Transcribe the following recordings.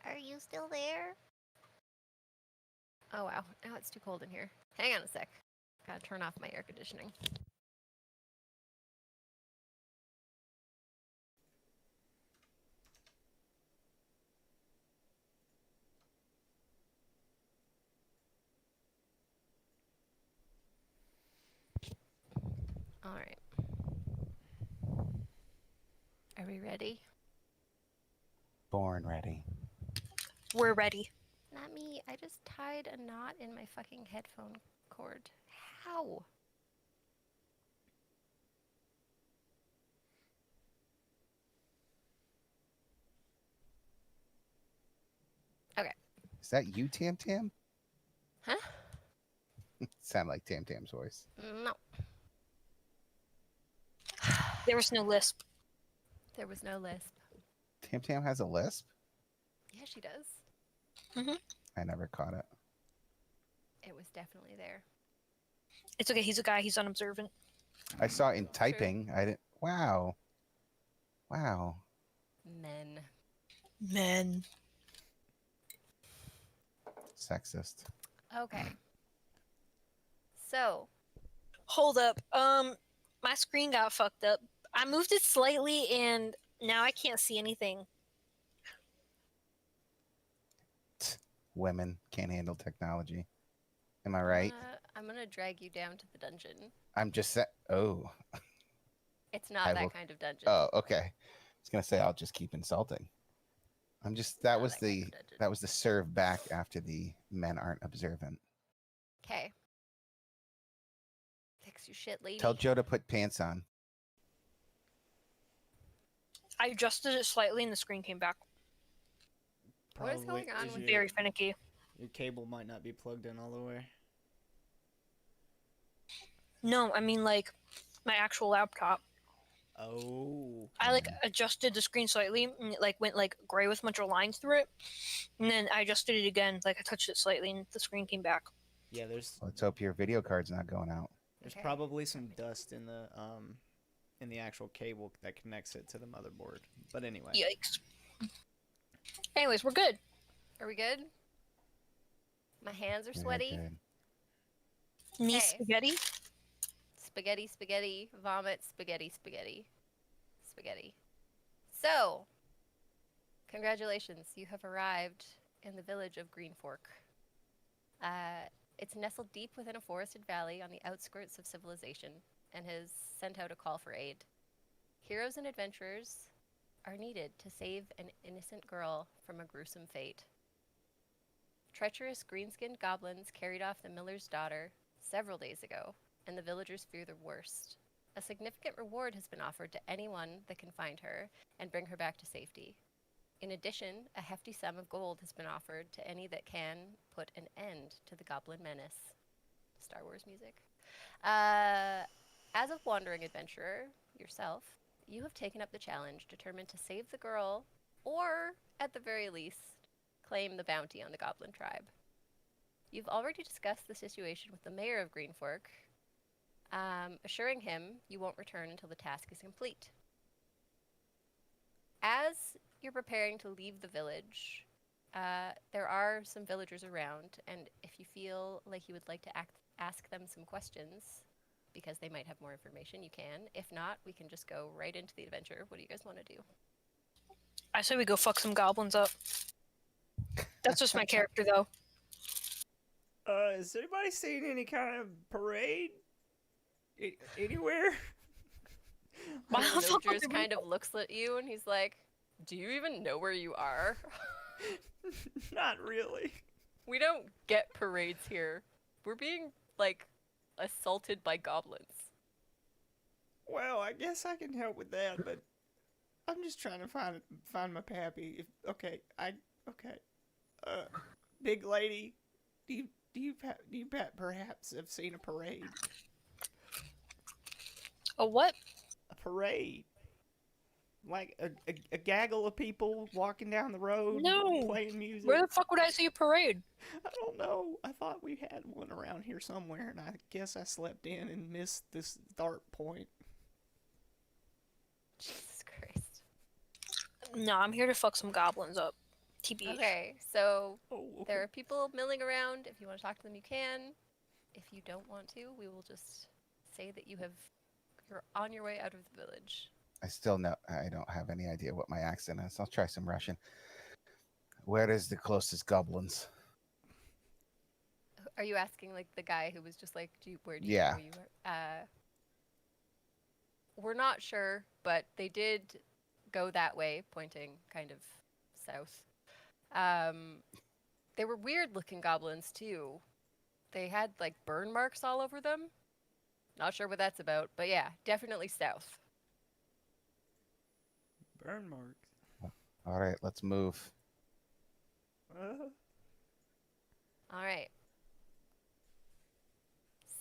Are you still there? Oh wow, now it's too cold in here. Hang on a sec. Gotta turn off my air conditioning. Alright. Are we ready? Born ready. We're ready. Not me. I just tied a knot in my fucking headphone cord. How? Okay. Is that you, Tam Tam? Huh? Sound like Tam Tam's voice. No. There was no lisp. There was no lisp. Tam Tam has a lisp? Yeah, she does. Mm-hmm. I never caught it. It was definitely there. It's okay. He's a guy. He's unobservant. I saw it in typing. I didn't. Wow. Wow. Men. Men. Sexist. Okay. So. Hold up. My screen got fucked up. I moved it slightly, and now I can't see anything. Women can't handle technology. Am I right? I'm gonna drag you down to the dungeon. I'm just Oh. It's not that kind of dungeon. Oh, okay. I was gonna say I'll just keep insulting. I'm just that was the serve back after the men aren't observant. Okay. Fix your shit, lady. Tell Joe to put pants on. I adjusted it slightly, and the screen came back. What is going on with very finicky? Your cable might not be plugged in all the way. No, I mean like my actual laptop. Oh. I adjusted the screen slightly, and it went gray with a bunch of lines through it, and then I adjusted it again. I touched it slightly, and the screen came back. Yeah, there's. Let's hope your video card's not going out. There's probably some dust in the actual cable that connects it to the motherboard. But anyway. Yikes. Anyways, we're good. Are we good? My hands are sweaty. Knee spaghetti. Spaghetti, spaghetti, vomit, spaghetti, spaghetti, spaghetti. So, congratulations, you have arrived in the village of Green Fork. It's nestled deep within a forested valley on the outskirts of civilization and has sent out a call for aid. Heroes and adventurers are needed to save an innocent girl from a gruesome fate. Treacherous green-skinned goblins carried off the miller's daughter several days ago, and the villagers fear the worst. A significant reward has been offered to anyone that can find her and bring her back to safety. In addition, a hefty sum of gold has been offered to any that can put an end to the goblin menace. Star Wars music. As a wandering adventurer yourself, you have taken up the challenge, determined to save the girl, or, at the very least, claim the bounty on the goblin tribe. You've already discussed the situation with the mayor of Green Fork, assuring him you won't return until the task is complete. As you're preparing to leave the village, there are some villagers around, and if you feel like you would like to ask them some questions, because they might have more information, you can. If not, we can just go right into the adventure. What do you guys want to do? I say we go fuck some goblins up. That's just my character, though. Has anybody seen any kind of parade? Anywhere? The villager just kind of looks at you and he's like, do you even know where you are? Not really. We don't get parades here. We're being, assaulted by goblins. Well, I guess I can help with that, but I'm just trying to find my pappy. Big lady, do you perhaps have seen a parade? A what? A parade. Like a gaggle of people walking down the road, playing music. Where the fuck would I see a parade? I don't know. I thought we had one around here somewhere, and I guess I slept in and missed this start point. Jesus Christ. No, I'm here to fuck some goblins up. TBH. Okay, so Oh, okay. there are people milling around. If you want to talk to them, you can. If you don't want to, we will just say that you're on your way out of the village. I don't have any idea what my accent is. I'll try some Russian. Where is the closest goblins? Are you asking like the guy who was just like, where do you Yeah. know you are? We're not sure, but they did go that way, pointing kind of south. They were weird looking goblins too. They had like burn marks all over them. Not sure what that's about, but yeah, definitely south. Burn marks. All right, let's move. All right.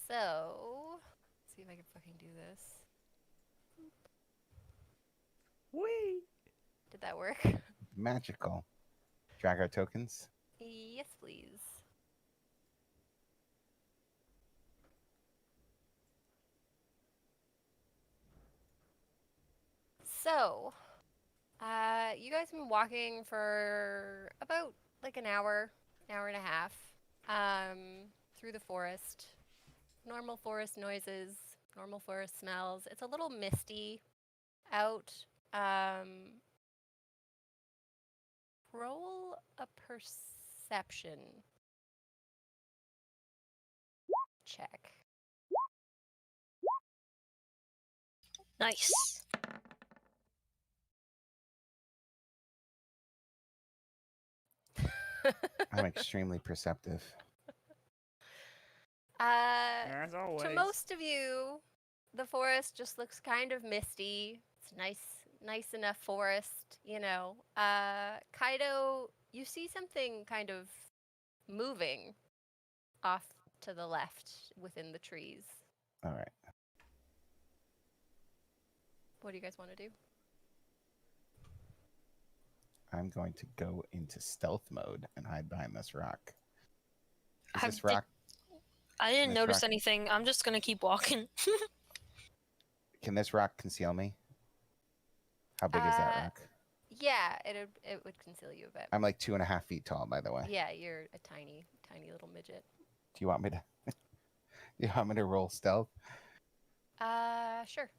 So, let's see if I can fucking do this. Wee. Did that work? Magical. Drag our tokens. Yes, please. So, you guys have been walking for about like an hour and a half, through the forest. Normal forest noises, normal forest smells. It's a little misty out. Roll a perception check. Nice. I'm extremely perceptive. As always. To most of you, the forest just looks kind of misty. It's nice enough forest, you know. Kaido, you see something kind of moving off to the left within the trees. All right. What do you guys want to do? I'm going to go into stealth mode and hide behind this rock. Is Have- this rock? I didn't This notice rock- anything. I'm just gonna keep walking. Can this rock conceal me? How big is that rock? Yeah, it would conceal you a bit. I'm like 2.5 feet tall, by the way. Yeah, you're a tiny little midget. Do you want me to? Do you want me to roll stealth? Sure.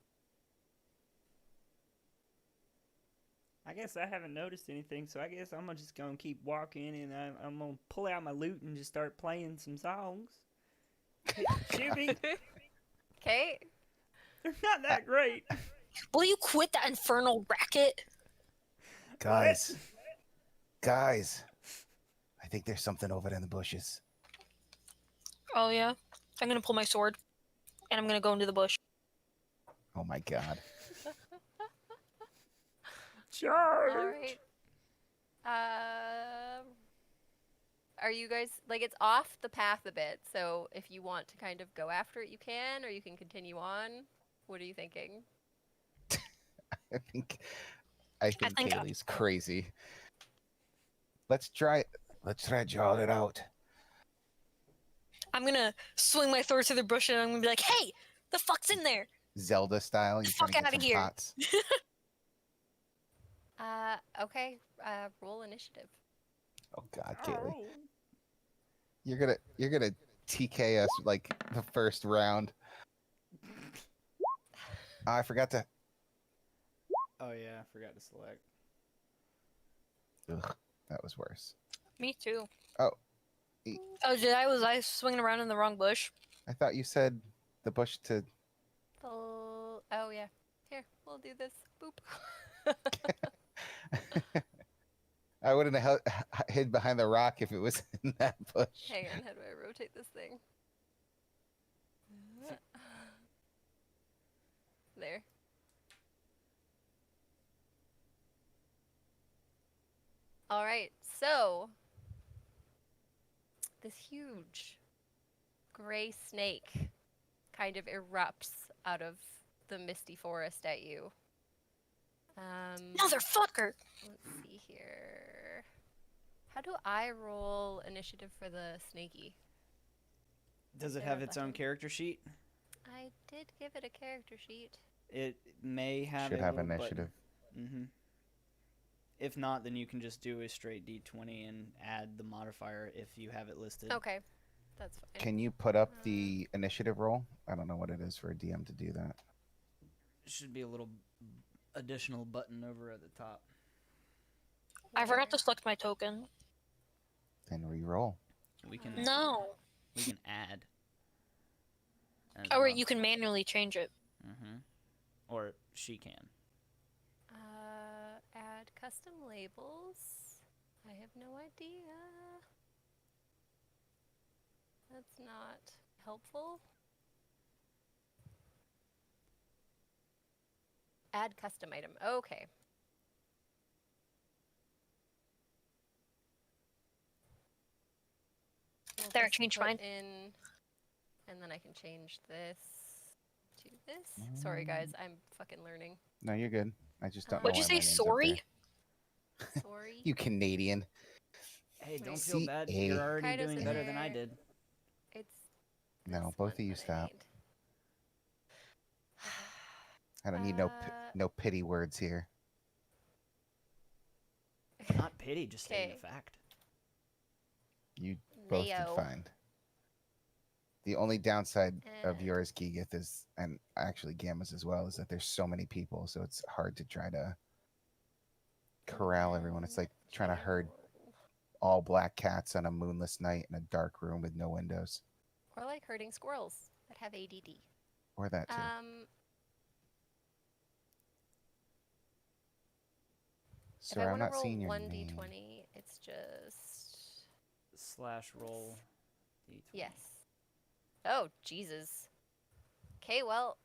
I guess I haven't noticed anything, so I guess I'm just gonna keep walking, and I'm gonna pull out my lute and just start playing some songs. Shimmy, Okay. they're not that great. Will you quit that infernal racket? Guys, I think there's something over in the bushes. Oh yeah. I'm gonna pull my sword, and I'm gonna go into the bush. Oh my god. Charge! All right. Are you guys like it's off the path a bit? So if you want to kind of go after it, you can, or you can continue on. What are you thinking? I think think- Kaylee's crazy. Let's try draw it out. I'm gonna swing my sword through the bush, and I'm gonna be like, "Hey, the fuck's in there?" Zelda style. You Fuck trying to outta get some here. pots. Okay. Roll initiative. Oh god, Kaylee. Oh. You're gonna TK us like the first round. I forgot to. Oh yeah, I forgot to select. Ugh, that was worse. Me too. Oh. Oh, was I swinging around in the wrong bush? I thought you said the bush to. Oh yeah. Here, we'll do this. Boop. I wouldn't have hid behind the rock if it was in that bush. Hang on, how do I rotate this thing? There. All right, so this huge gray snake kind of erupts out of the misty forest at you. Motherfucker! Let's see here. How do I roll initiative for the snaky? Does it Yeah, have its own button. character sheet? I did give it a character sheet. It may have Should a have little initiative. Mm-hmm. If not, then you can just do a straight d20 and add the modifier if you have it listed. Okay, that's fine. Can you put up the initiative roll? I don't know what it is for a DM to do that. Should be a little additional button over at the top. I forgot to Where? select my token. Then re-roll. We can No. we can add. as Oh, well. you can manually change it. Or she can. Add custom labels. I have no idea. That's not helpful. Add custom item. Okay. We'll There, just change put mine. in, and then I can change this to this. Sorry, guys, I'm fucking learning. No, you're good. I just don't know What'd you why say, my name's up sorry? there. Sorry. You Canadian. Hey, don't Wait. feel bad. You're already Kaido's doing in better than I there. did. It's No, this both of one you that I stop. need. I don't need no pity words here. Not pity, just stating Okay. a fact. You both did Mayo. fine. The only downside of And- yours, Keegith, is, and actually Gamma's as well, is that there's so many people, so it's hard to try to corral everyone. It's like trying to herd all black cats on a moonless night in a dark room with no windows. Or like herding squirrels that have ADD. Or that too. If Sir, I I'm want to not roll seeing your one name. d20, it's just / roll d20. yes. Oh Jesus. Okay, well,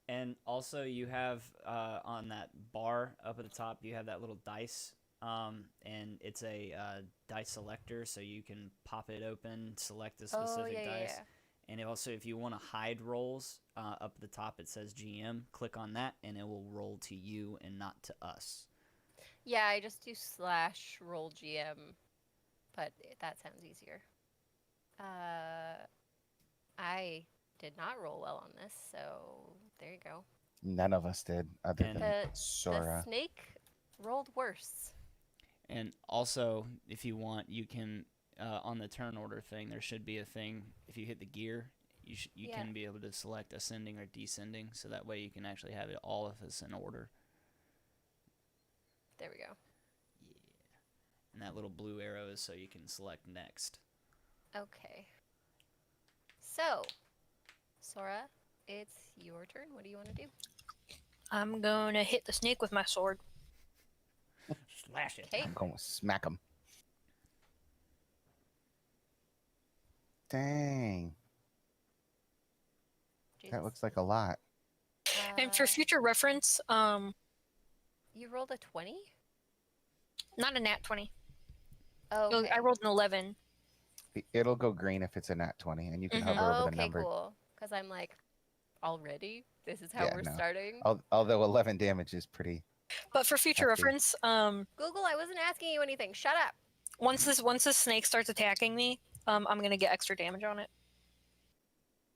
And also, you have on that bar up at the top, you have that little dice, and it's a dice selector, so you can pop it open, select a specific yeah, dice. yeah. And it also, if you want to hide rolls, up at the top it says GM. Click on that, and it will roll to you and not to us. Yeah, I just do / roll GM, but that sounds easier. I did not roll well on this, so there you go. None of us did, other And- than The Sora. snake rolled worse. And also, if you want, you can on the turn order thing. There should be a thing. If you hit the gear, you Yeah. can be able to select ascending or descending, so that way you can actually have it all of us in order. There we go. Yeah. And that little blue arrow is so you can select next. Okay. So, Sora, it's your turn. What do you want to do? I'm going to hit the snake with my sword. Slash it. Okay. I'm going to smack him. Dang. That Jesus. looks like a lot. And for Uh, future reference, you rolled a 20? not a nat 20. Oh, okay. I rolled an 11. It'll go green if it's a nat 20, and you can Mhm. hover Oh, over the okay, number. cool. Because I'm like, already? This is how Yeah, we're no. starting? Although 11 damage is pretty. But for future Hefty. reference, Google, I wasn't asking you anything. Shut up. once this snake starts attacking me, I'm gonna get extra damage on it.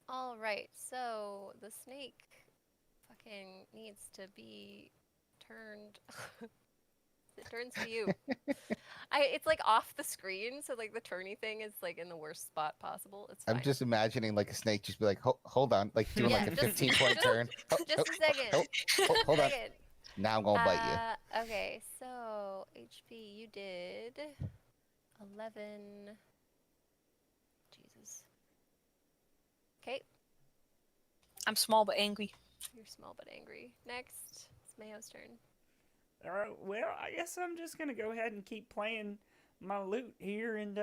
All right, so the snake fucking needs to be turned. It turns to you. It's like off the screen, so like the turny thing is like in the worst spot possible. It's fine. I'm just imagining like a snake just be like, hold on, like doing Yeah, like a just- 15-point turn. just a second. Hold on. Second. Now I'm going to bite you. Okay, so HP, you did 11. Jesus. Okay, I'm small but angry. you're small but angry. Next, it's Mayo's turn. All right. Well, I guess I'm just gonna go ahead and keep playing my lute here, and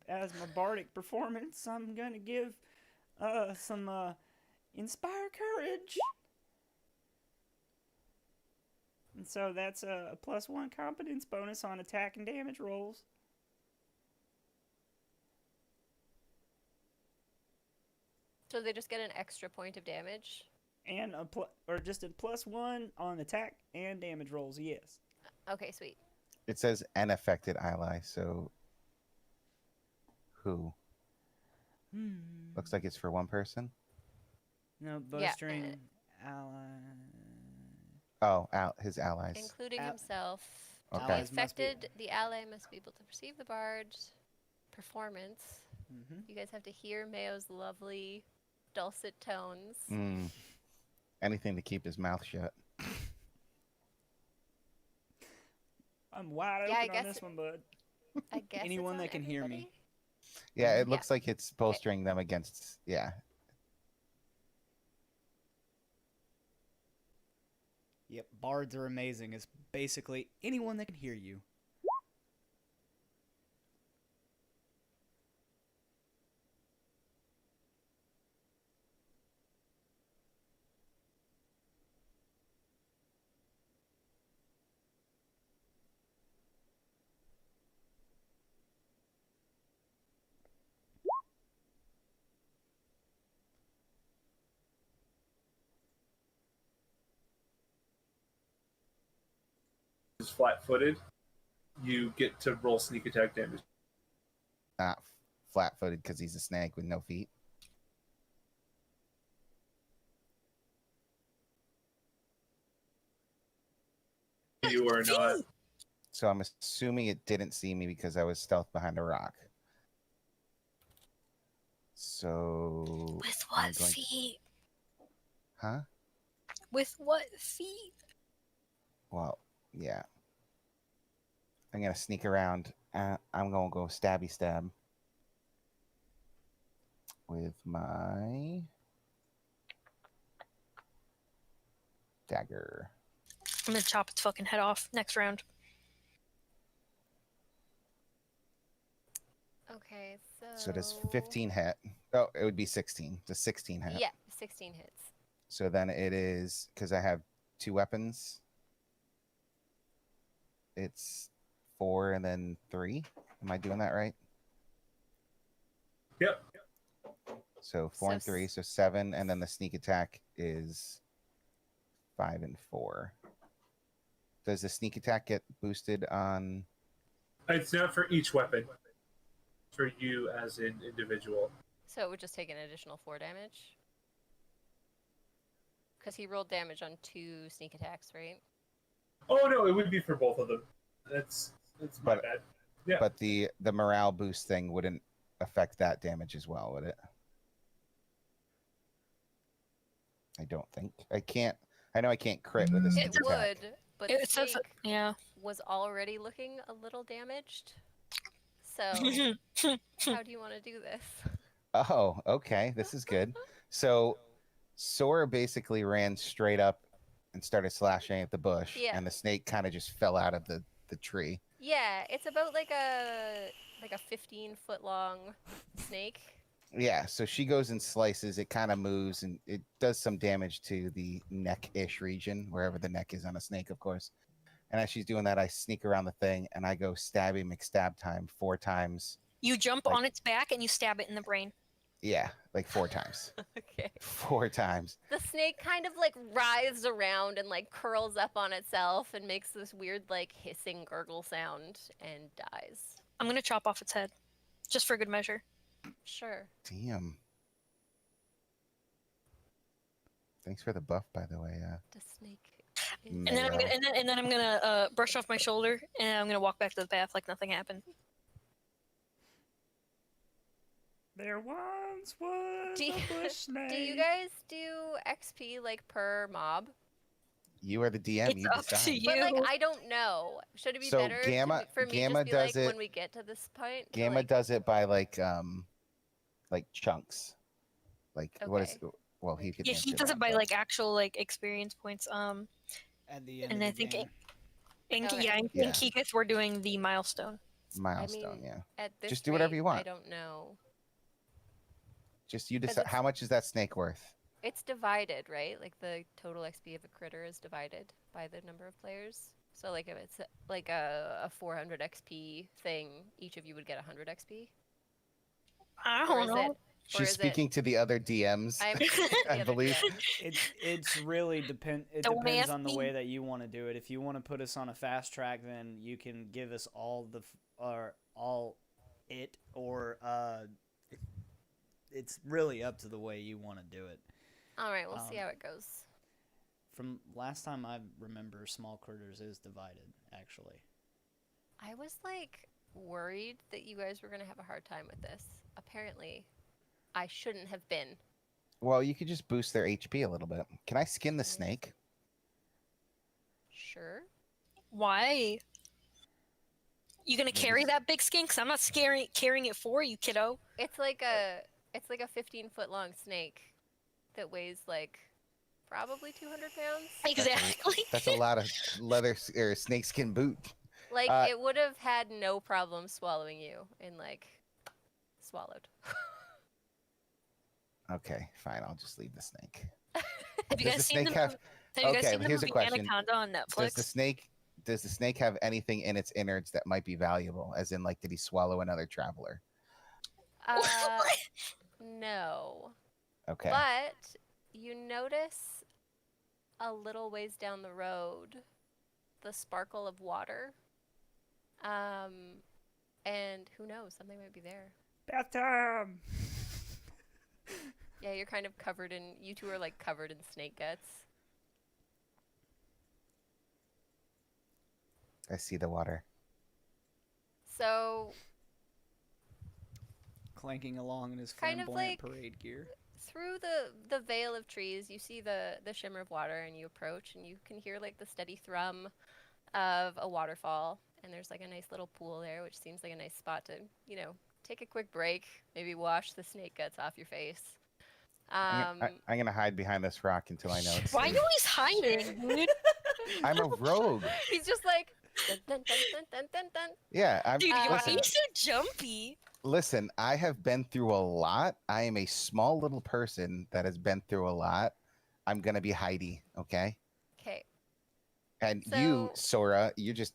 as my bardic performance, I'm gonna give some inspire courage. And so that's a +1 competence bonus on attack and damage rolls. So they just get an extra point of damage. And just a +1 on attack and damage rolls, yes. Okay, sweet. It says an affected ally, so who? Looks like it's for one person. No, Yeah, bowstring and- ally. Oh, his allies. Including Al- himself To be Okay. Allies must be- affected, the ally must be able to perceive the bard's performance. Mhm. You guys have to hear Mayo's lovely, dulcet tones. Anything to keep his mouth shut. I'm wide Yeah, I open on guess this one, bud. I guess Anyone it's on that can hear me. everybody. Yeah, it Yeah. looks like it's bolstering them against. Yeah. Yep, bards are amazing. It's basically anyone that can hear you. Is flat-footed, you get to roll sneak attack damage. Not flat-footed because he's a snake with no feet. You are not. So I'm assuming it didn't see me because I was stealth behind a rock. So With I'm what going- feet? Huh? With what feet? Well, yeah. I'm gonna sneak around. I'm gonna go stabby stab with my dagger. I'm gonna chop its fucking head off next round. Okay, so. So does 15 hit? Oh, it would be 16. Does 16 hit? Yeah, 16 hits. So then it is because I have 2 weapons. It's 4 and then 3. Am I doing that right? Yep. So 4 and So 3, so 7, and then the sneak attack is 5 and 4. Does the sneak attack get boosted on? It's not for each weapon. It's for you as an individual. So it would just take an additional 4 damage. Because he rolled damage on 2 sneak attacks, right? Oh no, it would be for both of them. That's my But- bad. Yeah. But the morale boost thing wouldn't affect that damage as well, would it? I don't think. I can't. I know I can't crit with a sneak It attack. would, but It the says, snake yeah. was already looking a little damaged. So, how do you want to do this? Oh, okay. This is good. So Sora basically ran straight up and started slashing at the bush, Yeah. and the snake kind of just fell out of the tree. Yeah, it's about like a 15-foot long snake. Yeah, so she goes and slices. It kind of moves, and it does some damage to the neck-ish region, wherever the neck is on a snake, of course. And as she's doing that, I sneak around the thing, and I go stabby McStab time 4 times. You jump Like- on its back and you stab it in the brain. Yeah, like 4 times. Okay. 4 times. The snake kind of like writhes around and like curls up on itself and makes this weird like hissing gurgle sound and dies. I'm gonna chop off its head, just for good measure. Sure. Damn. Thanks for the buff, by the way. The snake. Is... Mm. And then I'm Mayo. gonna and then I'm gonna brush off my shoulder and I'm gonna walk back to the path like nothing happened. There once was Do you- a bush snake. Do you guys do XP like per mob? You are the DM. It's you up to decide. you. But like I don't know. Should it be So better Gamma- for me Gamma just be does like it- when we get to this point? to, Gamma like, does it by like chunks. Like what is? Okay. Well, he could. Yeah, he answer does that, it by but- like actual like experience points. At the end And of I the think game. in Okay. yeah, in Yeah. Kikith we're doing the milestone. milestone. mean, Yeah. At this Just do whatever rate, you want. I don't know. Just you 'Cause decide. it's- How much is that snake worth? It's divided, right? Like the total XP of a critter is divided by the number of players. So like if it's like a 400 XP thing, each of you would get 100 XP. I Or don't is know. it? Or She's is it- speaking to the other DMs. I'm I the other believe. DM. It's really it Don't depends ask on the me. way that you want to do it. If you want to put us on a fast track, then you can give us all the or all it or it's really up to the way you want to do it. All right, we'll see Um, how it goes. From last time I remember, small critters is divided actually. I was like worried that you guys were gonna have a hard time with this. Apparently, I shouldn't have been. Well, you could just boost their HP a little bit. Can I skin the Yes. snake? Sure. Why? You gonna Maybe carry s- that big skin? Cause I'm not carrying it for you, kiddo. It's like a 15-foot long snake that weighs like probably 200 pounds. Exactly. That's a lot of leather or snakeskin boot. Like Uh, it would have had no problem swallowing you and like swallowed. Okay, fine. I'll just leave the snake. Have you Does guys the seen snake have? Have you guys Okay, seen the here's a movie question. Anaconda on Netflix? Does the snake have anything in its innards that might be valuable? As in, like, did he swallow another traveler? No. Okay. But you notice a little ways down the road the sparkle of water. And who knows, something might be there. Bath time. Yeah, you're kind of covered in, you two are like covered in snake guts. I see the water. So Clanking along in his Kind of flamboyant like- parade gear. through the veil of trees, you see the shimmer of water, and you approach, and you can hear like the steady thrum of a waterfall. And there's like a nice little pool there, which seems like a nice spot to, take a quick break, maybe wash the snake guts off your face. I'm gonna hide behind this rock until I know it's Why are safe. you always hiding, dude? I'm a rogue. He's just like dun, dun, dun, dun, dun, dun, dun. Yeah, I'm. Dude, why are listen, you so jumpy? listen. I have been through a lot. I am a small little person that has been through a lot. I'm gonna be Heidi, okay? Okay. And you, So- Sora, you're just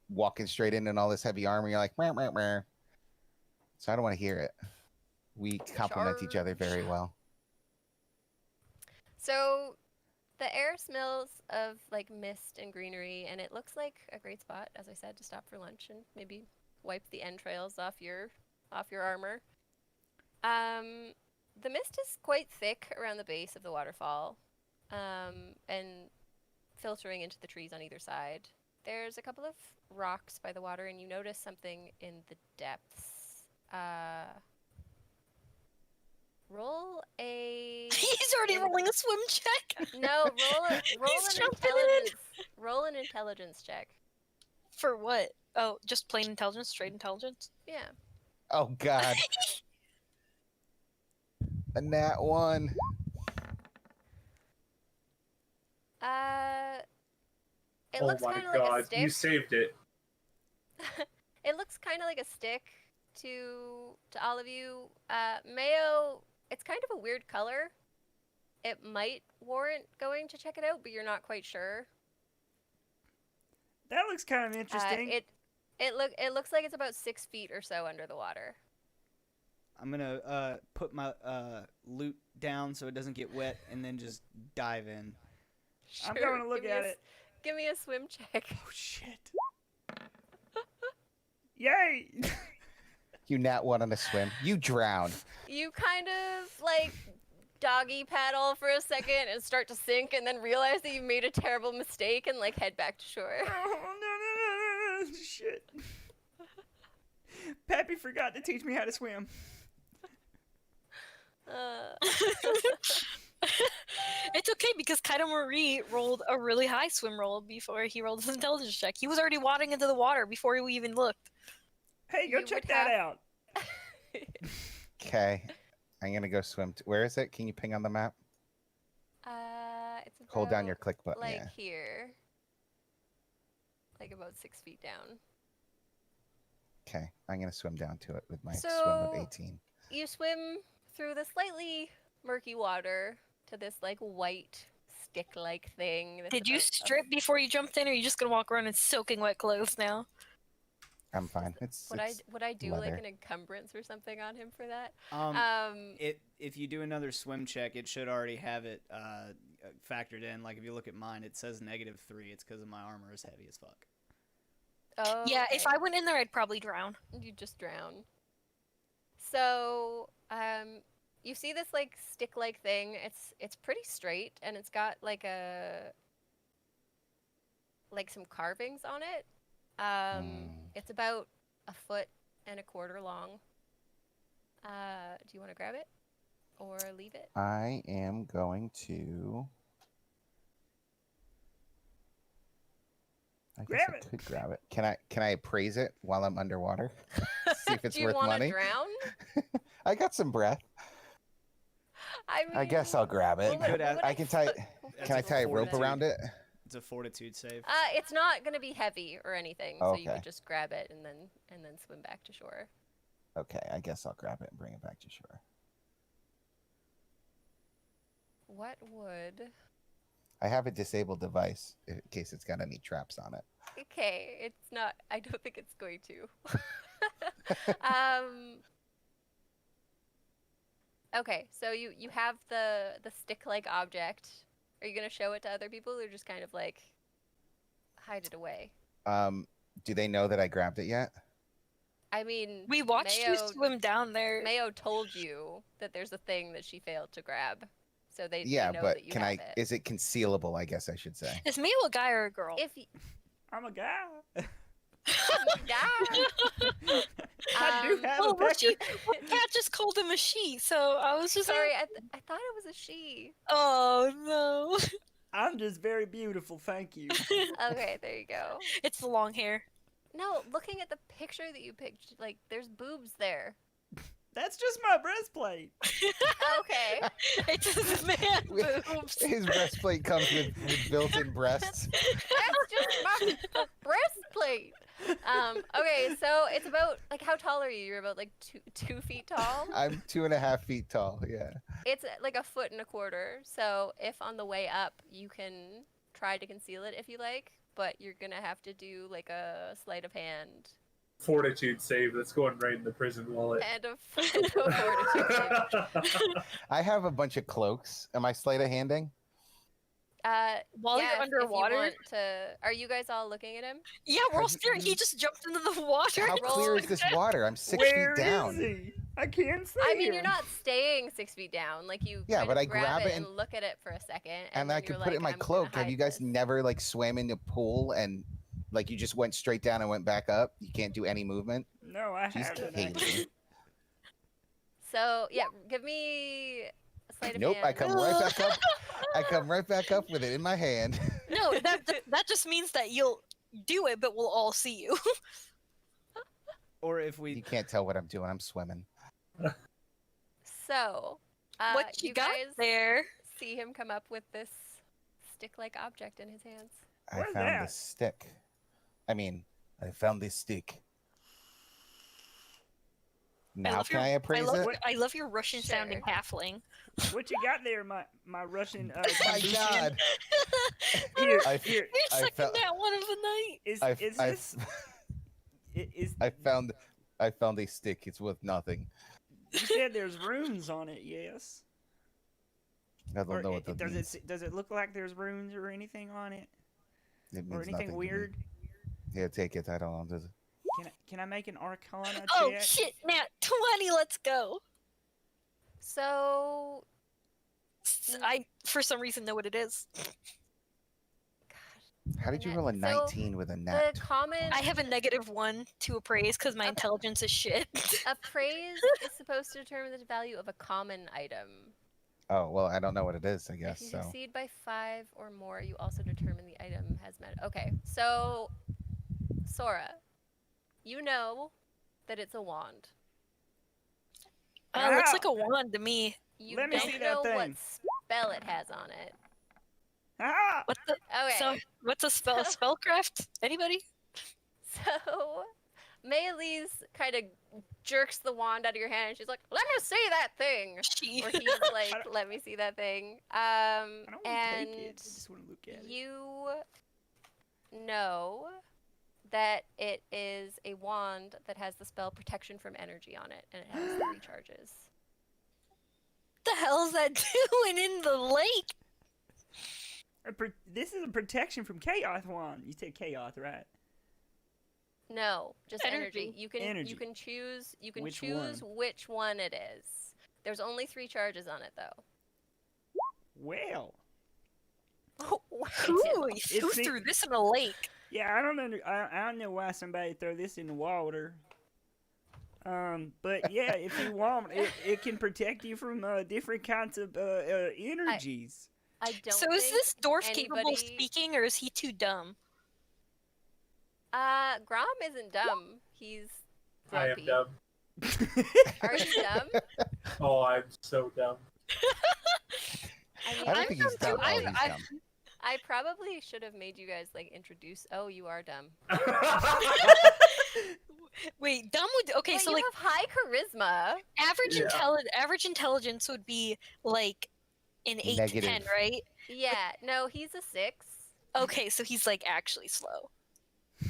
walking straight in all this heavy armor. You're like, meh, meh, meh. So I don't want to hear it. We complement each other very Charge. well. So the air smells of like mist and greenery, and it looks like a great spot, as I said, to stop for lunch and maybe wipe the entrails off your armor. The mist is quite thick around the base of the waterfall, and filtering into the trees on either side. There's a couple of rocks by the water, and you notice something in the depths. Roll a He's already in- rolling a swim check. No, roll He's an jumping in. intelligence. Roll an intelligence check. For what? Oh, just plain intelligence, straight intelligence. Yeah. Oh God. A nat one. It Oh looks my kind of like god, a stick. you saved it. It looks kind of like a stick to all of you. Mayo, it's kind of a weird color. It might warrant going to check it out, but you're not quite sure. That looks kind of interesting. It looks like it's about 6 feet or so under the water. I'm gonna put my loot down so it doesn't get wet, and then just dive in. I'm going to look Give me at a it. Give me a swim check. Oh shit! Yay! You nat one on a swim. You drown. You kind of like doggy paddle for a second and start to sink, and then realize that you made a terrible mistake and like head back to shore. Oh no! Shit! Pappy forgot to teach me how to swim. It's okay because Kaito Marie rolled a really high swim roll before he rolled his intelligence check. He was already wading into the water before we even looked. Hey, go You check would that have- out. Okay. I'm gonna go swim. Where is it? Can you ping on the map? It's about Hold down your click button. like Yeah. here, like about 6 feet down. Okay. I'm gonna swim down to it with my swim So- of 18. You swim through the slightly murky water to this like white stick-like thing. that's Did you about a strip before you jumped in, or are you just gonna walk around in soaking wet clothes now? I'm fine. It's Would I do like leather. an encumbrance or something on him for that? If you do another swim check, it should already have it factored in. Like if you look at mine, it says -3. It's because my armor is heavy as fuck. Oh, Yeah, if okay. I went in there, I'd probably drown. You just drown. So, you see this like stick-like thing. It's pretty straight, and it's got like some carvings on it. Mm. It's about 1.25 feet long. Do you want to grab it or leave it? I am going to. I guess Grab I it. could grab it. Can I appraise it while I'm underwater? See if it's Do you worth want to money. drown? I got some breath. I mean, I guess I'll grab it. You could add- I can tie. That's Can I a tie a rope fortitude. around it? It's a fortitude save. It's not gonna be heavy or anything, so you Okay. could just grab it and then swim back to shore. Okay, I guess I'll grab it and bring it back to shore. What would? I have a disabled device in case it's got any traps on it. Okay, it's not. I don't think it's going to. Okay, so you have the stick-like object. Are you gonna show it to other people, or just kind of like hide it away? Do they know that I grabbed it yet? I mean, We watched you Mayo, swim down there. Mayo told you that there's a thing that she failed to grab, so they Yeah, know but that you can have I? it. Is it concealable? I guess I should say. Is Mayo a guy or a girl? If I'm a guy. yeah. I do Um, have Oh, a well, pecker. Pat just called him a she, so I was just Sorry, I thought it was a she. Oh no. I'm just very beautiful, thank you. Okay, there you go. It's the long hair. No, looking at the picture that you picked, like there's boobs there. That's just my breastplate. Okay. It's his man boobs. His breastplate comes with built-in breasts. That's just my breastplate. Okay, so it's about like how tall are you? You're about like 2 feet tall. I'm 2.5 feet tall. Yeah. It's like 1.25 feet. So if on the way up you can try to conceal it if you like, but you're gonna have to do like a sleight of hand Fortitude save that's going right in the prison wallet. and a fortitude save. I have a bunch of cloaks. Am I sleight of handing? While yeah, you're if you underwater. want are you guys all looking at him? Yeah, we're all Have you- staring. He just jumped into the water. How roll clear is this water? I'm 6 Where feet down. is he? I can't see I mean, him. you're not staying 6 feet down. Like you. Yeah, kind but of I grab it and and- look at it for a second, And then I could you're put it in my like, "I'm gonna cloak. Have hide you guys this." never like swam in the pool and like you just went straight down and went back up? You can't do any movement. No, I She's haven't. hating actually. me. So yeah, give me a sleight of Nope, I hand. come right back up. I come right back up with it in my hand. No, that just means that you'll do it, but we'll all see you. Or if You we can't tell what I'm doing. I'm swimming. So, What you got guys there? see him come up with this stick-like object in his hands. I Where's found that? the stick. I found this stick. Now love can your- I appraise it? I love your Russian sounding Sure. halfling. What you got there, my Russian? Oh my Kombucha? god! Here, I- here. You're I second felt- that one of the night. Is I've- is I've- this? Is I found a stick. It's worth nothing. you said there's runes on it? Yes. I don't Or know what that does means. does it look like there's runes or anything on it, It or means anything nothing to me. weird? Here, take it. I don't know. Does it? Can I make an Arcana Oh check? shit! Now 20. Let's go. So, I for some reason know what it is. How did you net- roll a so 19 with a the net? common I have a -1 to appraise because my Okay. intelligence is shit. appraise is supposed to determine the value of a common item. Oh well, I don't know what it is. I If guess you so. succeed by 5 or more, you also determine the item has met. Okay, so Sora, you know that it's a wand. Looks Ow! like a wand to me. You Let me don't see that know what thing. spell it has on it. Ah! What the? Okay, So what's a spell? Spellcraft? Anybody? so Maylee's kind of jerks the wand out of your hand, and she's like, "Let me see that thing." She. Or he's like, don't- "Let me see that thing." I don't want to And take it. I just want to look at it. you know that it is a wand that has the spell protection from energy on it, and it has 3 charges. the hell's that doing in the lake? This is a protection from chaos wand. You said chaos, right? No, just energy. Energy. You can Energy. you can choose Which which one it is. There's only 3 charges on it though. Well, Wait. Who It threw seem- this in a lake? Yeah, I don't know why somebody throw this in the water. But yeah, if you want, it can protect you from different kinds of energies. I don't So is think this dwarf capable of anybody. speaking, or is he too dumb? Grom isn't dumb. He's I am grumpy. dumb. Are you dumb? Oh, I'm so dumb. I mean, I don't I'm think he's dumb dumb. too. Oh, he's I- dumb. I probably should have made you guys like introduce. Oh, you are dumb. Wait, dumb would okay. But So you like have high charisma. average intelligence would be like an 8 to 10, Negative. right? Yeah. No, he's a 6. Okay, so he's like actually slow.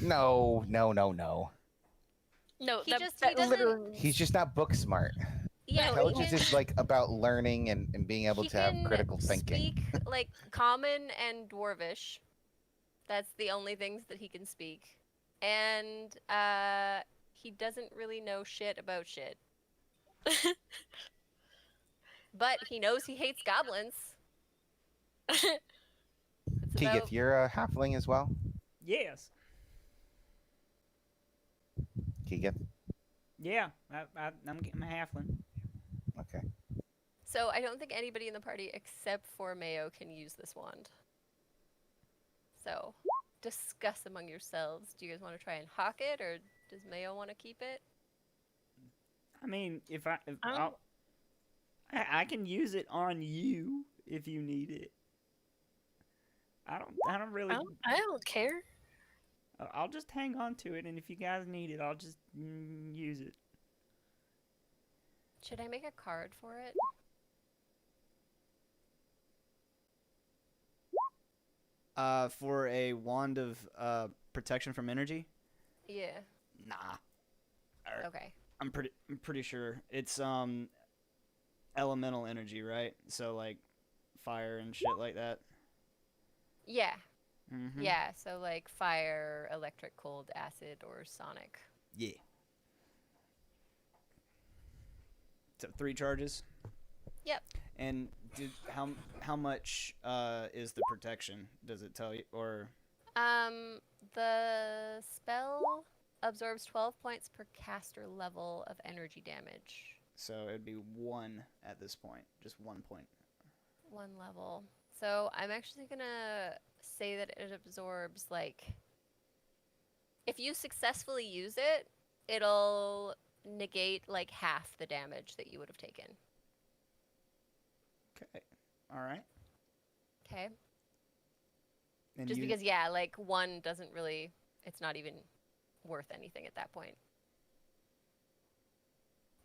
No. No, He that, just- that he doesn't- literally. He's just not book smart. Yeah. No, he Intelligence can- is like about learning and being able he to have can critical thinking. Speak like common and dwarvish. That's the only things that he can speak. And he doesn't really know shit about shit. But he knows he hates goblins. It's Keegan, about- you're a halfling as well. Yes. Keegan. Yeah. I'm getting my halfling. Okay. So I don't think anybody in the party except for Mayo can use this wand. So discuss among yourselves. Do you guys want to try and hawk it, or does Mayo want to keep it? I mean, if Oh. I can use it on you if you need it. I don't really. I don't care. I'll just hang on to it, and if you guys need it, I'll just use it. Should I make a card for it? For a wand of protection from energy. Yeah. Nah, Okay. I'm pretty sure it's elemental energy, right? So like fire and shit like that. Yeah. Mm-hmm. Yeah. So like fire, electric, cold, acid, or sonic. Yeah. So 3 charges. Yep. And how much is the protection? Does it tell you or? The spell absorbs 12 points per caster level of energy damage. So it'd be 1 at this point, just 1 point. 1 level. So I'm actually gonna say that it absorbs like, if you successfully use it, it'll negate like half the damage that you would have taken. Okay. All right. Okay. And Just you, because, yeah, like 1 doesn't really, it's not even worth anything at that point.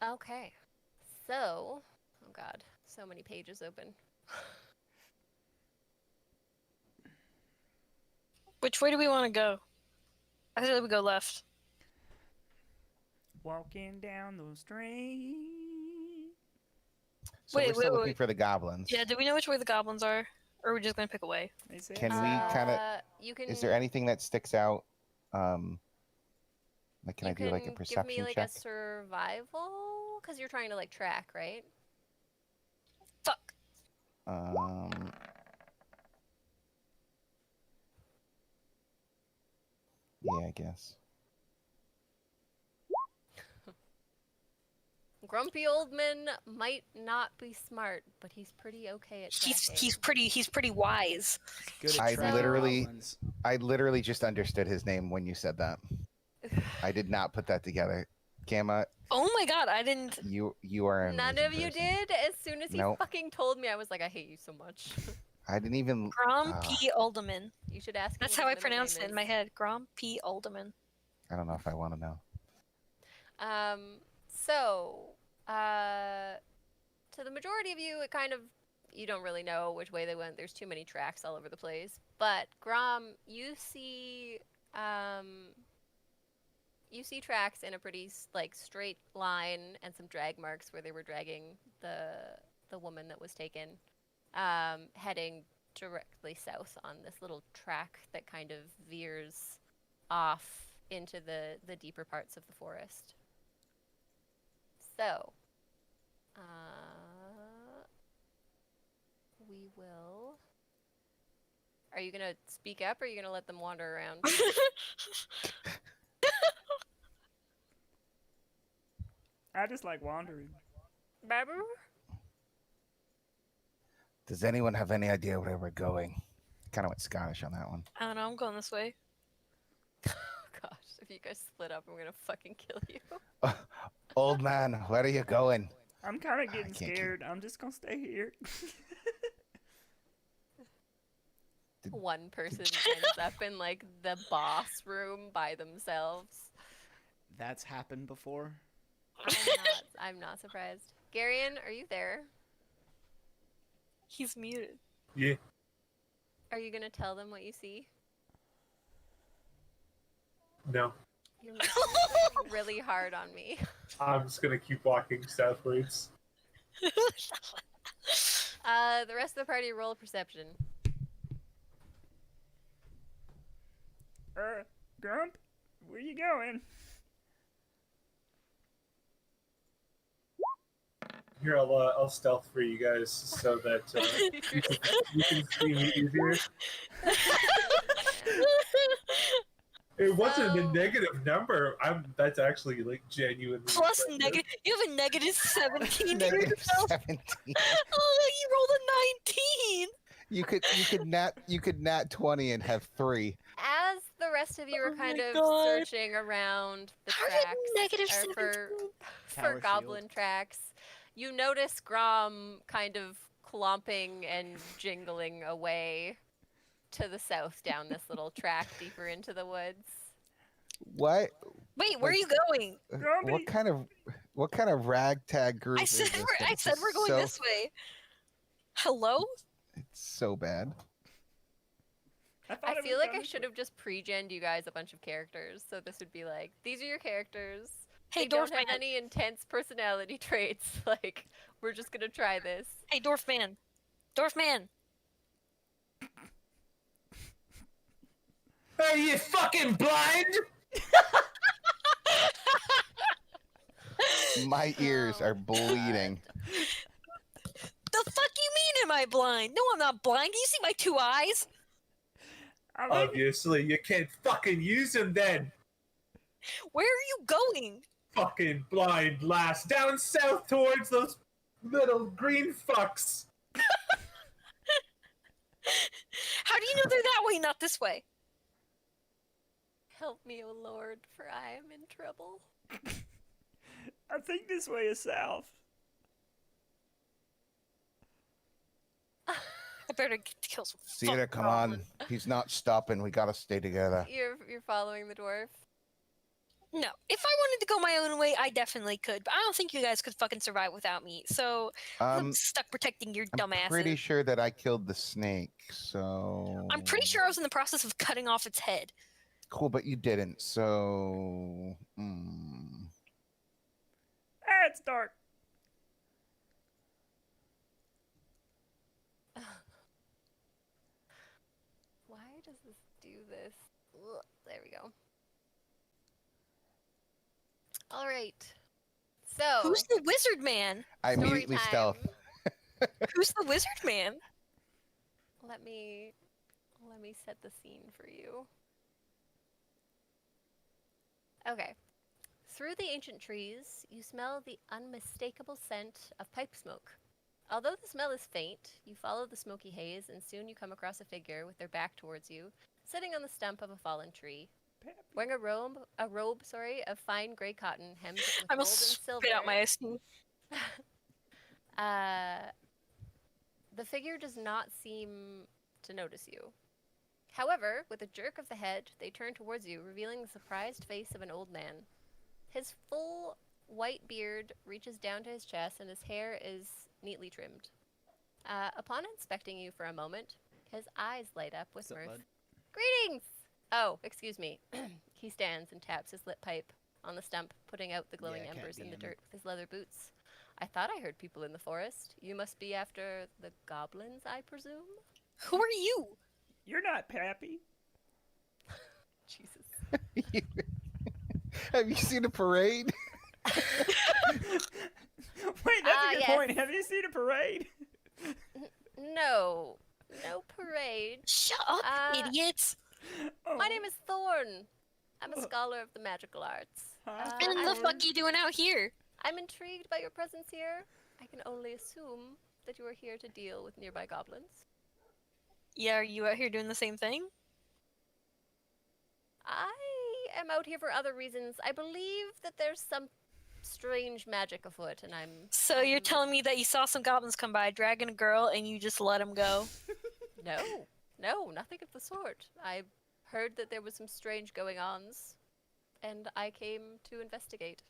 Okay. So, oh god, so many pages open. Which way do we want to go? I say we go left. Walking down the street. So Wait, we're still wait, looking wait. for the goblins. Yeah, do we know which way the goblins are? Or are we just gonna pick a way? They said Can we kinda- You can. Is there anything that sticks out? Like, can you I do like a can perception give me like check? a survival, because you're trying to like track, right? Fuck. Yeah, I guess. Grumpy old man might not be smart, but he's pretty okay at tracking. He's pretty wise. good at I tracking literally- goblins. I literally just understood his name when you said that. I did not put that together. Gamma, Oh my god, I didn't. you are an None amazing of you person. did. As soon as he Nope. fucking told me, I was like, I hate you so much. I didn't even. Grom Ah. P. Alderman. You should ask. him That's what how I his middle pronounce name it in my is. head. Grom P. Alderman. I don't know if I want to know. So, to the majority of you, it kind of, you don't really know which way they went. There's too many tracks all over the place. But Grom, you see tracks in a pretty like straight line and some drag marks where they were dragging the woman that was taken, heading directly south on this little track that kind of veers off into the deeper parts of the forest. So, we will Are you gonna speak up or are you gonna let them wander around? I just like wandering. Babu? Does anyone have any idea where we're going? Kind of went Scottish on that one. I don't know. I'm going this way. Gosh, if you guys split up, I'm gonna fucking kill you. Old man, where are you going? I'm kind of I getting can't keep- scared. I'm just gonna stay here. One person ends up in like the boss room by themselves. That's happened before. I'm not surprised. Garion, are you there? He's muted. Yeah. Are you gonna tell them what you see? No. You're making it really hard on me. I'm just gonna keep walking southwards. The rest of the party roll perception. Grump, where you going? Here, I'll stealth for you guys so that you can see me easier. It wasn't a So- negative number. That's actually like genuinely Plus impressive. negative. You have a negative 17 to Negative yourself. 17. Oh, you rolled a 19. You could nat 20 and have 3. As the rest of you are Oh my kind of God. searching around the How did tracks negative or 17? for Tower goblin shield. tracks, you notice Grom kind of clomping and jingling away to the south down this little track deeper into the woods. What? Wait, where are you going? Grumpy. What kind of ragtag group I is said this? we're, that I it's said just we're going so, this way. Hello? It's so bad. I feel like I should have just pre-genned you guys a bunch of characters, so this would be like, these are your characters. Hey, They don't dwarf have man. any intense personality traits. Like, we're just gonna try this. Hey, dwarf man. Dwarf man. Are you fucking blind? My ears Oh, are bleeding. The fuck you mean am I blind? No, I'm not blind. Do you see my 2 eyes? I like Obviously, you can't fucking use them then. Where are you going? Fucking blind lass. Down south towards those little green fucks. How do you know they're that way, not this way? Help me, O Lord, for I am in trouble. I think this way is south. I better kill some Cedar, fuck come on. goblin. He's not stopping. We gotta stay together. You're following the dwarf. No, if I wanted to go my own way, I definitely could, but I don't think you guys could fucking survive without me. So I'm stuck protecting your dumb I'm asses. pretty sure that I killed the snake, so... I'm pretty sure I was in the process of cutting off its head. Cool, but you didn't, so... Ah, it's dark. Why does this do this? Ugh, there we go. All right. So, Who's the wizard man? I story immediately time. stealth. Who's the wizard man? Let me set the scene for you. Okay. Through the ancient trees, you smell the unmistakable scent of pipe smoke. Although the smell is faint, you follow the smoky haze and soon you come across a figure with their back towards you, sitting on the stump of a fallen tree. Wearing a robe of fine gray cotton hemmed with I gold and must silver. spit out my ice cream. The figure does not seem to notice you. However, with a jerk of the head, they turn towards you, revealing the surprised face of an old man. His full white beard reaches down to his chest, and his hair is neatly trimmed. Upon inspecting you for a moment, his eyes light up with What's up, mirth. bud? Greetings! Oh, excuse me. He stands and taps his lit pipe on the stump, putting out the glowing Yeah, can't embers be in the him. dirt with his leather boots. I thought I heard people in the forest. You must be after the goblins, I presume? Who are you? You're not Pappy. Jesus. Have you seen a parade? Wait, that's a good yes. point. Have you seen a parade? No. No parade. Shut up, Uh, idiots! My name is Thorn. I'm a scholar of the magical arts. Hi, And the Thorn. fuck you doing out here? I'm intrigued by your presence here. I can only assume that you are here to deal with nearby goblins. Yeah, are you out here doing the same thing? I am out here for other reasons. I believe that there's some strange magic afoot, and So you're I'm- telling me that you saw some goblins come by dragging a girl and you just let them go? No, nothing of the sort. I heard that there was some strange going-ons, and I came to investigate.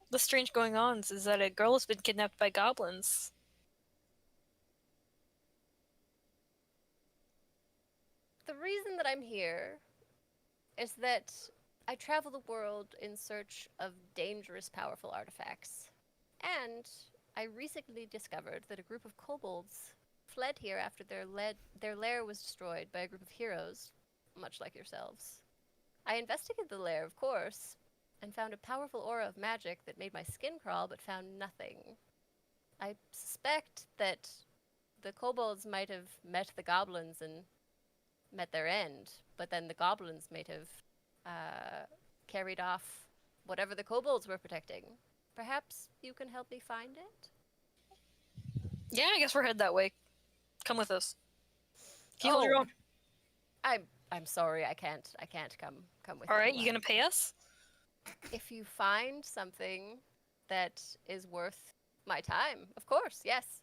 The strange going-ons is that a girl has been kidnapped by goblins. The reason that I'm here is that I travel the world in search of dangerous, powerful artifacts. And I recently discovered that a group of kobolds fled here after their lair was destroyed by a group of heroes, much like yourselves. I investigated the lair, of course, and found a powerful aura of magic that made my skin crawl, but found nothing. I suspect that the kobolds might have met the goblins and met their end, but then the goblins might have carried off whatever the kobolds were protecting. Perhaps you can help me find it? Yeah, I guess we're headed that way. Come with us. Can you hold your Oh. own? I'm sorry, I can't come with you. Alright, you gonna pay us? If you find something that is worth my time, of course, yes.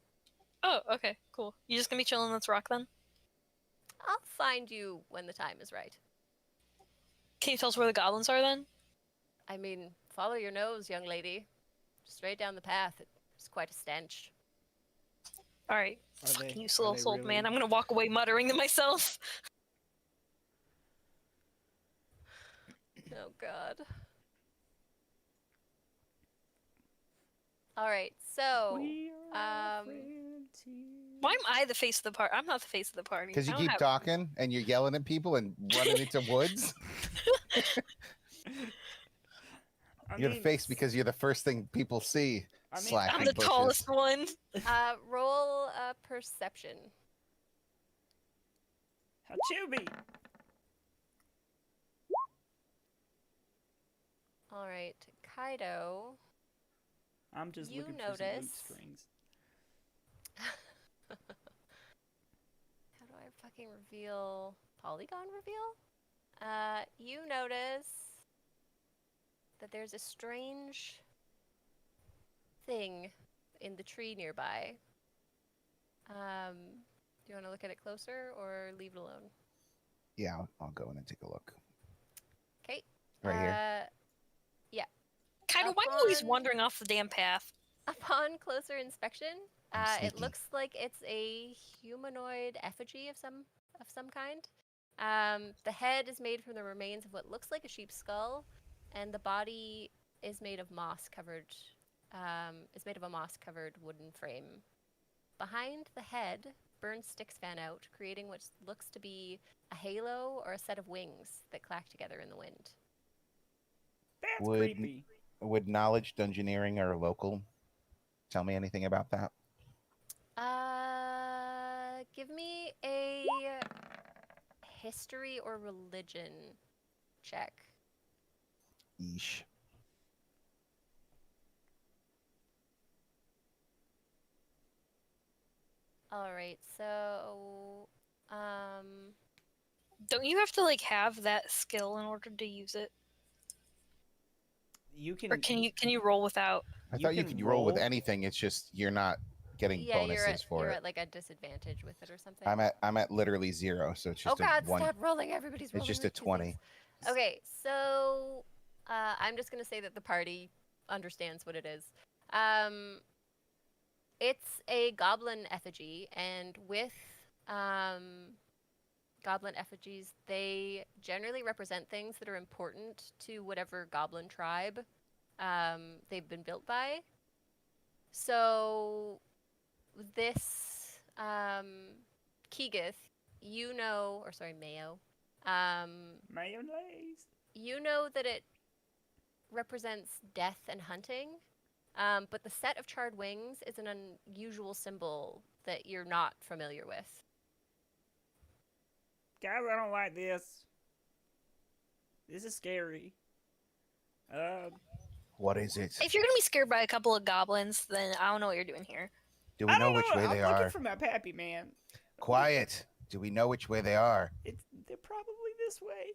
Oh, okay, cool. You just gonna be chilling on this rock then? I'll find you when the time is right. Can you tell us where the goblins are then? I mean, follow your nose, young lady. Straight down the path. It's quite a stench. Alright. Are Fucking they- useless are little they soul man. really- I'm gonna walk away muttering to myself. Oh god. Alright, so We are um, friends here. Why am I the face of the party? I'm not the face of the party. Because you I don't keep have- talking and you're yelling at people and running into woods. I You're the mean, face because you're the first thing people see. I mean, slashing I'm the bushes. tallest one. roll perception. Hachubi. Alright, Kaido. I'm just You looking for some loot notice- strings. How do I fucking reveal polygon reveal? You notice that there's a strange thing in the tree nearby. Do you want to look at it closer or leave it alone? Yeah, I'll go in and take a look. Okay. Right here. Kaido, why are you always Upon- wandering off the damn path? Upon closer inspection, I'm it sneaky. looks like it's a humanoid effigy of some kind. The head is made from the remains of what looks like a sheep's skull, and the body is made of moss covered. Is made of a moss covered wooden frame. Behind the head, burned sticks fan out, creating what looks to be a halo or a set of wings that clack together in the wind. That's Would- creepy. Would knowledge dungeoneering or local tell me anything about that? Give me a history or religion check. Yeesh. All right, so Don't you have to like have that skill in order to use it? You can. Or can you roll without? I You thought you can could roll with roll. anything. It's just you're not getting yeah, bonuses for you're it. at like a disadvantage with it or something. I'm at literally 0, so it's Oh just a God, 1. stop rolling! Everybody's rolling. It's just a like 20. idiots. Okay, so I'm just gonna say that the party understands what it is. It's a goblin effigy, and with goblin effigies, they generally represent things that are important to whatever goblin tribe they've been built by. So this Keegith, Mayo, Mayonnaise. you know that it represents death and hunting, but the set of charred wings is an unusual symbol that you're not familiar with. Guys, I don't like this. This is scary. What is it? If you're gonna be scared by a couple of goblins, then I don't know what you're doing here. Do we I know don't which way I'm they looking are? for my pappy, man. Quiet. Do we know which way they are? They're probably this way.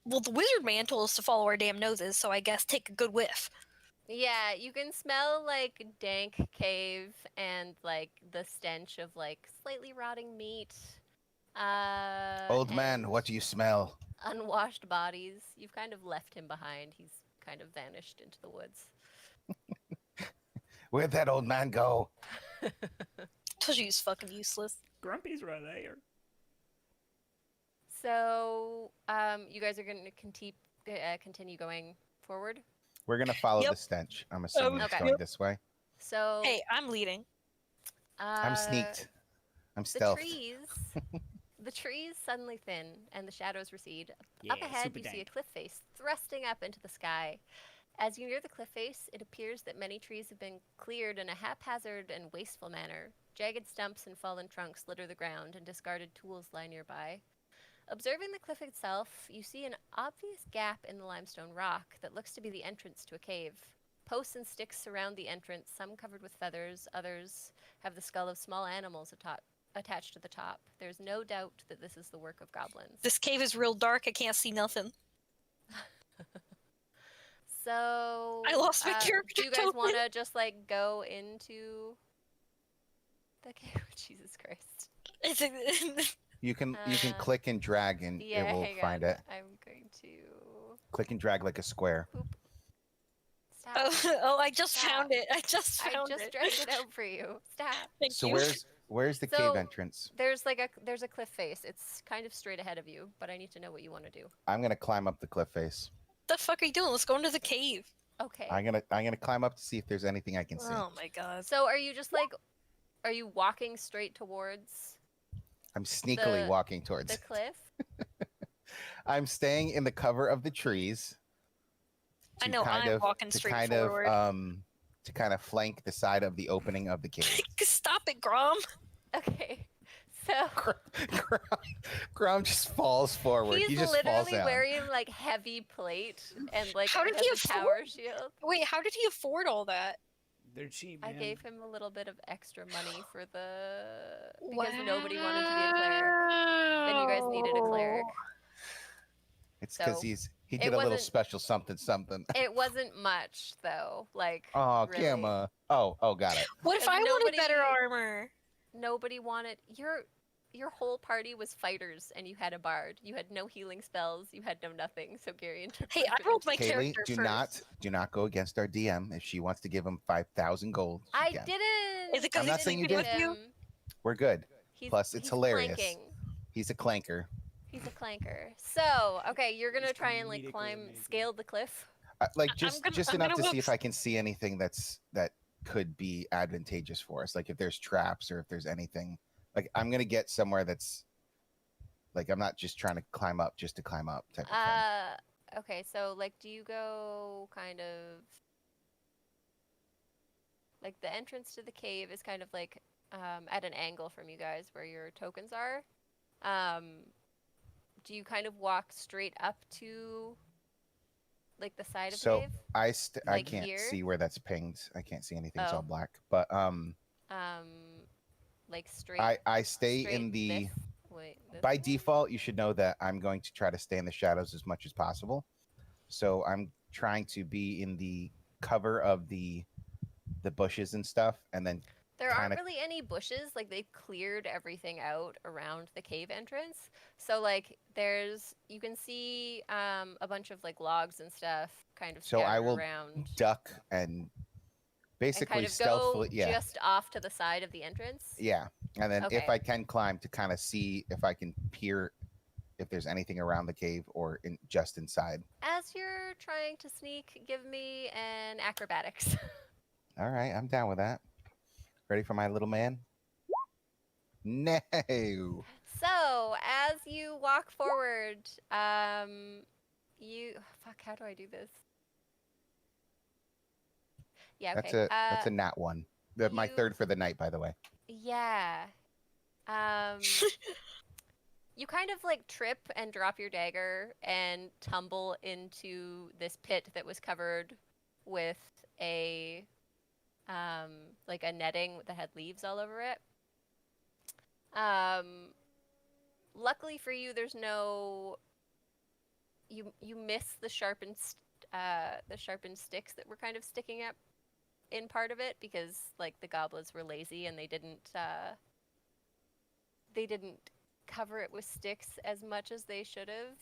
Well, the wizard man told us to follow our damn noses, so I guess take a good whiff. Yeah, you can smell like dank cave and like the stench of like slightly rotting meat. Old man, and what do you smell? Unwashed bodies. You've kind of left him behind. He's kind of vanished into the woods. Where'd that old man go? Told you he's fucking useless. Grumpy's right there. So, you guys are going to continue going forward. We're gonna follow Yep. the stench. I'm assuming it's Okay. going this way. So, Hey, I'm leading. I'm sneaked. I'm The stealthed. the trees suddenly thin and the shadows recede. Yeah, Up ahead, super you see a dank. cliff face thrusting up into the sky. As you near the cliff face, it appears that many trees have been cleared in a haphazard and wasteful manner. Jagged stumps and fallen trunks litter the ground, and discarded tools lie nearby. Observing the cliff itself, you see an obvious gap in the limestone rock that looks to be the entrance to a cave. Posts and sticks surround the entrance, some covered with feathers, others have the skull of small animals attached to the top. There's no doubt that this is the work of goblins. This cave is real dark. I can't see nothing. So I lost my character do you guys token. want to just like go into the cave? Jesus Christ! It's You can Uh, click and drag and Yeah, it will hang find on. it. I'm going to Click and drag like a square. stop. oh, I just Stop. found it. I just I found just it. dragged it out for you. Stop. Thank So you. where's the So- cave entrance? There's like there's a cliff face. It's kind of straight ahead of you, but I need to know what you want to do. I'm gonna climb up the cliff face. What the fuck are you doing? Let's go into the cave. Okay. I'm gonna climb up to see if there's anything I can see. Oh my god. So are you just like, are you walking straight towards I'm sneakily the- walking towards the it. cliff? I'm staying in the cover of the trees. I to know, kind I'm of- walking to straight kind forward. Of, to kind of flank the side of the opening of the cave. Stop it, Grom. Okay. So Grom just falls forward. he's He just falls literally down. wearing like heavy plate and like How did has he a tower afford- shield. Wait, how did he afford all that? They're cheap, I man. gave him a little bit of extra money for because nobody wanted to be a cleric. Then you guys needed a cleric. It's because So, he it did a little wasn't- special something something. It wasn't much though. Like Oh, really. Gamma. Oh, got it. What if If I wanted better nobody- armor? Nobody wanted your whole party was fighters and you had a bard. You had no healing spells. You had no nothing. So Gary took Hey, most I of rolled it. my Kaylee, character do first. not go against our DM. If she wants to give him 5,000 gold, she I can. didn't. Is it 'cause I'm not saying you did. with you? him. We're good. He's, Plus, it's he's hilarious. Clanking. He's a clanker. He's a clanker. So, okay, you're gonna He's try and like comedically climb, amazing. scale the cliff. Like I'm just gonna enough to go see if I can see anything that could be advantageous for us. Like if there's traps or if there's anything. Like I'm gonna get somewhere that's like I'm not just trying to climb up just to climb up type of thing. Okay, so like, do you go kind of like the entrance to the cave is kind of like at an angle from you guys where your tokens are. Do you kind of walk straight up to like the side of So, the cave? I like can't here? see where that's pinged. I can't see anything. It's Oh. all black. But Like straight. I stay straight in the this? Wait, this by way? default, you should know that I'm going to try to stay in the shadows as much as possible. So I'm trying to be in the cover of the bushes and stuff, and then There aren't kinda- really any bushes. Like they've cleared everything out around the cave entrance. So like you can see a bunch of like logs and stuff kind of So I scattered will around. duck and And basically kind of stealthily, go yeah, just off to the side of the entrance. yeah. And then if Okay. I can climb to kind of see if I can peer if there's anything around the cave or just inside. As you're trying to sneak, give me an acrobatics. All right, I'm down with that. Ready for my little man? No. So as you walk forward, you fuck. How do I do this? Yeah. Okay. That's a nat one. My you- third for the night, by the way. Yeah. you kind of like trip and drop your dagger and tumble into this pit that was covered with a like a netting that had leaves all over it. Luckily for you, there's no. You miss the sharpened sticks that were kind of sticking up in part of it because like the goblins were lazy and they didn't cover it with sticks as much as they should have.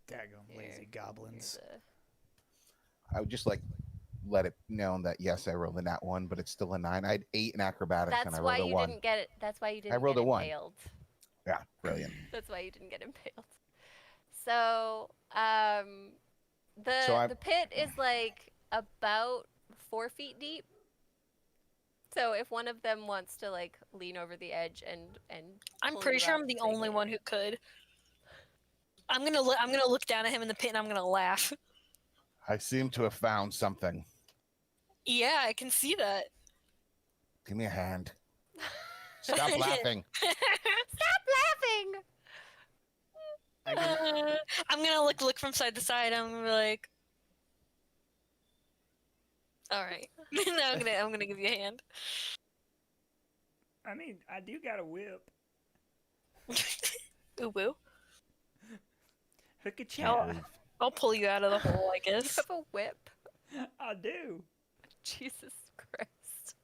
Daggone lazy goblins. I would just like let it known that yes, I rolled a nat 1, but it's still a 9. I had 8 in acrobatics and That's I why rolled a you 1. didn't get it. That's why you didn't rolled get a 1. impaled. Yeah, brilliant. That's why you didn't get impaled. So, So the pit is like about 4 feet deep. So if one of them wants to like lean over the edge and I'm pull pretty you sure up, I'm the they only can. one who could. I'm gonna look down at him in the pit and I'm gonna laugh. I seem to have found something. Yeah, I can see that. Give me a hand. Stop laughing. Stop laughing! I'm gonna look from side to side. I'm gonna be like, all right. Now I'm gonna give you a hand. I mean, I do got a whip. Ooh woo. Hook a Can't chat. believe. I'll pull you out of the hole, I You guess. have a whip. I do. Jesus Christ.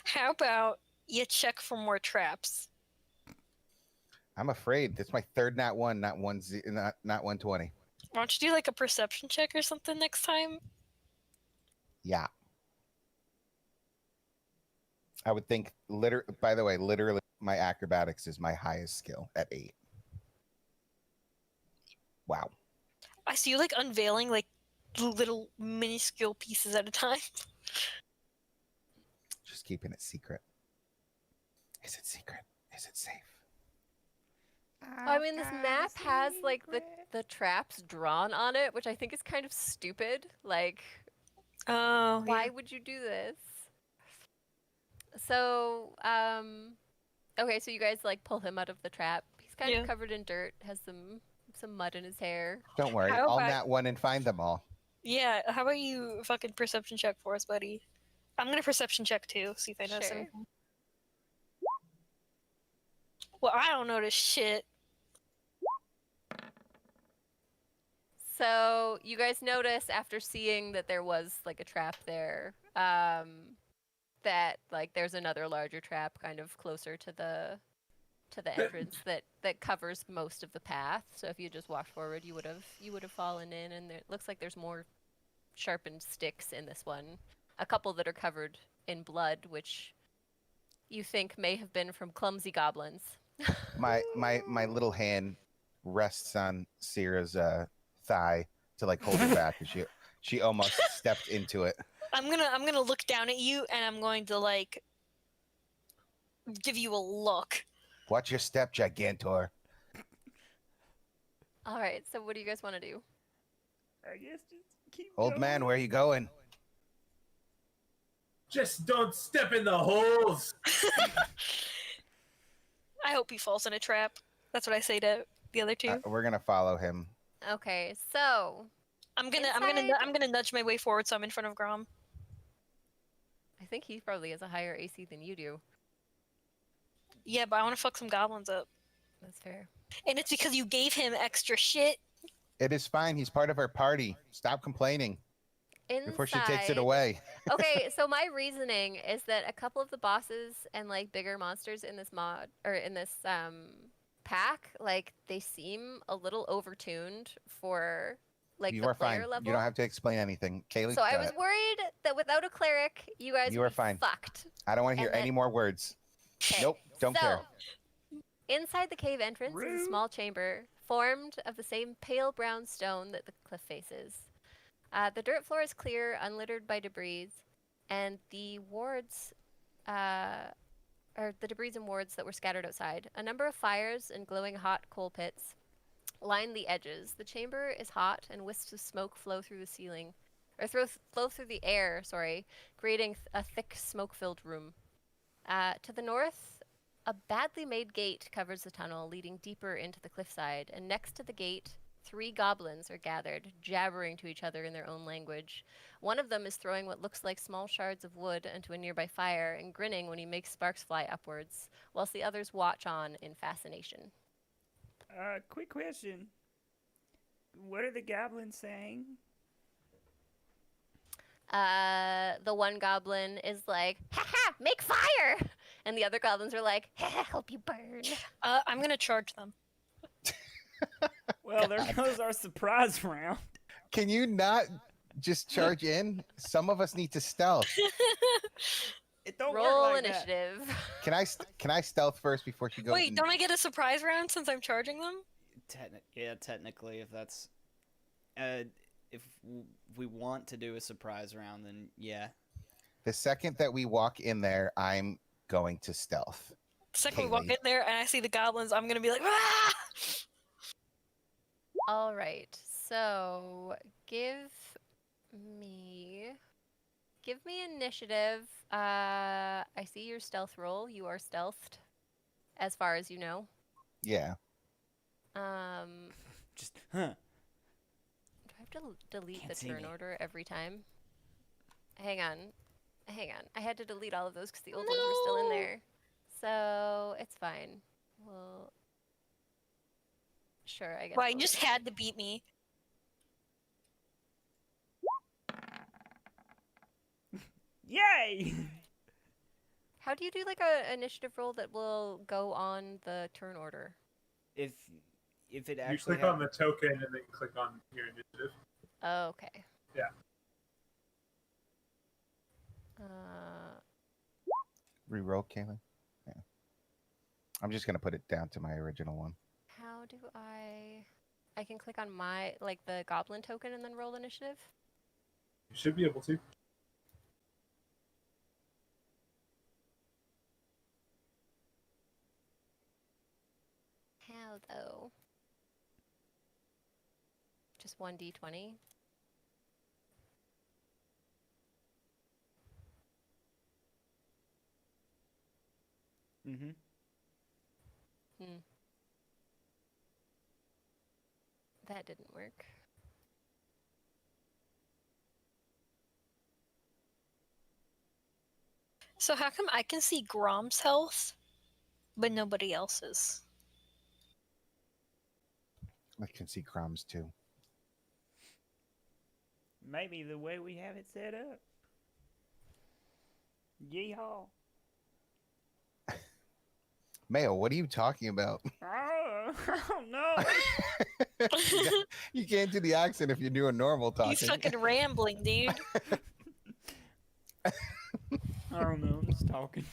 How about you check for more traps? I'm afraid. That's my third nat 1, not 120. Why don't you do like a perception check or something next time? Yeah. I would think by the way, literally my acrobatics is my highest skill at 8. Wow. I see you like unveiling like little minuscule pieces at a time. Just keeping it secret. Is it secret? Is it safe? I mean, this map has like the traps drawn on it, which I think is kind of stupid. Like, Oh, why would you do this? So, okay, so you guys like pull him out of the trap. He's kind Yeah. of covered in dirt, has some mud in his hair. Don't worry. How I'll about- nat 1 and find them all. Yeah, how about you fucking perception check for us, buddy? I'm gonna perception check too, see if I notice Sure. anything. Well, I don't notice shit. So you guys notice after seeing that there was like a trap there, that like there's another larger trap kind of closer to the entrance that covers most of the path. So if you just walked forward, you would have fallen in, and it looks like there's more sharpened sticks in this one. A couple that are covered in blood, which you think may have been from clumsy goblins. My little hand rests on Sierra's thigh to like hold her back, and she almost stepped into it. I'm gonna look down at you and I'm going to like give you a look. Watch your step, Gigantor. All right, so what do you guys want to do? I guess just keep Old going. man, where are you going? Just don't step in the holes. I hope he falls in a trap. That's what I say to the other two. We're gonna follow him. Okay, so I'm inside- gonna nudge my way forward so I'm in front of Grom. I think he probably has a higher AC than you do. Yeah, but I want to fuck some goblins up. That's fair. And it's because you gave him extra shit. It is fine. He's part of our party. Stop complaining before she takes it Inside- away. Okay, so my reasoning is that a couple of the bosses and like bigger monsters in this mod or in this pack, like they seem a little overtuned for like You the are player fine. level. You don't have to explain anything. Kaylee, So I got was it. worried that without a cleric, you guys You would are be fine. fucked. I don't want to hear and any then- more words. 'Kay, Nope, don't so, care. Inside the cave entrance is a Rude. small chamber formed of the same pale brown stone that the cliff faces. The dirt floor is clear, unlittered by debris, and the wards, or the debris and wards that were scattered outside. A number of fires and glowing hot coal pits line the edges. The chamber is hot, and wisps of smoke flow through the ceiling, or flow through the air. Sorry, creating a thick smoke-filled room. To the north, A badly made gate covers the tunnel, leading deeper into the cliffside, and next to the gate, 3 goblins are gathered, jabbering to each other in their own language. One of them is throwing what looks like small shards of wood into a nearby fire and grinning when he makes sparks fly upwards, whilst the others watch on in fascination. Quick question. What are the goblins saying? The one goblin is like, "Ha ha, make fire!" And the other goblins are like, "Ha ha, hope you burn." I'm gonna charge them. Well, there goes our surprise round. Can you not just charge in? Some of us need to stealth. It don't Roll work like that. initiative. Can I stealth first before she goes? Wait, don't I get a surprise round since I'm charging them? Technically, if that's if we want to do a surprise round, then yeah. The second that we walk in there, I'm going to stealth. The second we walk Kaylee. in there and I see the goblins, I'm gonna be like, ah! All right. So give me initiative. I see your stealth roll. You are stealthed, as far as you know. Yeah. Just Do I have to delete Can't the see turn me. order every time? Hang on. I had to delete all of those because the old ones were still in No. there. So it's fine. Well, sure. I guess. Wow, you we'll just do that. had to beat me. Yay! How do you do like a initiative roll that will go on the turn order? if it You actually click on the token and then click on your initiative. Okay. Yeah. Reroll, Kaylin. Yeah. I'm just gonna put it down to my original one. How do I can click on my like the goblin token and then roll initiative? You should be able to. How though? Just 1d20. Mm-hmm. That didn't work. So how come I can see Grom's health, but nobody else's? I can see crumbs too. Maybe the way we have it set up. Yeehaw. Mayo, what are you talking about? Oh, no. You can't do the accent if you're doing normal talking. He's fucking rambling, dude. I don't know. I'm just talking.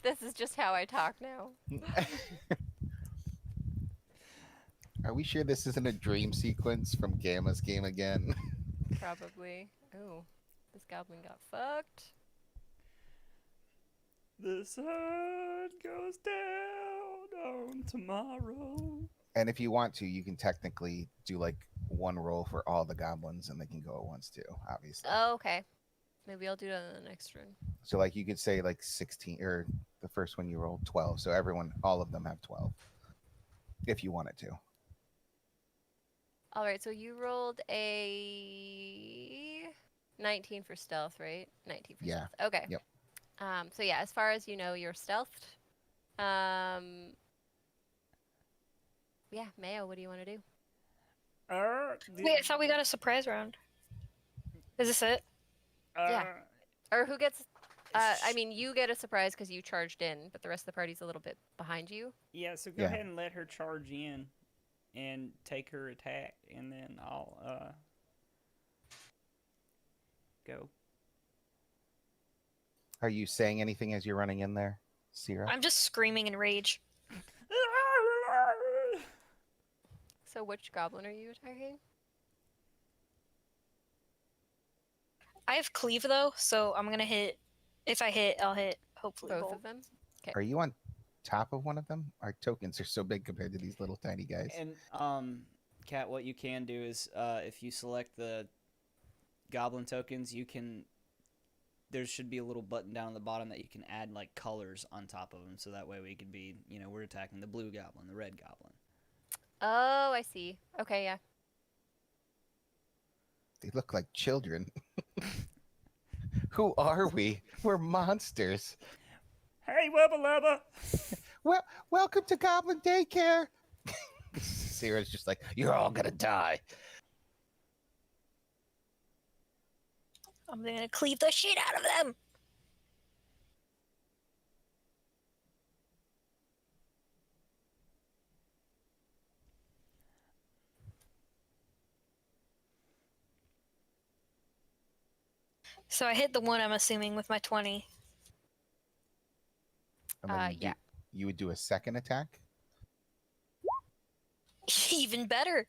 This is just how I talk now. Are we sure this isn't a dream sequence from Gamma's game again? Probably. Oh, this goblin got fucked. The sun goes down on tomorrow. And if you want to, you can technically do like one roll for all the goblins and they can go at once too, obviously. Oh, okay. Maybe I'll do that on the next run. So like you could say like 16 or the first one you rolled 12. So all of them have 12 if you wanted to. All right, so you rolled a 19 for stealth, right? 19 for Yeah. stealth. Okay. Yep. So yeah, as far as you know, you're stealthed. Yeah, Mayo, what do you want to do? Wait, I thought we got a surprise round. Is this it? Yeah. Or who gets? I mean, you get a surprise because you charged in, but the rest of the party's a little bit behind you. Yeah, so go Yeah. ahead and let her charge in and take her attack, and then I'll go. Are you saying anything as you're running in there, Sierra? I'm just screaming in rage. So which goblin are you attacking? I have cleave though, so I'm gonna hit. If I hit, I'll hit. Hopefully Both both. of them. Are you on top of one of them? Our tokens are so big compared to these little tiny guys. And Kat, what you can do is if you select the goblin tokens, you can there should be a little button down at the bottom that you can add like colors on top of them, so that way we could be, we're attacking the blue goblin, the red goblin. Oh, I see. Okay, yeah. They look like children. Who are we? We're monsters. Hey, Wubba Lubba! Well, welcome to Goblin Daycare. Sierra's just like, you're all gonna die. I'm gonna cleave the shit out of them. So I hit the one, I'm assuming, with my 20. And then Yeah. you would do a second attack? Even better.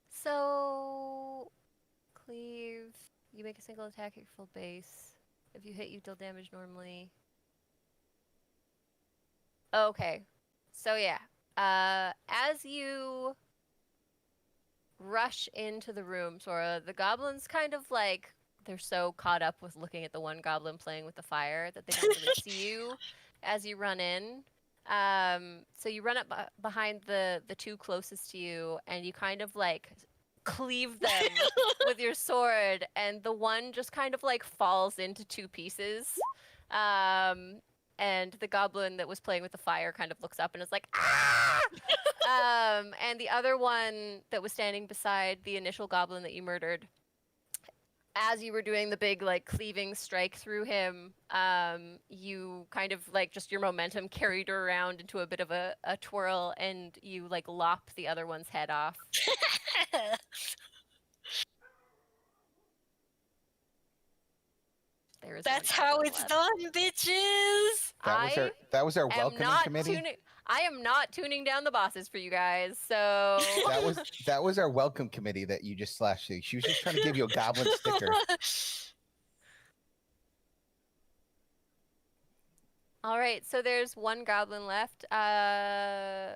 So, cleave. You make a single attack at your full base. If you hit, you deal damage normally. Okay. So yeah. As you rush into the room, Sora, the goblins kind of like they're so caught up with looking at the one goblin playing with the fire that they don't really see you as you run in. So you run up behind the two closest to you, and you kind of like cleave them with your sword, and the one just kind of like falls into two pieces. And the goblin that was playing with the fire kind of looks up and is like, ah! And the other one that was standing beside the initial goblin that you murdered, as you were doing the big like cleaving strike through him, you kind of like just your momentum carried her around into a bit of a twirl, and you like lop the other one's head off. There is That's one how goblin it's left. done, bitches. That was our am welcoming not committee. I am not tuning down the bosses for you guys, so That was our welcome committee that you just slashed through. She was just trying to give you a goblin sticker. all right. So there's one goblin left. Now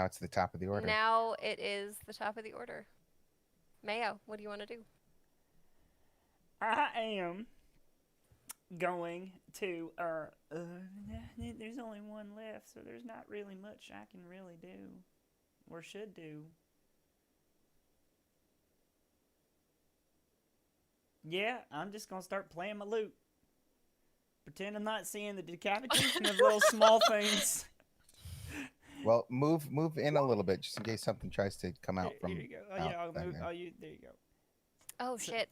it's the top of the order. Now it is the top of the order. Mayo, what do you want to do? I am going to. There's only one left, so there's not really much I can really do or should do. Yeah, I'm just gonna start playing my lute. Pretend I'm not seeing the decapitation of little small things. Well, move in a little bit just in case something tries to come out from. Here you go. Oh out yeah, I'll back move. there. Oh, there you go. Oh So- shit.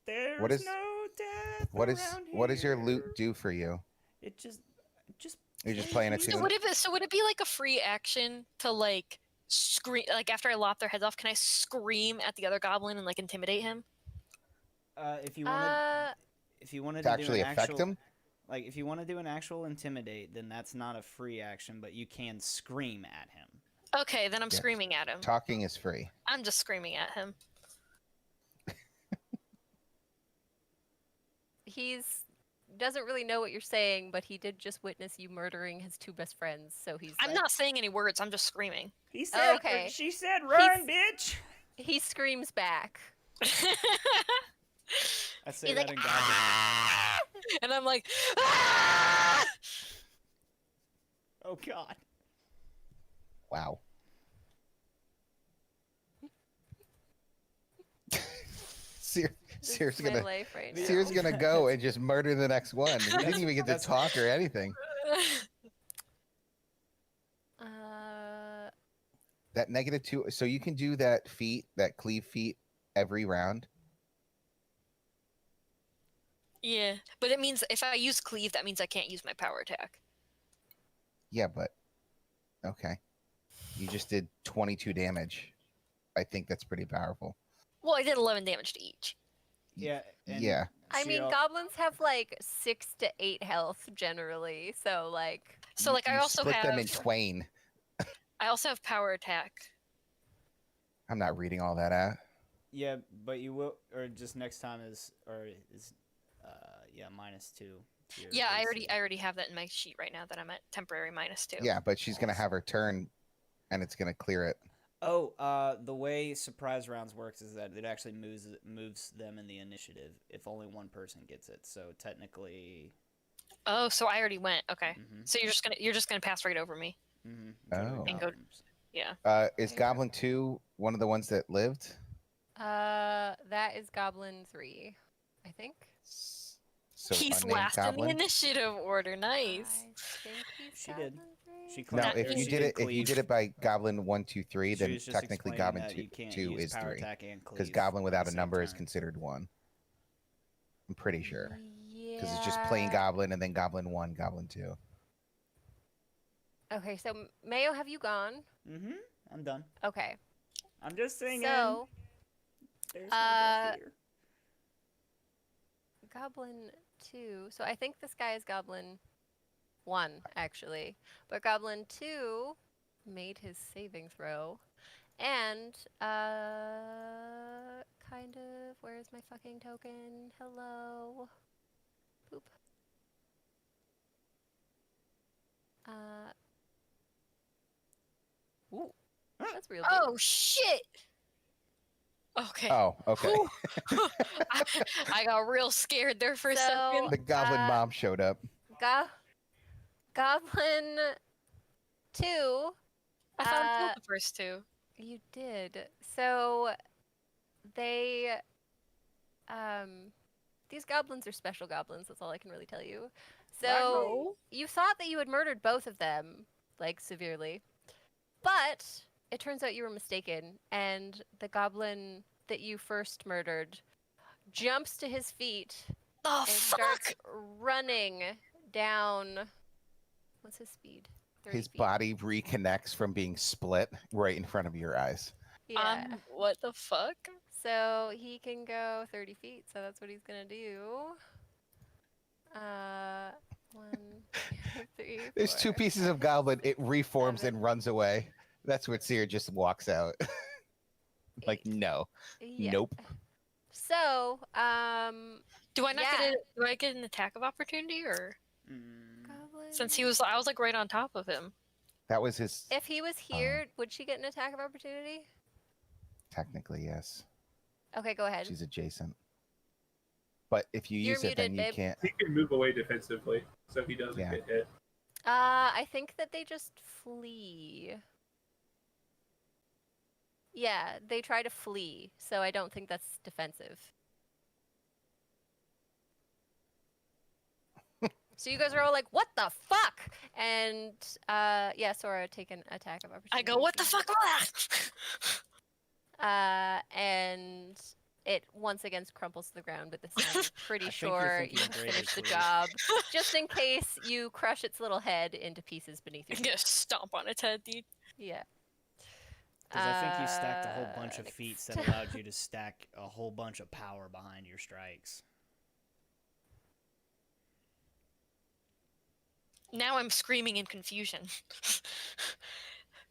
There's What is- no death What does your around loot here. do for you? It just. You're just playing a So tune. would it be like a free action to like scream, like after I lop their heads off, can I scream at the other goblin and like intimidate him? If you wanted, if you wanted to To actually do an affect actual, them? like if you want to do an actual intimidate, then that's not a free action, but you can scream at him. Okay, then I'm Yeah. screaming at him. Talking is free. I'm just screaming at him. He's doesn't really know what you're saying, but he did just witness you murdering his two best friends, so he's I'm like, not saying any words. I'm just screaming. He said. okay. She said, "Run, bitch." he screams back. I say He's that like, in goblin. ah! And I'm like, ah! Oh god. Wow. This Sear's is my gonna life right now. Sear's gonna go and just murder the next one. We didn't even get to That's- talk or anything. That -2. So you can do that cleave feat every round. Yeah, but it means if I use cleave, that means I can't use my power attack. Yeah, but okay. You just did 22 damage. I think that's pretty powerful. Well, I did 11 damage to each. Yeah. And Yeah. I mean, Cyril- goblins have like 6 to 8 health generally, so like So like I You also split have them in twain. I also have power attack. I'm not reading all that out. Yeah, but you will, or just next time is -2. To your Yeah, I AC. already have that in my sheet right now that I'm at temporary -2. Yeah, but she's gonna have her turn, and it's gonna clear it. The way surprise rounds works is that it actually moves them in the initiative if only one person gets it. So technically, Oh, so I already went. Okay. Mhm. So you're just gonna pass right over me. Oh. And go- Yeah. Is Okay. Goblin 2 one of the ones that lived? That is Goblin 3, I think. So He's unnamed last in the Goblin? initiative order. Nice. I think he's She did. Goblin 3. She No, clapped if there, you she did did it, if you cleave. did it by Goblin 1, 2, 3, She then was just technically explaining Goblin that 2, you can't 2 use is power 3. attack and Because cleave Goblin at without the a same number is time. considered 1. I'm pretty sure. Yeah. Because it's just plain Goblin and then Goblin 1, Goblin 2. Okay, so Mayo, have you gone? I'm done. Okay. I'm just singing. So, There's no death here. Goblin 2. So I think this guy is Goblin 1, actually. But Goblin 2 made his saving throw. And, kind of, where's my fucking token? Hello? Boop. Ooh. That's real deep. Oh shit. Okay. Oh, okay. Whew. I got real scared there for a second. The Goblin mom showed up. Goblin 2. I thought I killed the first two. You did. So they these goblins are special goblins, that's all I can really tell you. So Wow. you thought that you had murdered both of them, like severely. But it turns out you were mistaken, and the goblin that you first murdered jumps to his feet The and starts running down. What's his speed? 30 His feet. body reconnects from being split right in front of your eyes. Yeah. What the fuck? So he can go 30 feet, so that's what he's gonna do. 1, 2, 3. There's 2 4, pieces of Goblin. It reforms 7, and runs away. That's what Seer just walks out. Like, 8. no. Yeah. Nope. So, Do I not Yeah. get it? Do I get an attack of opportunity, or Goblin. since I was like right on top of him? That was his. If he was here, would she get an attack of opportunity? Technically, yes. Okay, go ahead. She's adjacent. But if you You're use it, then muted, you babe. can't. He can move away defensively, so he doesn't Yeah. get hit. I think that they just flee. Yeah, they try to flee, so I don't think that's defensive. So you guys are all like, "What the fuck?" And yeah, Sora take an attack of opportunity. I go, what the fuck was that? And it once again crumples to the ground, but this time I'm pretty I think you're sure thinking you of Greater finished the Cleave. job. Just in case you crush its little head into pieces beneath your I'm feet. gonna stomp on its head, dude. Yeah. Because I think you stacked a whole bunch of feats that next. allowed you to stack a whole bunch of power behind your strikes. Now I'm screaming in confusion.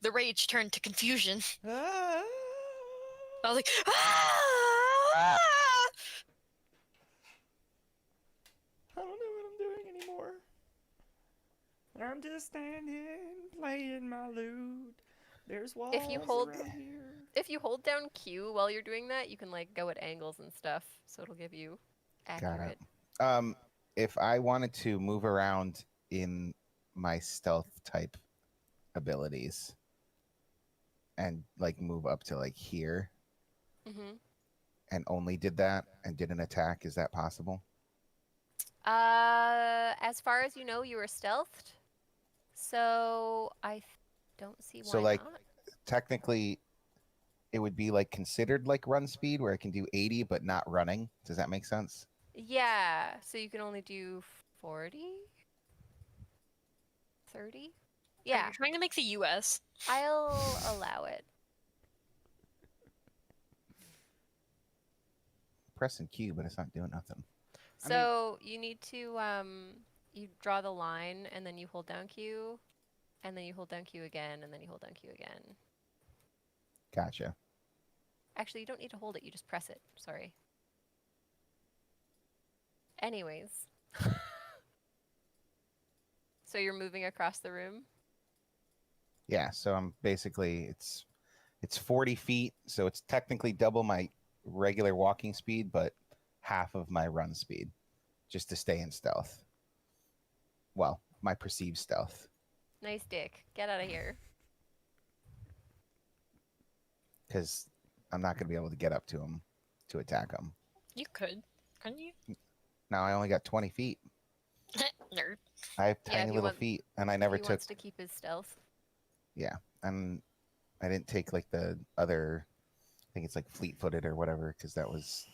The rage turned to confusion. I was like, ah! I don't know what I'm doing anymore. I'm just standing, playing my lute. There's walls If you hold- around here. If you hold down Q while you're doing that, you can like go at angles and stuff, so it'll give you accurate. If I wanted to move around in my stealth type abilities and like move up to like here Mm-hmm. and only did that and did an attack, is that possible? As far as you know, you were stealthed, so I don't see why So, like, not. Technically, it would be like considered like run speed where it can do 80 but not running. Does that make sense? Yeah, so you can only do 40? 30? Are Yeah, you trying to make the US? I'll allow it. Pressing Q, but it's not doing nothing. So you need to you draw the line and then you hold down Q and then you hold down Q again and then you hold down Q again. Gotcha. Actually, you don't need to hold it, you just press it. Sorry. Anyways. So you're moving across the room? Yeah, so I'm basically, it's It's 40 feet, so it's technically double my regular walking speed, but half of my run speed, just to stay in stealth. Well, my perceived stealth. Nice dick. Get out of here. Because I'm not going to be able to get up to him to attack him. You could, couldn't you? Now I only got 20 feet. Nerd. I have Yeah, tiny he little want- feet, and I never he took. wants to keep his stealth. Yeah, and I didn't take like the other. I think it's like fleet-footed or whatever, because that was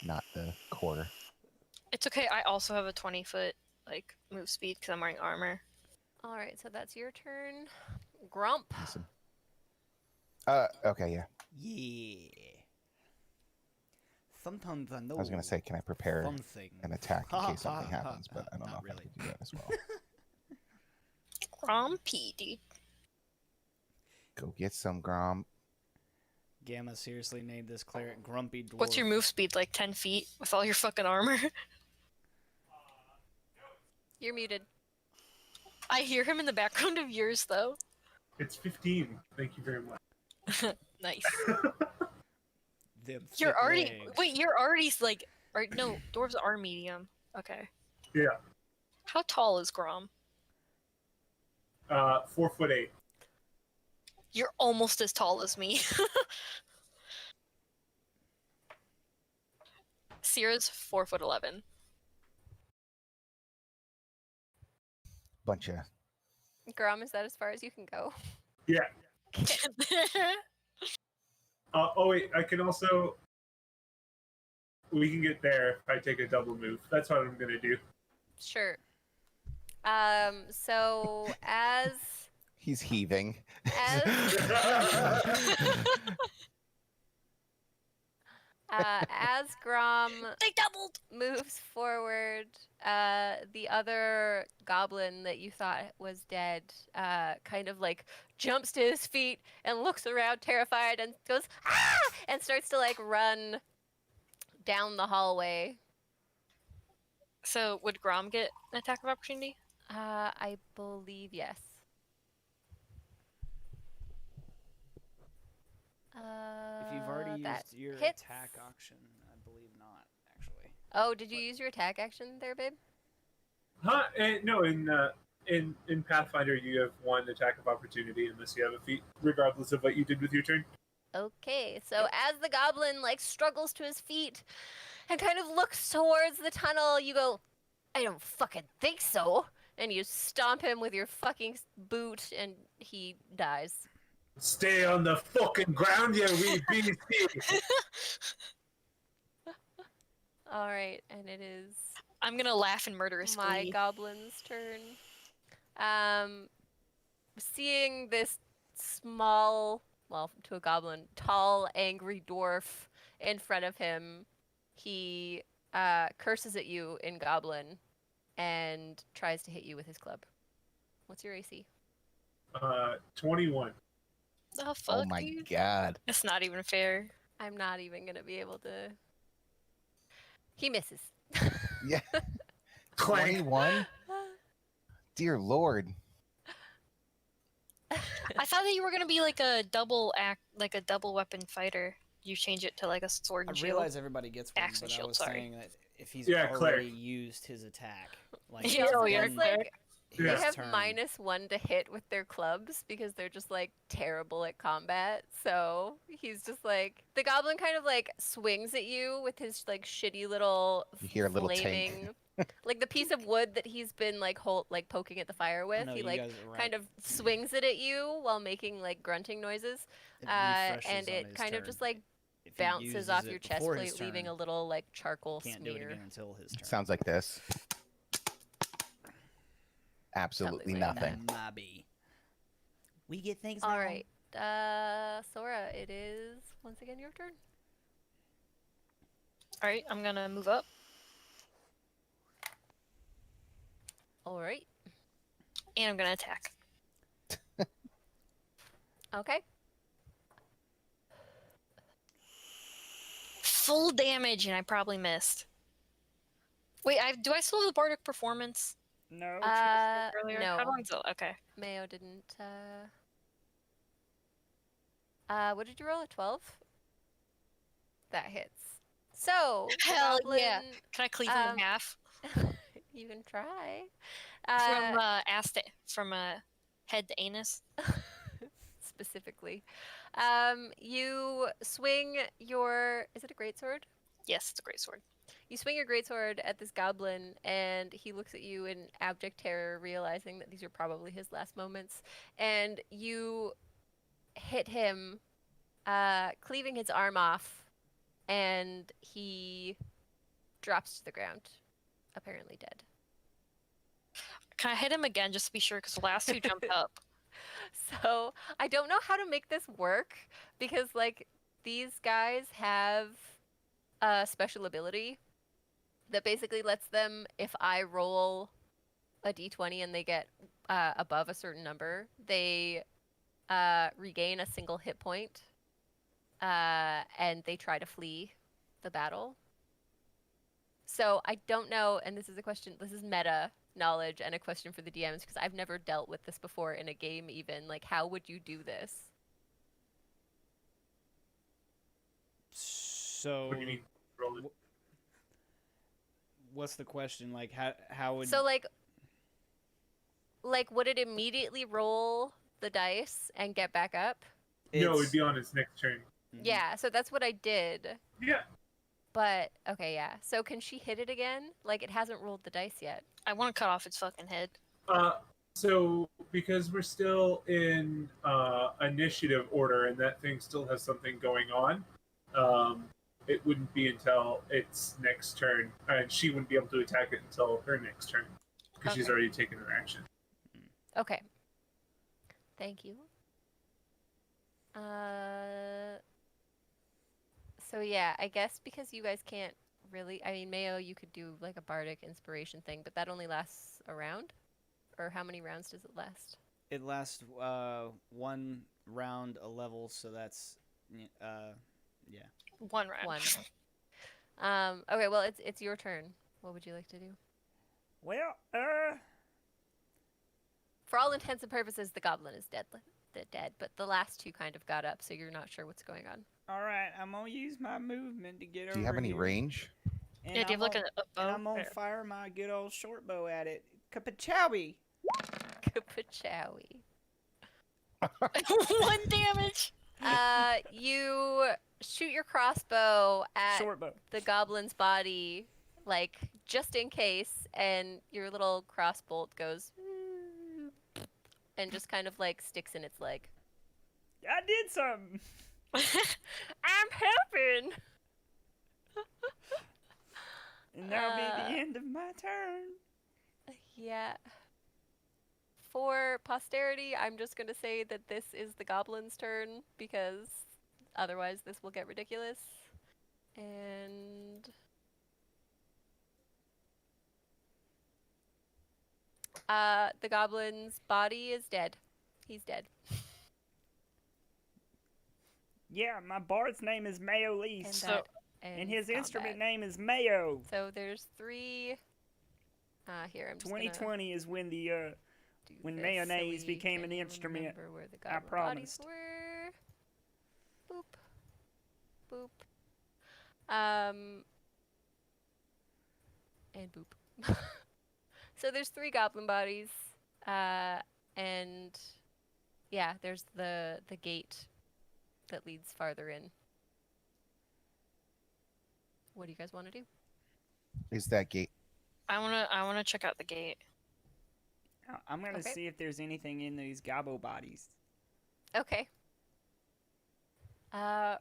not the core. It's okay. I also have a 20-foot like move speed because I'm wearing armor. All right, so that's your turn. Grump. Listen. Okay, yeah. Yeah. Sometimes I know. I was gonna say, can I prepare something. an attack in Ha, case something ha, ha, happens, but I don't know not if I really. can do that as well. Grumpy, dude. Go get some Grom. Gamma seriously named this cleric Grumpy Dwarf. What's your move speed? Like 10 feet with all your fucking armor? You're muted. I hear him in the background of yours though. It's 15. Thank you very much. Nice. Them You're thick already legs. wait. You're already like, or no, dwarves are medium. Okay. Yeah. How tall is Grom? 4'8". You're almost as tall as me. Sierra's 4'11". Bunch of. Grum, is that as far as you can go? Yeah. Oh wait, I can also. We can get there if I take a double move. That's what I'm gonna do. Sure. So as He's heaving. as Grom They doubled. moves forward, the other goblin that you thought was dead, kind of like jumps to his feet and looks around terrified and goes ah, and starts to like run down the hallway. So would Grom get an attack of opportunity? I believe yes. If you've already That used your hits. attack action, I believe not, actually. Oh, did you use your attack action there, babe? Huh? No, in Pathfinder you have one attack of opportunity unless you have a feat, regardless of what you did with your turn. Okay, so as the goblin like struggles to his feet and kind of looks towards the tunnel, you go, I don't fucking think so. And you stomp him with your fucking boot and he dies. Stay on the fucking ground, you wee beastie! All right, and it is I'm gonna laugh in murderous my glee. goblin's turn. Seeing this small, well, to a goblin, tall, angry dwarf in front of him, he curses at you in goblin and tries to hit you with his club. What's your AC? 21. The fuck, Oh my dude? god. That's not even fair. I'm not even gonna be able to. He misses. Yeah. Clank. 21? Dear lord. I thought that you were gonna be like a double weapon fighter. You change it to like a sword I and shield. realize everybody gets one, Axe and but I shield, was sorry. saying that if he's Yeah, already cleric. used his attack, like He Yeah, also oh, yeah, gets, like, Yeah. they have turn, -1 to hit with their clubs because they're just like terrible at combat. So he's just like the goblin kind of like swings at you with his like shitty little You hear a little tink. flaming, like the piece of wood that he's been like poking at the fire I with. know He you like guys are right. kind of swings it at you while making like grunting noises, It refreshes and on it his kind of turn. just like If he bounces uses off it your chest before his plate, leaving turn, a little like charcoal can't do it smear. again until his turn. Sounds like this. Absolutely like nothing. Mobby. We get things All wrong. right, Sora, it is once again your turn. All right, I'm gonna move up. All right. And I'm gonna attack. Okay. Full damage, and I probably missed. Wait, do I still have the bardic performance? No. Earlier? no. How long's it? Okay. Mayo didn't. What did you roll? A 12? That hits. So, the Hell goblin. yeah. Can I cleave him um, in half? You can try. From from head to anus. Specifically. You swing your. Is it a greatsword? Yes, it's a great sword. You swing your greatsword at this goblin, and he looks at you in abject terror, realizing that these are probably his last moments. And you hit him, cleaving his arm off, and he drops to the ground, apparently dead. Can I hit him again just to be sure? Because the last two jumped up. So I don't know how to make this work because, like, these guys have a special ability that basically lets them, if I roll a d20 and they get above a certain number, they regain a single hit point, and they try to flee the battle. So I don't know, and this is a question, this is meta knowledge and a question for the DMs because I've never dealt with this before in a game even. Like, how would you do this? So What do you mean? Roll it. what's the question? Like how would So like would it immediately roll the dice and get back up? No, it's- it'd be on its next turn. Mhm. Yeah, so that's what I did. Yeah. But okay, yeah. So can she hit it again? Like, it hasn't rolled the dice yet. I want to cut off its fucking head. So because we're still in initiative order and that thing still has something going on, it wouldn't be until its next turn, and she wouldn't be able to attack it until her next turn because she's Okay. already taken her action. Okay. Thank you. So yeah, I guess because you guys can't really, I mean, Mayo, you could do like a bardic inspiration thing, but that only lasts a round? Or how many rounds does it last? It lasts 1 round a level, so that's yeah. 1 round. One. Okay, well, it's your turn. What would you like to do? Well, For all intents and purposes, the goblin is dead, but the last two kind of got up, so you're not sure what's going on. all right, I'm gonna use my movement to get over Do you have any here, range? and Yeah, do you have like I'm a bow? and I'm gonna There. fire my good old short bow at it. Kapachowie! Kapachowie. 1 damage. You shoot your crossbow at Short bow. the goblin's body, like, just in case, and your little crossbolt goes and just kind of like sticks in its leg. I did something. I'm helping. And that'll be Uh, the end of my turn. Yeah. For posterity, I'm just gonna say that this is the goblin's turn because otherwise this will get ridiculous. And the goblin's body is dead. He's dead. Yeah, my bard's name is Mayo And Lease, that and ends his combat. instrument name is Mayo. So there's 3. Here, I'm just 2020 is when the gonna do when this mayonnaise so we became an can instrument. remember where the I goblin promised. bodies were. Boop. And boop. So there's 3 goblin bodies, and yeah, there's the gate that leads farther in. What do you guys want to do? Is that gate? I wanna check out the gate. I'm gonna Okay. see if there's anything in these gobbo bodies. Okay.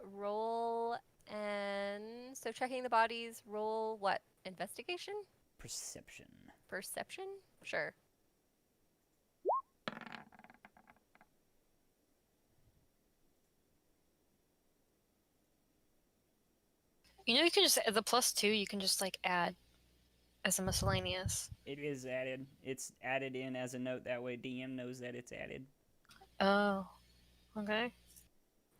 Roll, and so checking the bodies, roll what? Investigation? Perception. Perception? Sure. You know, you can just the +2. You can just like add as a miscellaneous. It is added. It's added in as a note. That way DM knows that it's added. Oh, okay.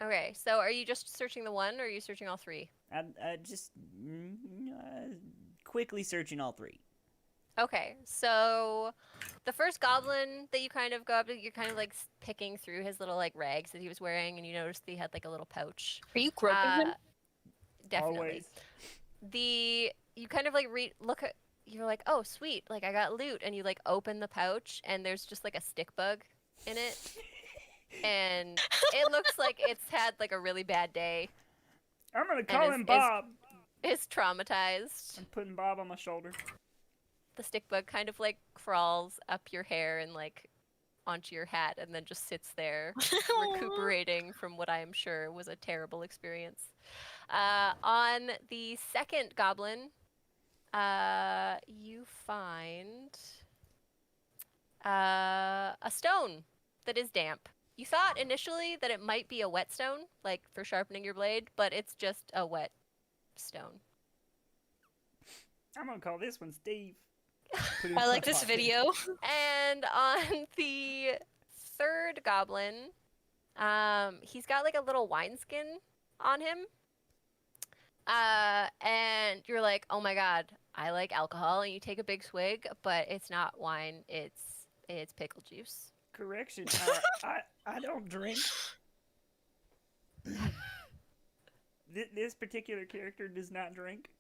Okay, so are you just searching the one, or are you searching all 3? I just quickly searching all 3. Okay, so the first goblin that you kind of go up to, you're kind of like picking through his little like rags that he was wearing, and you noticed he had like a little pouch. Are you groping him? Definitely. Always. You kind of like look at, you're like, oh sweet, like I got loot, and you like open the pouch, and there's just like a stick bug in it, and it looks like it's had like a really bad day. I'm gonna And call him Bob. Is traumatized. I'm putting Bob on my shoulder. The stick bug kind of like crawls up your hair and like onto your hat, and then just sits there recuperating from what I am sure was a terrible experience. On the second goblin, you find a stone that is damp. You thought initially that it might be a whetstone, like for sharpening your blade, but it's just a wet stone. I'm gonna call this one Steve. I like this video. And on the third goblin, he's got like a little wineskin on him. And you're like, oh my god, I like alcohol, and you take a big swig, but it's not wine, it's pickle juice. Correction. I don't drink. This particular character does not drink.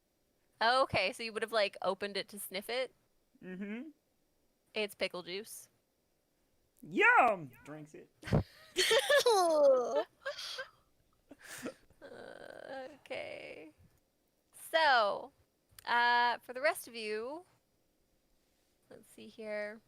Okay, so you would have like opened it to sniff it. Mm-hmm. It's pickle juice. Yum! Drinks it. Okay. So, for the rest of you, let's see here.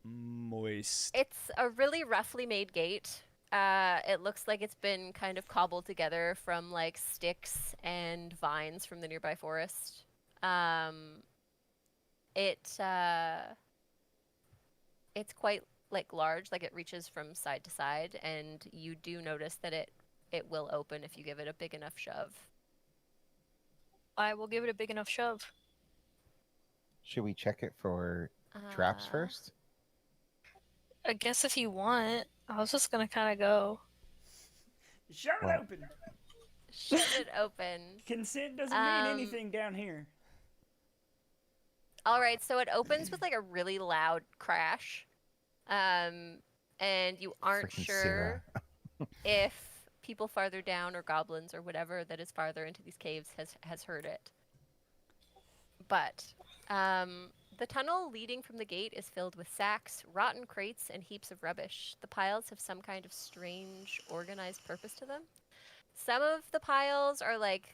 Moist. It's a really roughly made gate. It looks like it's been kind of cobbled together from like sticks and vines from the nearby forest. It's quite like large, like it reaches from side to side, and you do notice that it will open if you give it a big enough shove. I will give it a big enough shove. Should we check it for traps first? I guess if you want. I was just gonna kind of go. Shut it Well. open. Shove it open. Consent doesn't mean anything down here. All right, so it opens with like a really loud crash. And you aren't Freaking sure Sarah. if people farther down or goblins or whatever that is farther into these caves has heard it. But the tunnel leading from the gate is filled with sacks, rotten crates, and heaps of rubbish. The piles have some kind of strange, organized purpose to them. Some of the piles are like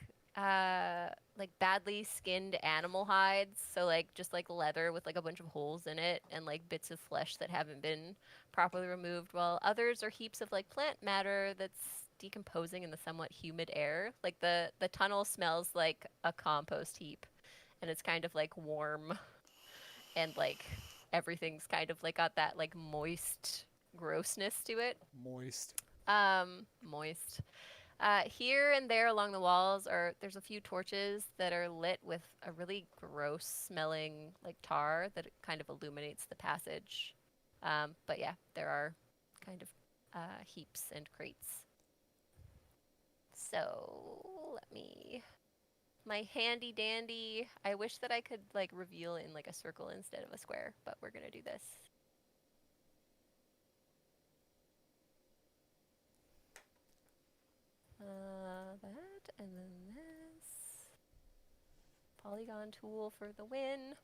badly skinned animal hides, so like just like leather with like a bunch of holes in it and like bits of flesh that haven't been properly removed, while others are heaps of like plant matter that's decomposing in the somewhat humid air. Like the tunnel smells like a compost heap, and it's kind of like warm, and like everything's kind of like got that like moist grossness to it. Moist. Moist. Here and there along the walls there's a few torches that are lit with a really gross smelling like tar that kind of illuminates the passage. But yeah, there are kind of heaps and crates. So my handy dandy, I wish that I could like reveal in like a circle instead of a square, but we're gonna do this. That, and then this. Polygon tool for the win.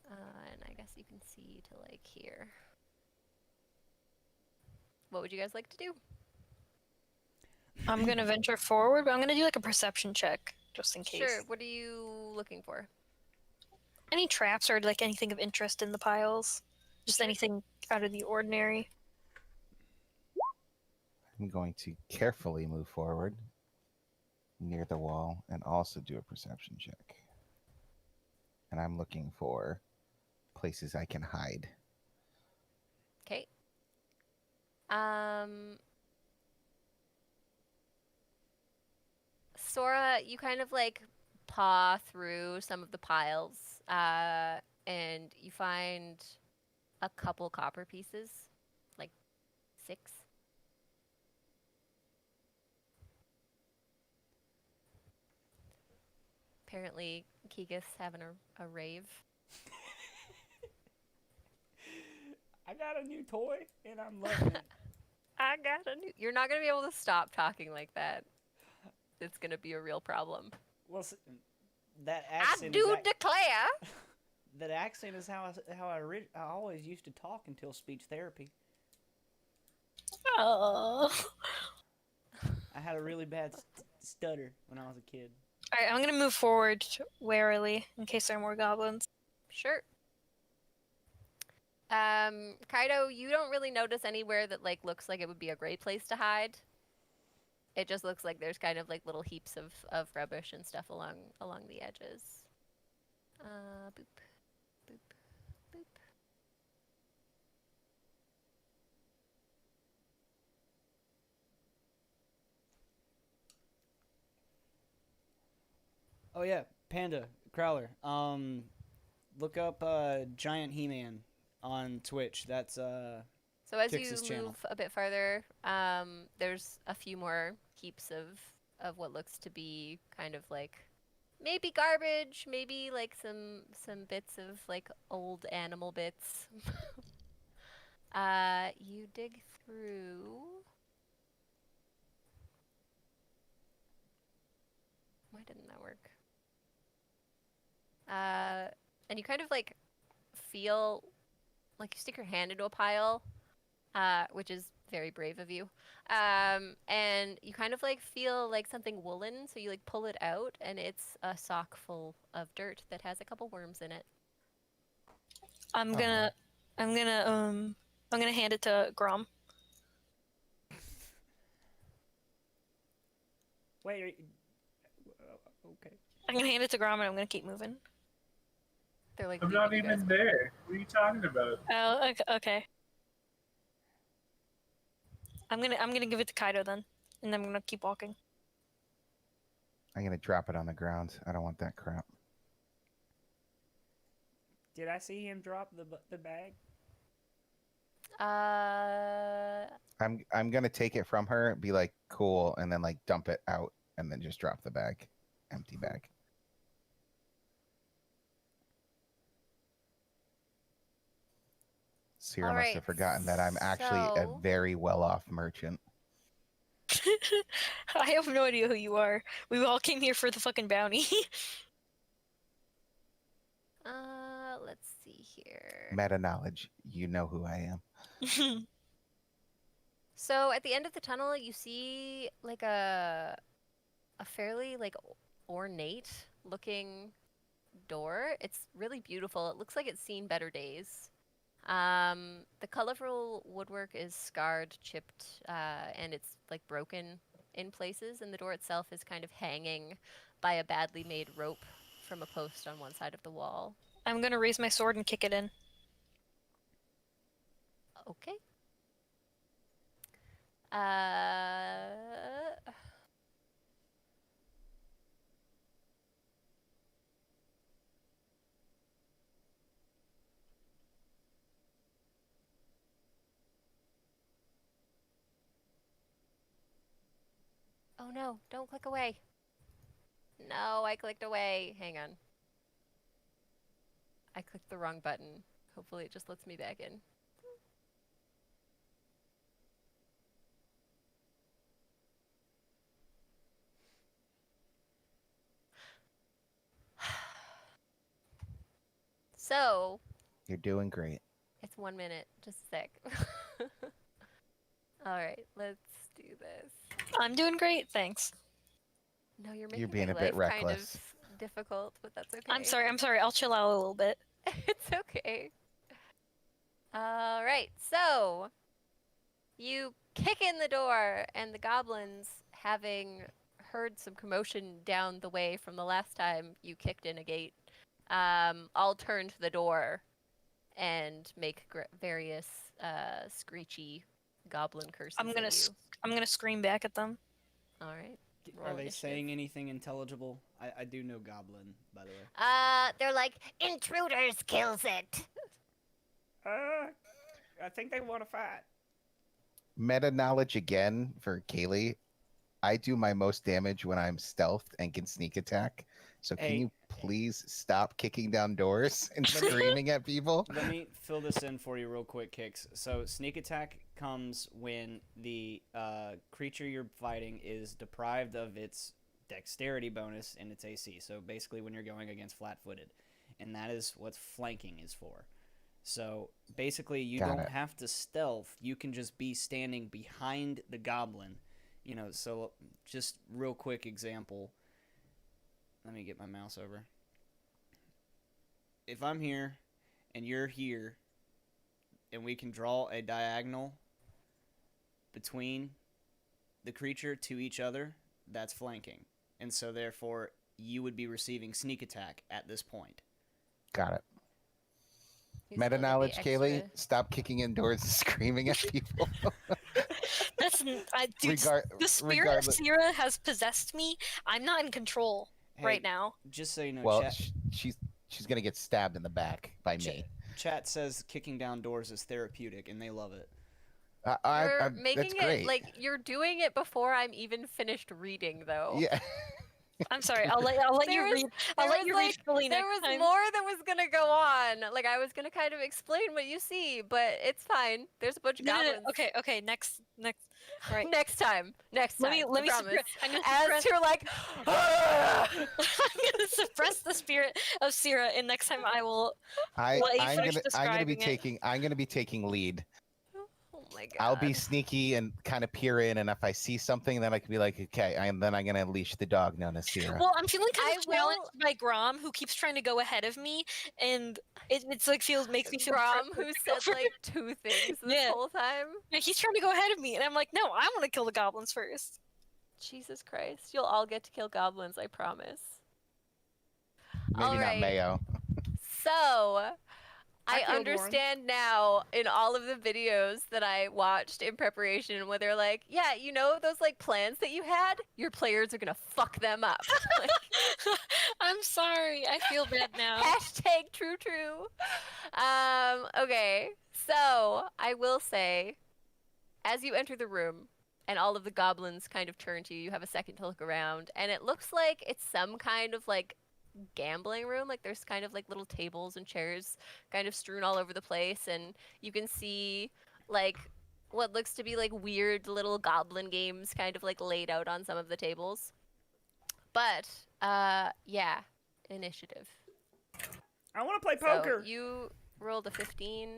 And I guess you can see to like here. What would you guys like to do? I'm gonna venture forward, but I'm gonna do like a perception check just in case. Sure, what are you looking for? Any traps or like anything of interest in the piles? Just anything out of the ordinary. I'm going to carefully move forward near the wall and also do a perception check. And I'm looking for places I can hide. Okay. Sora, you kind of like paw through some of the piles, and you find a couple copper pieces, like 6. Apparently, Keegus having a rave. I got a new toy and I'm loving it. I got a new. You're not gonna be able to stop talking like that. It's gonna be a real problem. Well, that I accent do is declare. that accent is how I always used to talk until speech therapy. Oh. I had a really bad stutter when I was a kid. Alright, I'm gonna move forward warily in case there are more goblins. Sure. Kaido, you don't really notice anywhere that like looks like it would be a great place to hide. It just looks like there's kind of like little heaps of rubbish and stuff along the edges. Boop, boop, boop. Oh yeah, Panda Crowler. Look up Giant He-Man on Twitch. That's So as Kix's you channel. move a bit farther, there's a few more heaps of what looks to be kind of like maybe garbage, maybe like some bits of like old animal bits. You dig through. Why didn't that work? And you kind of like feel like you stick your hand into a pile, which is very brave of you. And you kind of like feel like something woolen, so you like pull it out, and it's a sock full of dirt that has a couple worms in it. I'm gonna hand it to Grom. Wait, okay. I'm gonna hand it to Grom and I'm gonna keep moving. They're like I'm leaving not you guys even there. What are you talking about? Oh, okay. I'm gonna give it to Kaido then, and I'm gonna keep walking. I'm gonna drop it on the ground. I don't want that crap. Did I see him drop the bag? I'm gonna take it from her, be like cool, and then like dump it out, and then just drop the bag, empty bag. Sierra must Alright, have forgotten that I'm actually a so- very well-off merchant. I have no idea who you are. We all came here for the fucking bounty. Let's see here. Meta knowledge, you know who I am. So at the end of the tunnel, you see like a fairly like ornate looking door. It's really beautiful. It looks like it's seen better days. The colorful woodwork is scarred, chipped, and it's like broken in places, and the door itself is kind of hanging by a badly made rope from a post on one side of the wall. I'm gonna raise my sword and kick it in. Okay. Oh no, don't click away. No, I clicked away. Hang on. I clicked the wrong button. Hopefully it just lets me back in. So, You're doing great. it's 1 minute. Just a sec. All right, let's do this. I'm doing great, thanks. No, you're making being my a bit life kind reckless. of difficult, but that's okay. I'm sorry. I'll chill out a little bit. It's okay. All right, so you kick in the door, and the goblins, having heard some commotion down the way from the last time you kicked in a gate, all turn to the door and make various screechy goblin curses. I'm gonna at you. I'm gonna scream back at them. All right. Are Roll they initiative. saying anything intelligible? I do know Goblin, by the way. They're like, intruders kills it. I think they want to fight. Meta knowledge again for Kaylee. I do my most damage when I'm stealthed and can sneak attack. So can Hey. you please stop kicking down doors and Let me- screaming at people? Let me fill this in for you real quick, Kicks. So sneak attack comes when the creature you're fighting is deprived of its dexterity bonus and its AC. So basically when you're going against flat-footed. And that is what flanking is for. So basically you Got don't it. have to stealth. You can just be standing behind the goblin. You know, so just real quick example. Let me get my mouse over. If I'm here and you're here and we can draw a diagonal between the creature to each other, that's flanking. And so therefore you would be receiving sneak attack at this point. Got it. You Meta still get the knowledge, Kaylee. extra- Stop kicking in doors and screaming at people. Dude, the spirit of regardless. Sierra has possessed me. I'm not in control right Hey, now. Just so you know, Well, chat, she's gonna get stabbed in the back by Ch- me. chat says kicking down doors is therapeutic and they love it. You're That's making great. it like you're doing it before I'm even finished reading, though. Yeah. I'm sorry. I'll let you There was- read. I'll there let you was, read fully There next was time. more that was gonna go on. Like I was gonna kind of explain what you see, but it's fine. There's a bunch of No, no, no. goblins. Okay. Next. Right. Next time. Let me I promise. I'm gonna As suppress, you're like, "Ah!" I'm gonna suppress the spirit of Sierra, and next time I will. Let you I'm finish gonna describing it. I'm gonna be taking lead. Oh my god. I'll be sneaky and kind of peer in, and if I see something, then I can be like, okay, then I'm gonna unleash the dog known as Sierra. Well, I'm feeling kind I of will- challenged by Grom, who keeps trying to go ahead of me, and it's like makes me feel. Grom, who pressured to said go for like 2 things this Yeah. whole time. Yeah, he's trying to go ahead of me, and I'm like, no, I want to kill the goblins first. Jesus Christ. You'll all get to kill goblins, I promise. Maybe not alright. Mayo. So, I killed Warren. understand now in all of the videos that I watched in preparation where they're like, yeah, you know those like plans that you had? Your players are gonna fuck them up. Like, I'm sorry. I feel bad now. hashtag true. Okay. So, I will say, as you enter the room and all of the goblins kind of turn to you, you have a second to look around, and it looks like it's some kind of like gambling room. Like there's kind of like little tables and chairs kind of strewn all over the place, and you can see like what looks to be like weird little goblin games kind of like laid out on some of the tables. But yeah, initiative. I want to play So poker. you rolled a 15.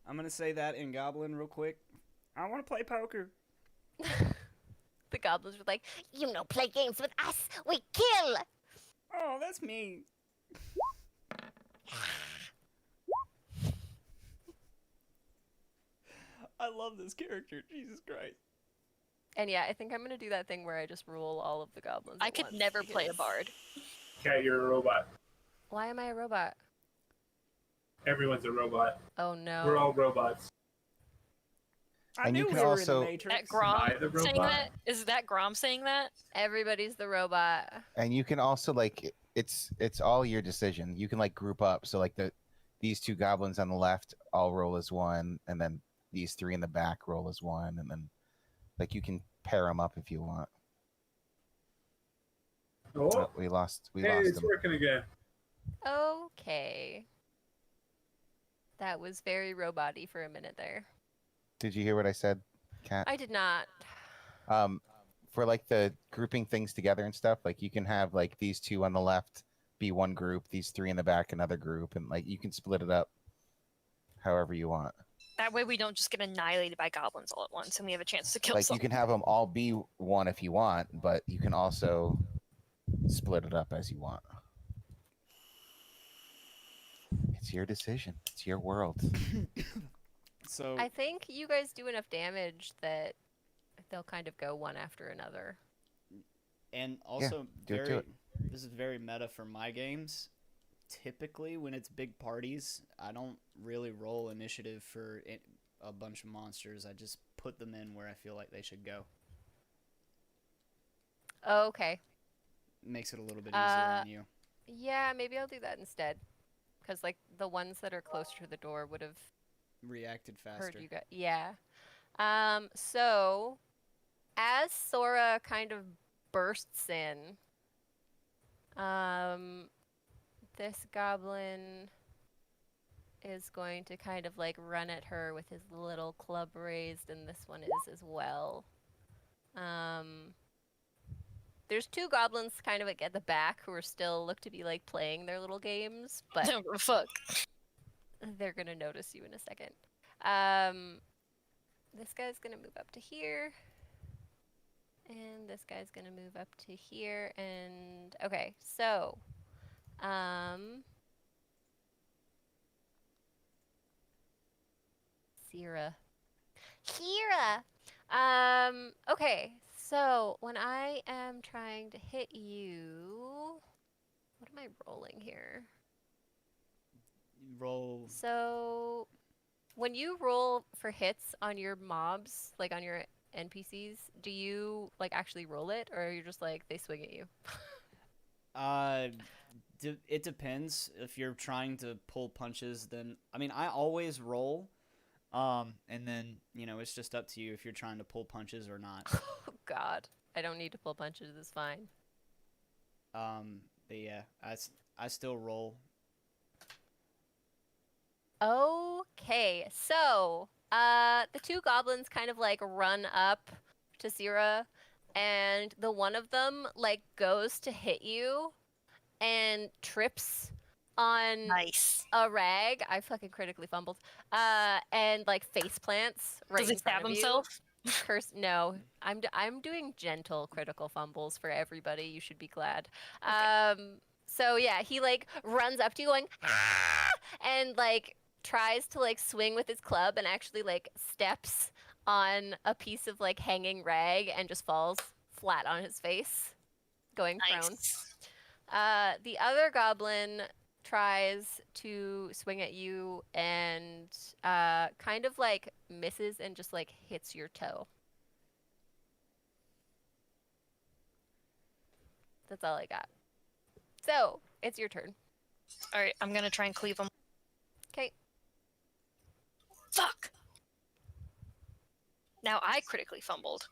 I'm gonna say that in Goblin real quick. I want to play poker. The goblins were like, you know, play games with us, we kill. Oh, that's me. I love this character. Jesus Christ. And yeah, I think I'm gonna do that thing where I just rule all of the goblins. I at could once never play a because- bard. Cat, you're a robot. Why am I a robot? Everyone's a robot. Oh no. We're all robots. I And knew you we can were also- in the Matrix. That Grom I the saying robot? that? Is that Grom saying that? Everybody's the robot. And you can also like it's all your decision. You can like group up. So like these 2 goblins on the left all roll as 1, and then these 3 in the back roll as 1, and then like you can pair them up if you want. Oh, Oh, we lost hey, it's them. working again. Okay. That was very robot-y for a minute there. Did you hear what I said, Kat? I did not. For like the grouping things together and stuff, like you can have like these 2 on the left be one group, these 3 in the back another group, and like you can split it up however you want. That way we don't just get annihilated by goblins all at once, and we have a chance to kill Like you someone. can have them all be one if you want, but you can also split it up as you want. It's your decision. It's your world. So I think you guys do enough damage that they'll kind of go one after another. and also do very it. this is very meta for my games. Typically, when it's big parties, I don't really roll initiative for a bunch of monsters. I just put them in where I feel like they should go. Oh, okay. Makes it a little bit easier on you. Yeah, maybe I'll do that instead. Because, like, the ones that are closer to the door would have Reacted faster. heard you guys. Yeah. So, as Sora kind of bursts in, This goblin is going to kind of like run at her with his little club raised, and this one is as well. There's two goblins kind of like at the back who are still look to be like playing their little games, but No, fuck. they're gonna notice you in a second. This guy's gonna move up to here. And this guy's gonna move up to here. And okay, so Sierra. Okay, so when I am trying to hit you, what am I rolling here? Roll. So when you roll for hits on your mobs, like on your NPCs, do you like actually roll it, or you're just like they swing at you? It depends. If you're trying to pull punches, then I mean, I always roll. And then it's just up to you if you're trying to pull punches or not. Oh God, I don't need to pull punches. It's fine. But yeah, I still roll. Okay, so the two goblins kind of like run up to Sierra, and the one of them like goes to hit you and trips on Nice. a rag. I fucking critically fumbled. And like face plants right Does in he front stab of you. himself? No, I'm doing gentle critical fumbles for everybody. You should be glad. Okay. So yeah, he like runs up to you going ah! And like tries to like swing with his club and actually like steps on a piece of like hanging rag and just falls flat on his face, going prone. Nice. The other goblin tries to swing at you and kind of like misses and just like hits your toe. That's all I got. So, it's your turn. All right, I'm gonna try and cleave him. Okay. Fuck. Now I critically fumbled.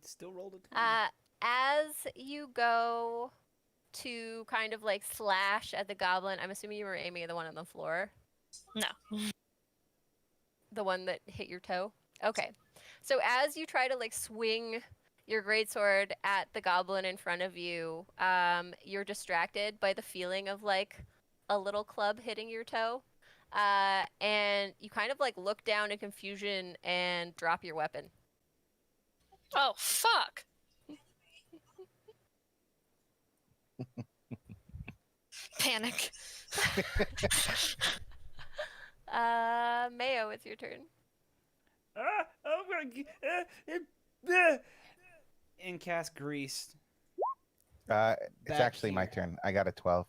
Still rolled a 20. As you go to kind of like slash at the goblin, I'm assuming you were aiming at the one on the floor. No. The one that hit your toe? Okay. So as you try to like swing your greatsword at the goblin in front of you, you're distracted by the feeling of like a little club hitting your toe. And you kind of like look down in confusion and drop your weapon. Oh fuck. Panic. Mayo, it's your turn. I'm gonna. And cast greased. It's Back actually my here. turn. I got a 12.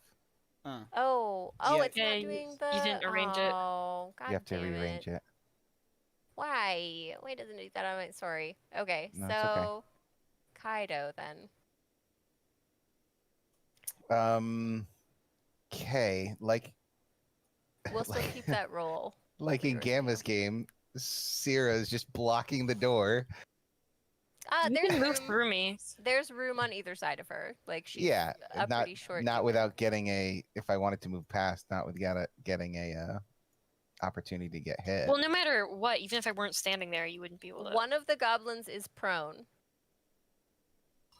Oh, Yeah. it's Yeah, not you- doing you the. didn't arrange it. Oh, God You have to damn rearrange it. Why? Why doesn't it do that? I'm sorry. Okay, No, it's okay. so Kaido then. Okay, like We'll still keep that roll. like we in were Gamma's saying. game, Sierra is just blocking the door. You There's can move room. through me. There's room on either side of her. Like she's Yeah, a not pretty short. not human. without getting a. If I wanted to move past, not with getting a opportunity to get hit. Well, no matter what, even if I weren't standing there, you wouldn't be able to. One of the goblins is prone.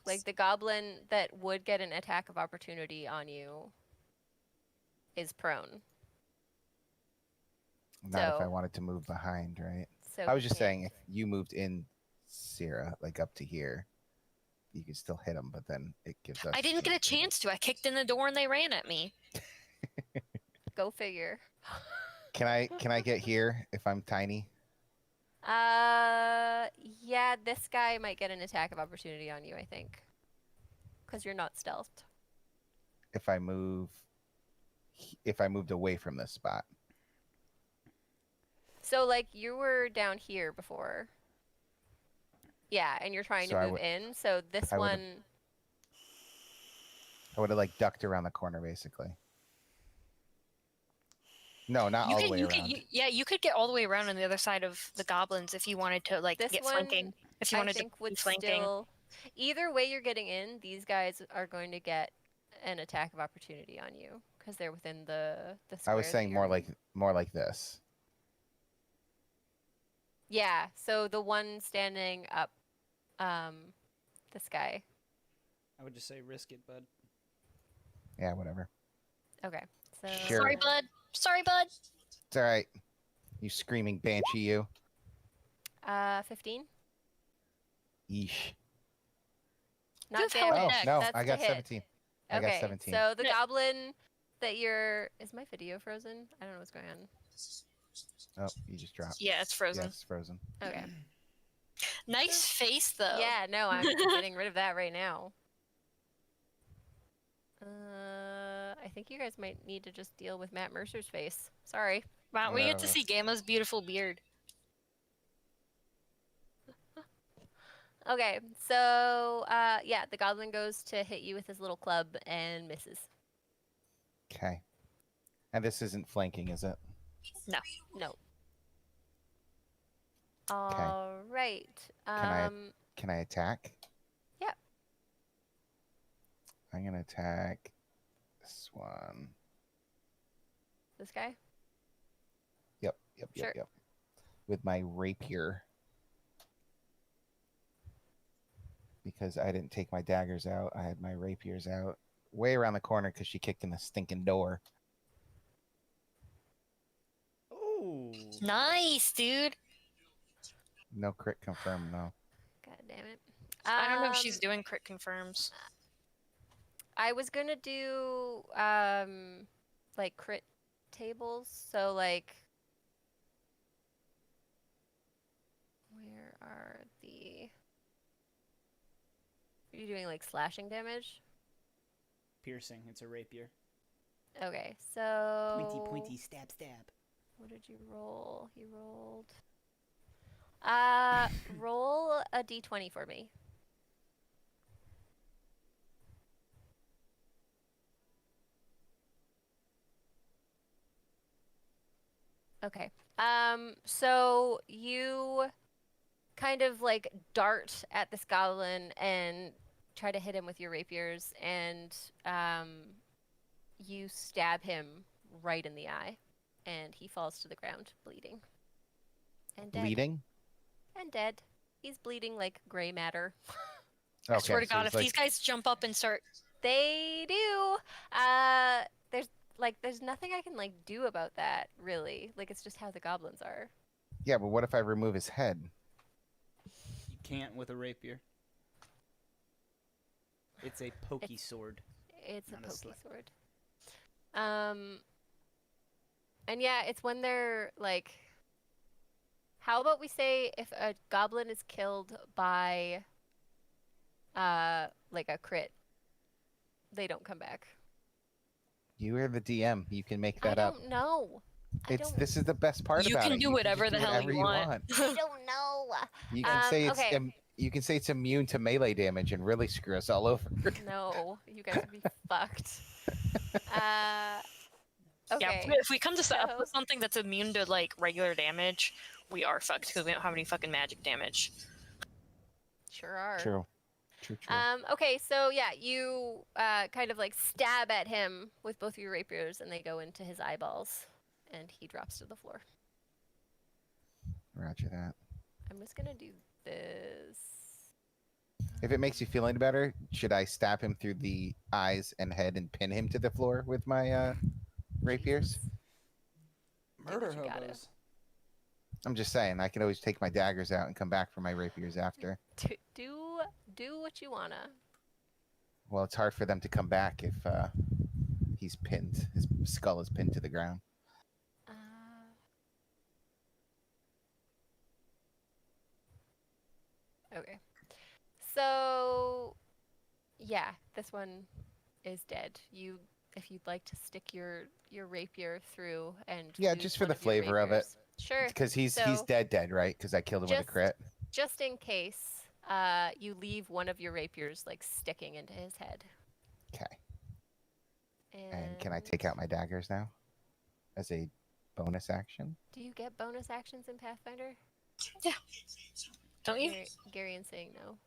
Like the goblin that would get an attack of opportunity on you is prone. Not if I so- wanted to move behind, right? So I was just can't- saying, if you moved in, Sierra, like up to here, you could still hit them, but then it gives us. I didn't get a chance to. I kicked in the door and they ran at me. Go figure. Can I get here if I'm tiny? Yeah, this guy might get an attack of opportunity on you, I think. Because you're not stealthed. If I moved away from this spot. So, like, you were down here before. Yeah, and you're trying So to I move would- in. So this I would've- one, I would have like ducked around the corner, basically. No, not all the way around. You could get all the way around on the other side of the goblins if you wanted to, like, This get one, flanking. If you I wanted think to would be flanking. still. Either way you're getting in, these guys are going to get an attack of opportunity on you because they're within the I square. was that saying you're- more like this. Yeah, so the one standing up, this guy. I would just say risk it, bud. Yeah, whatever. Okay, so Sure. Sorry, bud. Sorry, bud. It's all right. You screaming banshee, you. 15. Yeesh. Not You've held damage. heck. No, That's I to got hit. 17. I got Okay, 17. so the No. goblin that you're is my video frozen? I don't know what's going on. Oh, you just dropped. Yeah, it's frozen. Yeah, it's frozen. Okay. Nice face, though. Yeah, no, I'm getting rid of that right now. I think you guys might need to just deal with Matt Mercer's face. Sorry. Wow, we get to Whatever. see Gamma's beautiful beard. Okay, so yeah, the goblin goes to hit you with his little club and misses. Okay. And this isn't flanking, is it? No. All right. I- Can I attack? Yep. I'm gonna attack this one. This guy. Yep. Sure. With my rapier. Because I didn't take my daggers out. I had my rapiers out. Way around the corner because she kicked in the stinking door. Ooh. Nice, dude. No crit confirmed, no. God damn it. I don't know if she's doing crit confirms. I was gonna do like crit tables, so like where are the Are you doing like slashing damage? Piercing. It's a rapier. Okay, so stab, stab. What did you roll? You rolled roll a d20 for me. Okay. So you kind of like dart at this goblin and try to hit him with your rapiers, and you stab him right in the eye, and he falls to the ground, bleeding. And dead. Bleeding? And dead. He's bleeding like gray matter. I swear to so God, he's if these guys jump up and start, They do. There's nothing I can like do about that, really. Like it's just how the goblins are. Yeah, but what if I remove his head? You can't with a rapier. It's a pokey It's- sword. It's a Not a pokey slick. sword. And yeah, it's when they're like, how about we say if a goblin is killed by like a crit, they don't come back. You are the DM. You can make that I up. don't know. This is the best part You about can it. do can whatever just the do hell you whatever want. I don't know. You can say it's okay. you can say it's immune to melee damage and really screw us all over. No, you guys would be fucked. yeah, Okay. if we come to set up so- with something that's immune to like regular damage, we are fucked because we don't have any fucking magic damage. Sure are. True. Okay, so yeah, you kind of like stab at him with both of your rapiers, and they go into his eyeballs, and he drops to the floor. Roger that. I'm just gonna do this. If it makes you feel any better, should I stab him through the eyes and head and pin him to the floor with my rapiers? Murder what you gotta. hobos. I'm just saying, I can always take my daggers out and come back for my rapiers after. Do what you wanna. Well, it's hard for them to come back if he's pinned. His skull is pinned to the ground. Uh, okay. So, yeah, this one is dead. If you'd like to stick your rapier through and Yeah, use just for one the of your flavor of it. rapiers. Sure. Because he's So- dead, right? Because I killed him with a Just- crit. Just in case, you leave one of your rapiers like sticking into his head. Okay. And can I take out my daggers now? As a bonus action? Do you get bonus actions in Pathfinder? Don't you? Garion's saying no.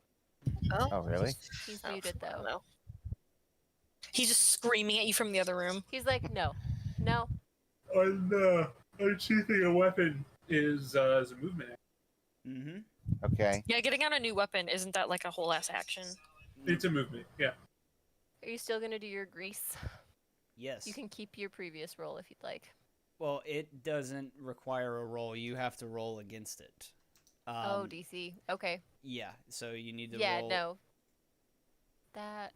Oh, really? He's Oh, muted I don't though. know. He's just screaming at you from the other room. He's like, no, no. On choosing a weapon is a movement. Mm-hmm. Okay. Yeah, getting out a new weapon, isn't that like a whole ass action? It's a movement, yeah. Are you still gonna do your grease? Yes. You can keep your previous roll if you'd like. Well, it doesn't require a roll. You have to roll against it. Oh, DC. Okay. Yeah, so you need to Yeah, roll. no. That.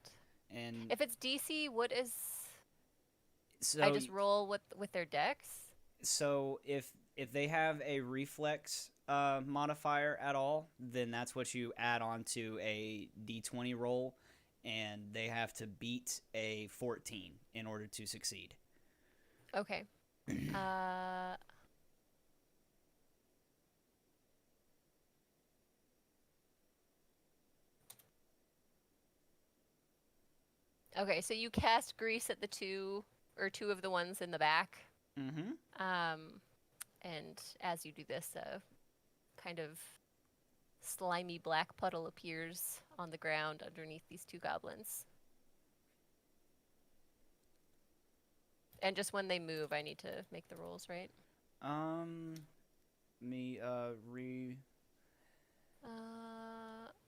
And If it's DC, what is? so I just roll with their dex. So if they have a reflex modifier at all, then that's what you add on to a d20 roll, and they have to beat a 14 in order to succeed. Okay. Okay, so you cast grease at the two of the ones in the back. Mm-hmm. And as you do this, a kind of slimy black puddle appears on the ground underneath these two goblins. And just when they move, I need to make the rolls, right?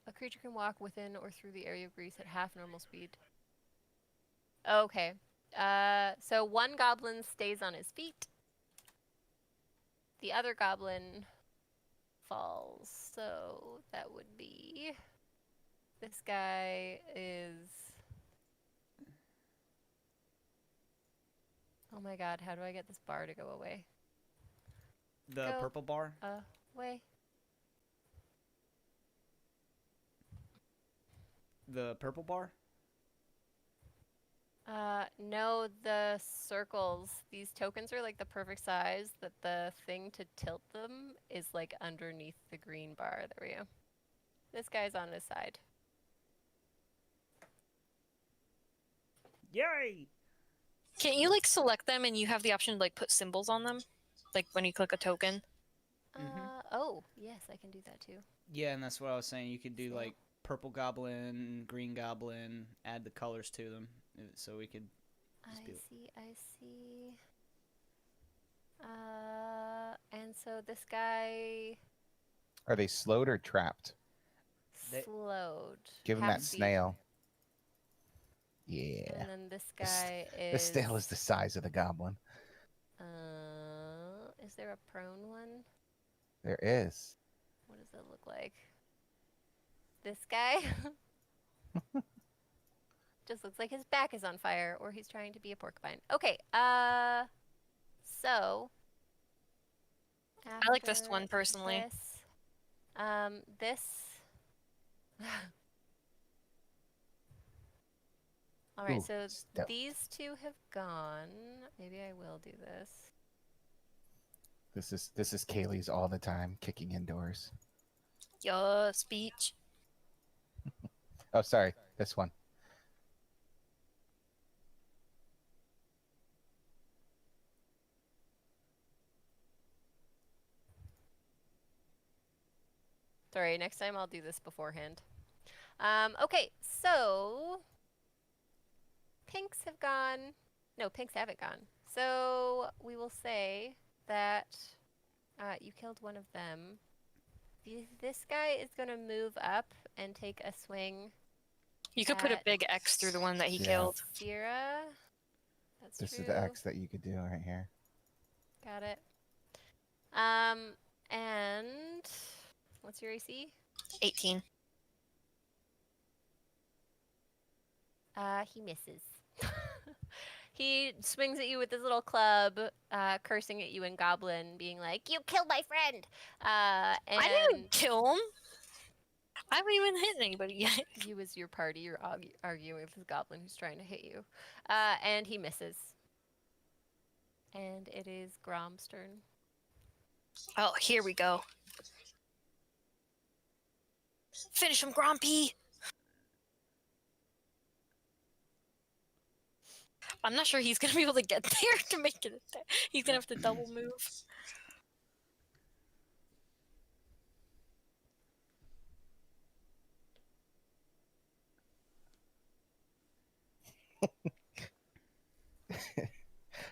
A creature can walk within or through the area of grease at half normal speed. Okay. So one goblin stays on his feet. The other goblin falls. So that would be... This guy is... Oh my god, how do I get this bar to go away? The Go. purple bar? Away. The purple bar? No, the circles. These tokens are like the perfect size that the thing to tilt them is like underneath the green bar. There we go. This guy's on his side. Yay! Can't you like select them and you have the option to like put symbols on them? Like when you click a token? Oh, yes, I can do that too. Yeah, and that's what I was saying. You could do So- like purple goblin, green goblin, add the colors to them, so we could. Just be- I see. And so this guy Are they slowed or trapped? They- slowed. Give him half that speed. snail. Yeah. And then this The s- guy The snail is the size of the goblin. Is there a prone one? There is. What does it look like? This guy? Just looks like his back is on fire, or he's trying to be a porcupine. Okay, so... I like this after one personally. This... Alright, Ooh, so stealth. these two have gone. Maybe I will do this. This is Kaylee's all the time, kicking indoors. Your speech. Oh, sorry, this one. Sorry, next time I'll do this beforehand. Okay, so pinks have gone. No, pinks haven't gone. So we will say that you killed one of them. This guy is going to move up and take a swing. You could put a at big X through the one that he Yeah. killed. Sierra. That's This true. is the X that you could do right here. Got it. And what's your AC? 18. He misses. He swings at you with his little club, cursing at you in Goblin, being like, "You killed my friend!" I didn't And even kill him. I haven't even hit anybody yet. you as your party, you're arguing with this Goblin who's trying to hit you. And he misses. And it is Grom's turn. Oh, here we go. Finish him, Grompy! I'm not sure he's gonna be able to get there to make it. He's gonna have to double move.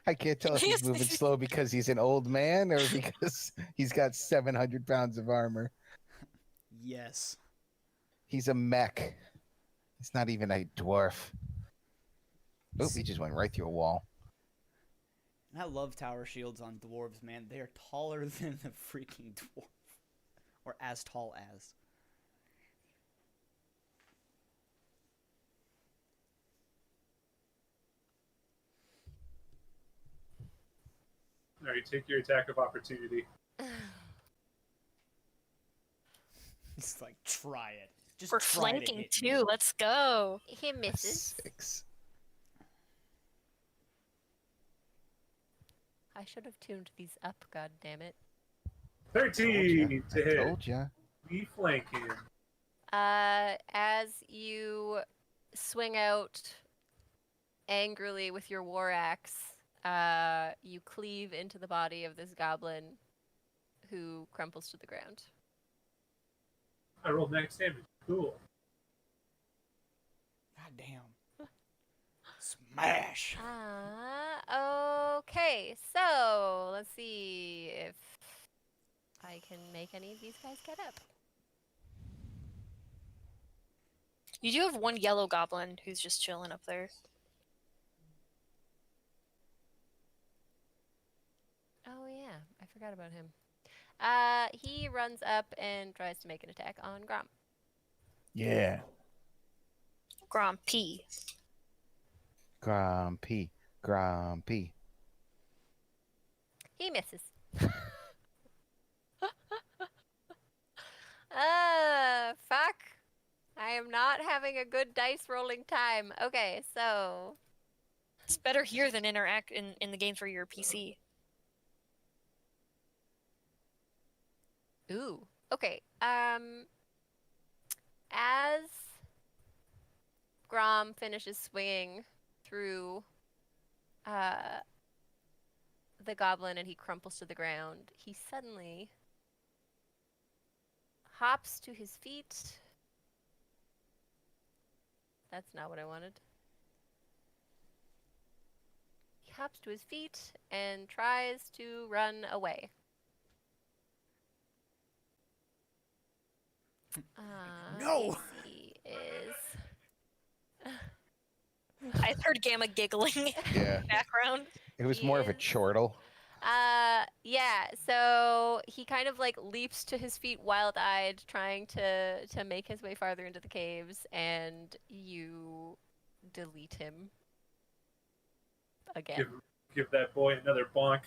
I can't tell if he's moving slow because he's an old man or because he's got 700 pounds of armor. Yes. He's a mech. He's not even a dwarf. Oh, he just went right through a wall. And I love tower shields on dwarves, man. They are taller than the freaking dwarf. Or as tall as. All right, take your attack of opportunity. It's like, try it. Just We're try to flanking hit too. me. Let's go. He A misses. 6. I should have tuned these up, god damn it. 13 to hit. Told ya. We flank him. As you swing out angrily with your war axe, you cleave into the body of this goblin who crumples to the ground. I rolled max damage. Cool. God damn. Smash! Okay, so let's see if I can make any of these guys get up. You do have one yellow goblin who's just chilling up there. Oh yeah, I forgot about him. He runs up and tries to make an attack on Grom. Yeah. Grom P. Grumpy. Grumpy. He misses. Fuck. I am not having a good dice rolling time. Okay, so It's better here than interact in the game for your PC. ooh. Okay. As Grom finishes swinging through the goblin and he crumples to the ground, he suddenly hops to his feet. That's not what I wanted. He hops to his feet and tries to run away. No! AC is I heard Gamma giggling in Yeah. the background. It was more of a Yes. chortle. yeah, so he kind of like leaps to his feet wild-eyed, trying to make his way farther into the caves, and you delete him again. Give that boy another bonk.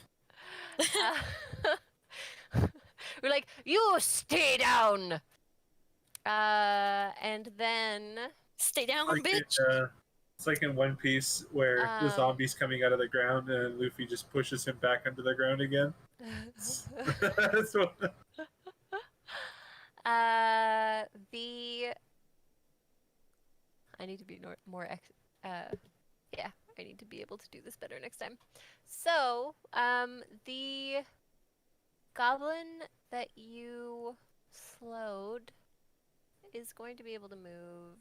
We're like, you stay down. And then Stay down, Like bitch. it's like in One Piece where the Um, zombie's coming out of the ground and Luffy just pushes him back under the ground again. That's what. the I need to be yeah, I need to be able to do this better next time. So, the goblin that you slowed is going to be able to move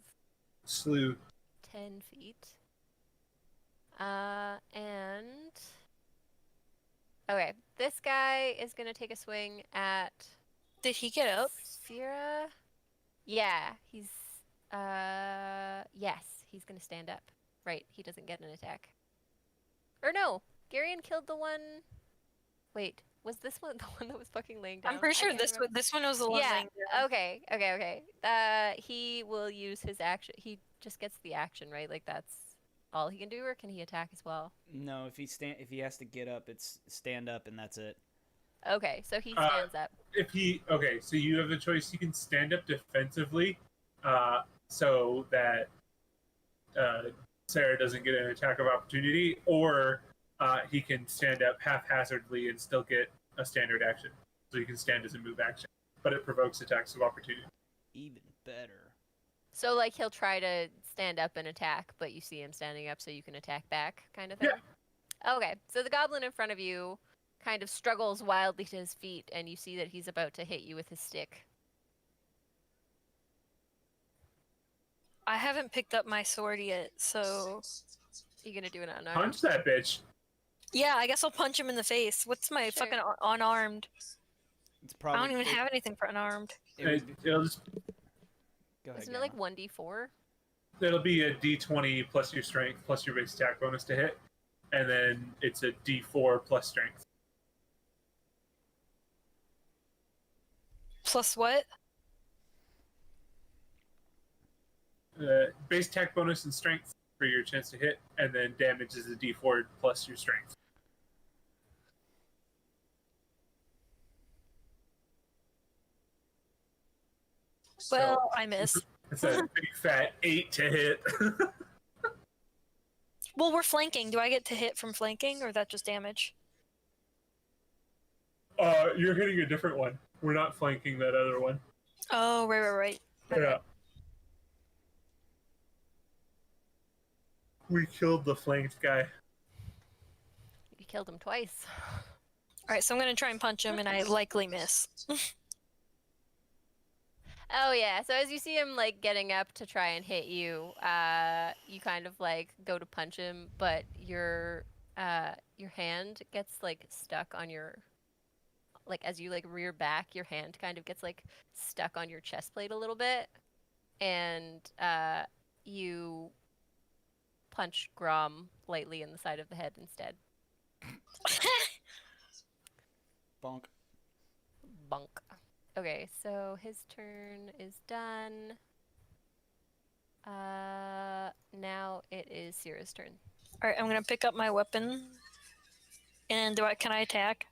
Slew. 10 feet. And okay, this guy is going to take a swing at Did he get up? Sphera. Yeah, he's yes, he's going to stand up. Right, he doesn't get an attack. Or no, Garion killed the one. Wait, was this one the one that was fucking laying down? I'm pretty I sure can't this remember. one was the one. Yeah. laying down. Okay. He will use his action. He just gets the action, right? Like that's all he can do, or can he attack as well? No, if he has to get up, it's stand up and that's it. Okay, so he stands up. So you have the choice. You can stand up defensively, so that Sarah doesn't get an attack of opportunity, or he can stand up haphazardly and still get a standard action. So you can stand as a move action, but it provokes attacks of opportunity. Even better. So like he'll try to stand up and attack, but you see him standing up, so you can attack back, kind of thing. Yeah. Okay, so the goblin in front of you kind of struggles wildly to his feet, and you see that he's about to hit you with his stick. I haven't picked up my sword yet, so You gonna do it unarmed? Punch that bitch. Yeah, I guess I'll punch him in the face. What's my Sure. fucking unarmed? It's I probably. don't even have anything for unarmed. It'll just Go ahead. Isn't it like 1d4? it'll be a D20 plus your strength plus your base attack bonus to hit, and then it's a D4 plus strength. Plus what? Base attack bonus and strength for your chance to hit, and then damage is a D4 plus your strength. Well, I miss. It's a big fat 8 to hit. Well, we're flanking. Do I get to hit from flanking, or is that just damage? You're hitting a different one. We're not flanking that other one. Oh, right. Yeah. We killed the flanked guy. You killed him twice. Alright, so I'm gonna try and punch him, and I likely miss. Oh yeah, so as you see him like getting up to try and hit you, you kind of like go to punch him, but your hand gets like stuck on your, like as you like rear back, your hand kind of gets like stuck on your chest plate a little bit, and you punch Grom lightly in the side of the head instead. Bonk. Bunk. Okay, so his turn is done. Now it is Sierra's turn. Alright, I'm gonna pick up my weapon. And can I attack?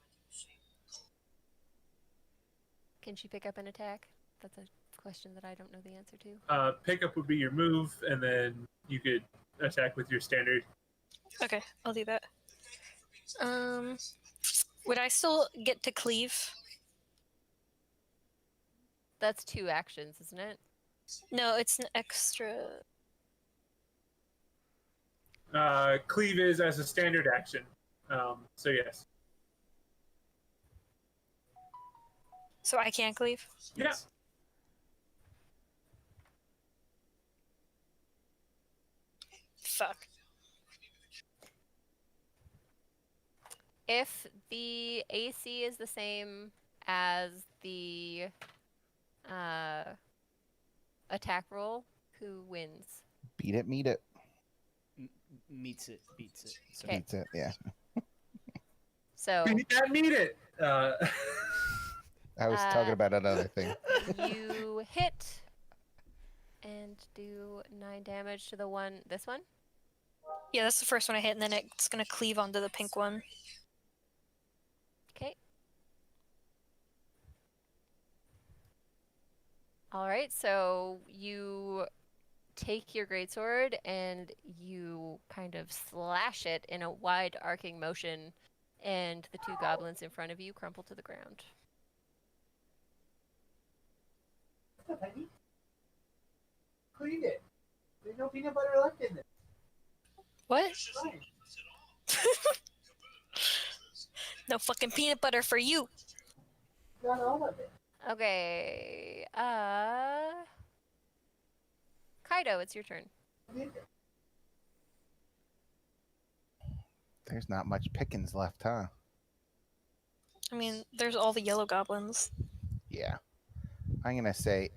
Can she pick up an attack? That's a question that I don't know the answer to. Pickup would be your move, and then you could attack with your standard. Okay, I'll do that. Would I still get to cleave? That's 2 actions, isn't it? No, it's an extra. Cleave is as a standard action. So yes. So I can't cleave? Yeah. Fuck. If the AC is the same as the attack roll, who wins? Beat it, meet it. Meets it, beats it. So Okay. Beats it, yeah. So Beat that, meet it. I was talking about another thing. you hit and do 9 damage to this one. Yeah, that's the first one I hit, and then it's gonna cleave onto the pink one. Okay. All right, so you take your greatsword and you kind of slash it in a wide arcing motion, and the 2 goblins in front of you crumple to the ground. Clean it. There's no peanut butter left in it. What? Fine. No fucking peanut butter for you. Not all of it. Okay, Kaido, it's your turn. There's not much pickings left, huh? I mean, there's all the yellow goblins. Yeah. I'm gonna say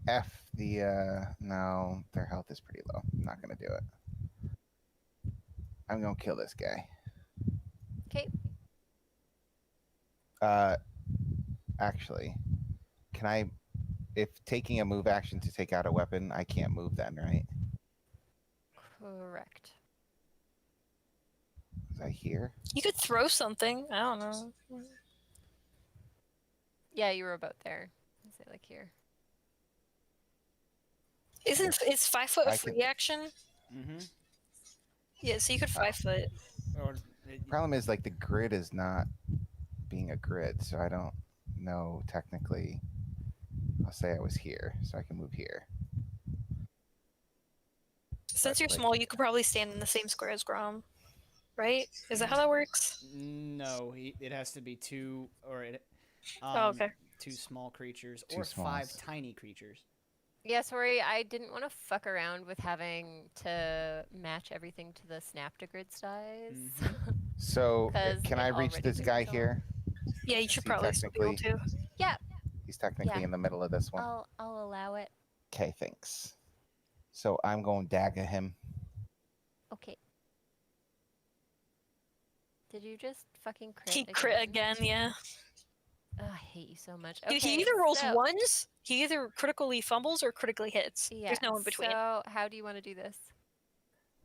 F the no, their health is pretty low. I'm not gonna do it. I'm gonna kill this guy. Okay. Actually, can I, if taking a move action to take out a weapon, I can't move then, right? Correct. Was I here? You could throw something. I don't know. Yeah, you were about there. Is it like here? Is 5 foot a I free can- action? Mm-hmm. Yeah, so you could 5 foot. Or Problem is, like, the grid is not being a grid, so I don't know technically. I'll say I was here, so I can move here. Since But, you're like- small, you could probably stand in the same square as Grom. Right? Is that how that works? no, it has to be 2 or it. Oh, okay. 2 small creatures Two or 5 smalls. tiny creatures. Yeah, sorry, I didn't want to fuck around with having to match everything to the snap-to-grid size. So, 'Cause can it I reach already this took guy me so long. here? Yeah, you should Is he probably still be able technically? to. Yeah, He's technically Yeah. in the middle of this one. I'll allow it. Okay, thanks. So I'm going dagger him. Okay. Did you just fucking crit He again? crit again, yeah. Ugh, I hate you so much. Dude, Okay, he either rolls so, ones, he either critically fumbles or critically hits. Yeah, There's no in between. So, how do you want to do this?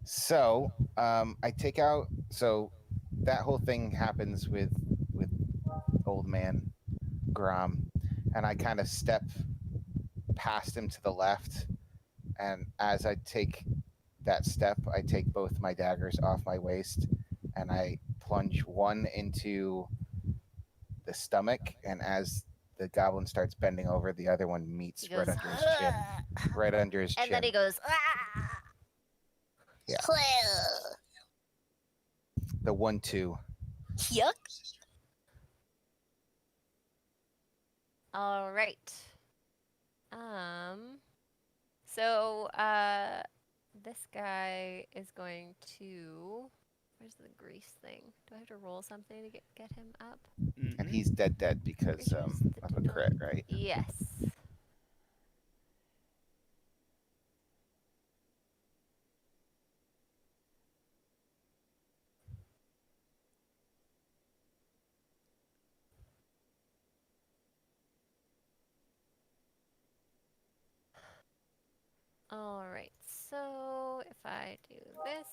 So I take out. So that whole thing happens with old man Grom, and I kind of step past him to the left, and as I take that step, I take both my daggers off my waist, and I plunge one into the stomach, and as the goblin starts bending over, the other one meets He right goes, under his chin. Right under his and chin. then he goes, ah! Yeah. The 1-2. Yuck. All right. So, this guy is going to. Where's the grease thing? Do I have to roll something to get him up? And he's dead because Grease of the a crit, right? Yes. All right. So if I do this.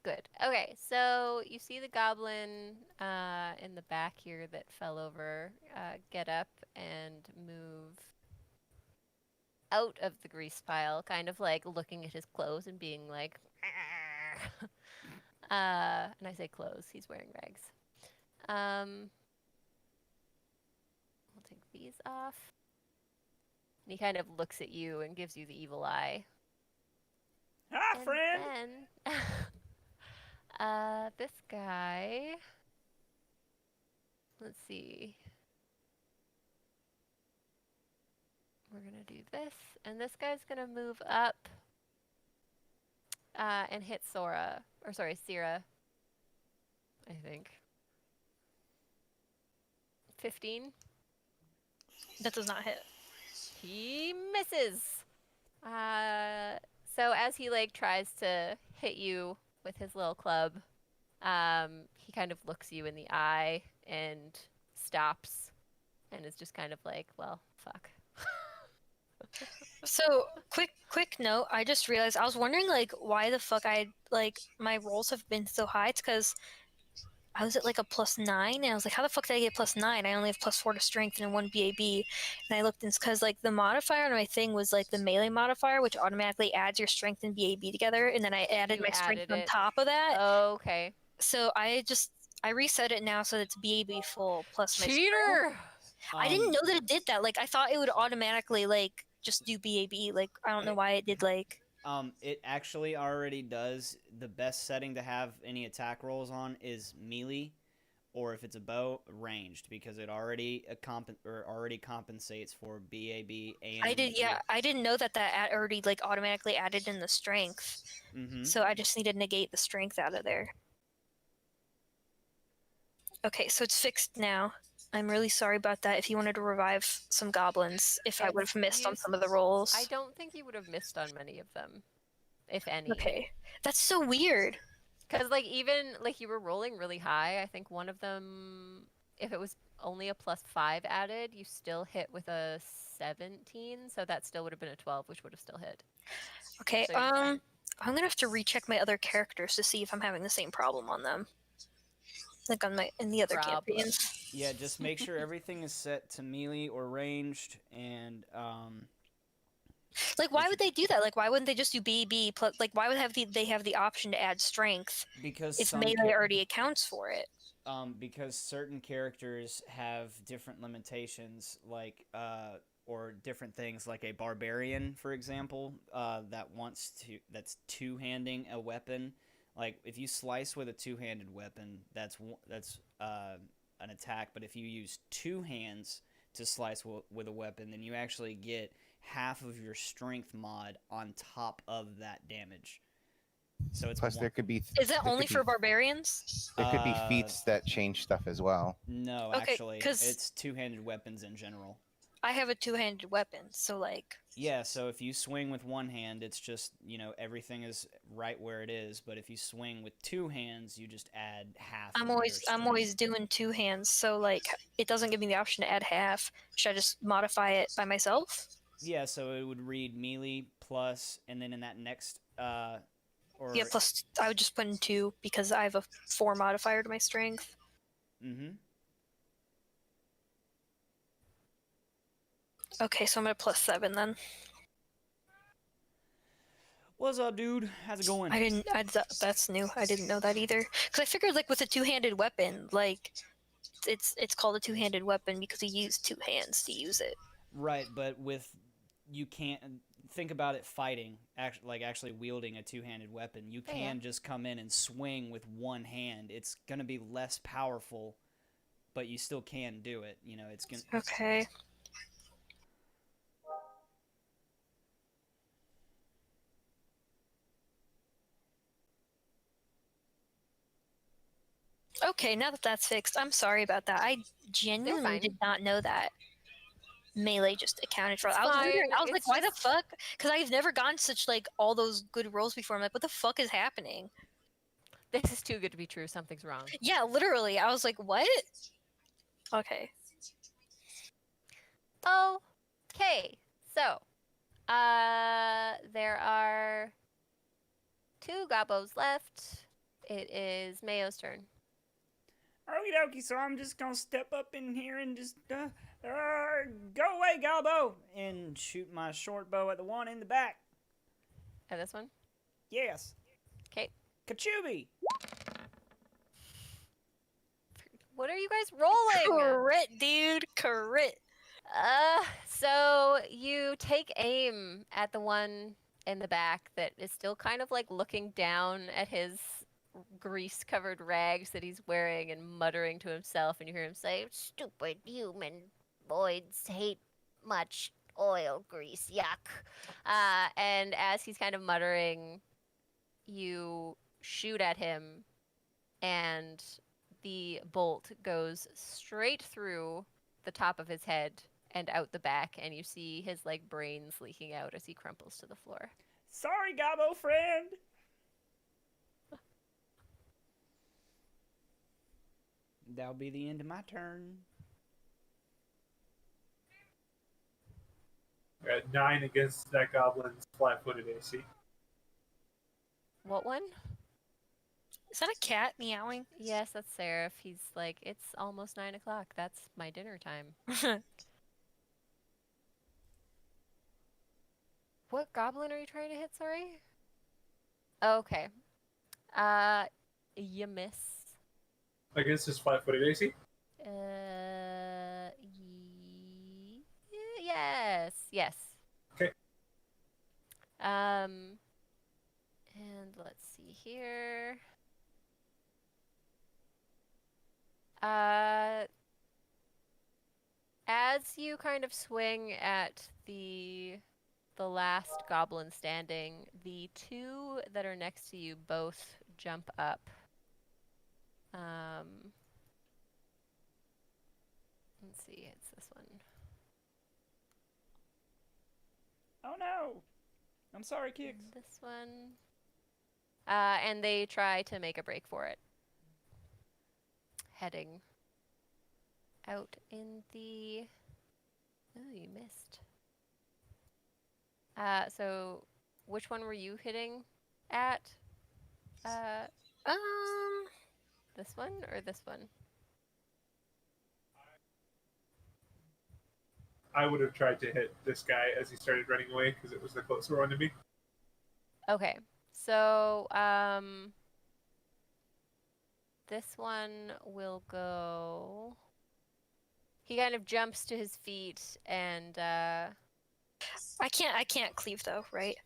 Good. Okay, so you see the goblin in the back here that fell over get up and move out of the grease pile, kind of like looking at his clothes and being like, and I say clothes, he's wearing rags. We'll take these off. And he kind of looks at you and gives you the evil eye. Hi, And friend. then this guy, let's see. We're gonna do this, and this guy's gonna move up and hit Sora, or sorry, Sira, I think. 15. That does not hit. He misses. So as he like tries to hit you with his little club, he kind of looks you in the eye and stops, and is just kind of like, well, fuck. So, quick note, I just realized I was wondering like why the fuck my rolls have been so high. It's because I was at like a +9, and I was like, how the fuck did I get +9? I only have +4 to strength and 1 BAB. And I looked, and it's because like the modifier on my thing was like the melee modifier, which automatically adds your strength and BAB together, and then I added You my strength added on it. top of that. Okay. So I reset it now so that it's BAB full plus my strength. Cheater! I didn't know that it did that. Like I thought it would automatically like just do BAB. Like I don't know why it did like. It actually already does. The best setting to have any attack rolls on is melee, or if it's a bow, ranged, because it already already compensates for BAB and. I didn't know that already like automatically added in the strength. Mm-hmm. So I just need to negate the strength out of there. Okay, so it's fixed now. I'm really sorry about that. If you wanted to revive some goblins, if I would have missed on some of the rolls. I don't think you would have missed on many of them, if any. Okay, that's so weird. Because like even like you were rolling really high. I think one of them, if it was only a +5 added, you still hit with a 17. So that still would have been a 12, which would have still hit. Okay, So you're fine. I'm gonna have to recheck my other characters to see if I'm having the same problem on them. Like in the other campaigns. Yeah, just make sure everything is set to melee or ranged, and like why would they do that? Like why wouldn't they just do BB plus? Like why would they have the option to add strength? Because if melee already accounts for it. Because certain characters have different limitations, like or different things, like a barbarian, for example, that's two-handing a weapon. Like if you slice with a two-handed weapon, that's an attack. But if you use two hands to slice with a weapon, then you actually get half of your strength mod on top of that damage. So it's Plus, there could be Is that only for barbarians? there could be feats that change stuff as well. No, Okay, actually, 'cause- it's two-handed weapons in general. I have a two-handed weapon, so like. Yeah, so if you swing with one hand, it's just, everything is right where it is. But if you swing with two hands, you just add half. I'm of always your I'm always doing two hands, so like it doesn't give me the option to add half. Should I just modify it by myself? Yeah, so it would read melee plus, and then in that next or Yeah, plus I would just put in 2 because I have a 4 modifier to my strength. Mm-hmm. Okay, so I'm at +7 then. What's up, dude? How's it going? That's new. I didn't know that either. Because I figured like with a two-handed weapon, like it's called a two-handed weapon because you use 2 hands to use it. Right, but you can't think about it fighting, actually wielding a two-handed weapon. You can just come in and swing with one hand. It's gonna be less powerful, but you still can do it. It's gonna. Okay. Okay, now that that's fixed, I'm sorry about that. I genuinely fine. did not know that melee just accounted for. It's I was fine, wondering. I was like, it's why the just- fuck? Because I've never gotten such like all those good rolls before. I'm like, what the fuck is happening? This is too good to be true. Something's wrong. Yeah, literally. I was like, what? Okay. Okay, so there are 2 gobos left. It is Mayo's turn. Okie dokie, so I'm just gonna step up in here and just, go away, Galbo! And shoot my short bow at the one in the back. And this one. Yes. Okay. Kachubi! What are you guys rolling? Crit, dude. Crit. So you take aim at the one in the back that is still kind of like looking down at his grease-covered rags that he's wearing and muttering to himself, and you hear him say, "Stupid humanoids hate much oil grease, yuck." And as he's kind of muttering, you shoot at him, and the bolt goes straight through the top of his head and out the back, and you see his like brains leaking out as he crumples to the floor. Sorry, Gabo friend! That'll be the end of my turn. We're at 9 against that goblin's flat-footed AC. What one? Is that a cat meowing? Yes, that's Seraph. He's like, it's almost 9 o'clock. That's my dinner time. What goblin are you trying to hit, sorry? Okay. You miss. Against his flat-footed AC? Yes. Yes. Okay. And let's see here. As you kind of swing at the last goblin standing, the 2 that are next to you both jump up. Let's see, it's this one. Oh no! I'm sorry, Kix. And this one. And they try to make a break for it. Heading out in the... Oh, you missed. So which one were you hitting at? This one or this one? I would have tried to hit this guy as he started running away because it was the closer one to me. Okay. So, this one will go... He kind of jumps to his feet and, I can't cleave though, right?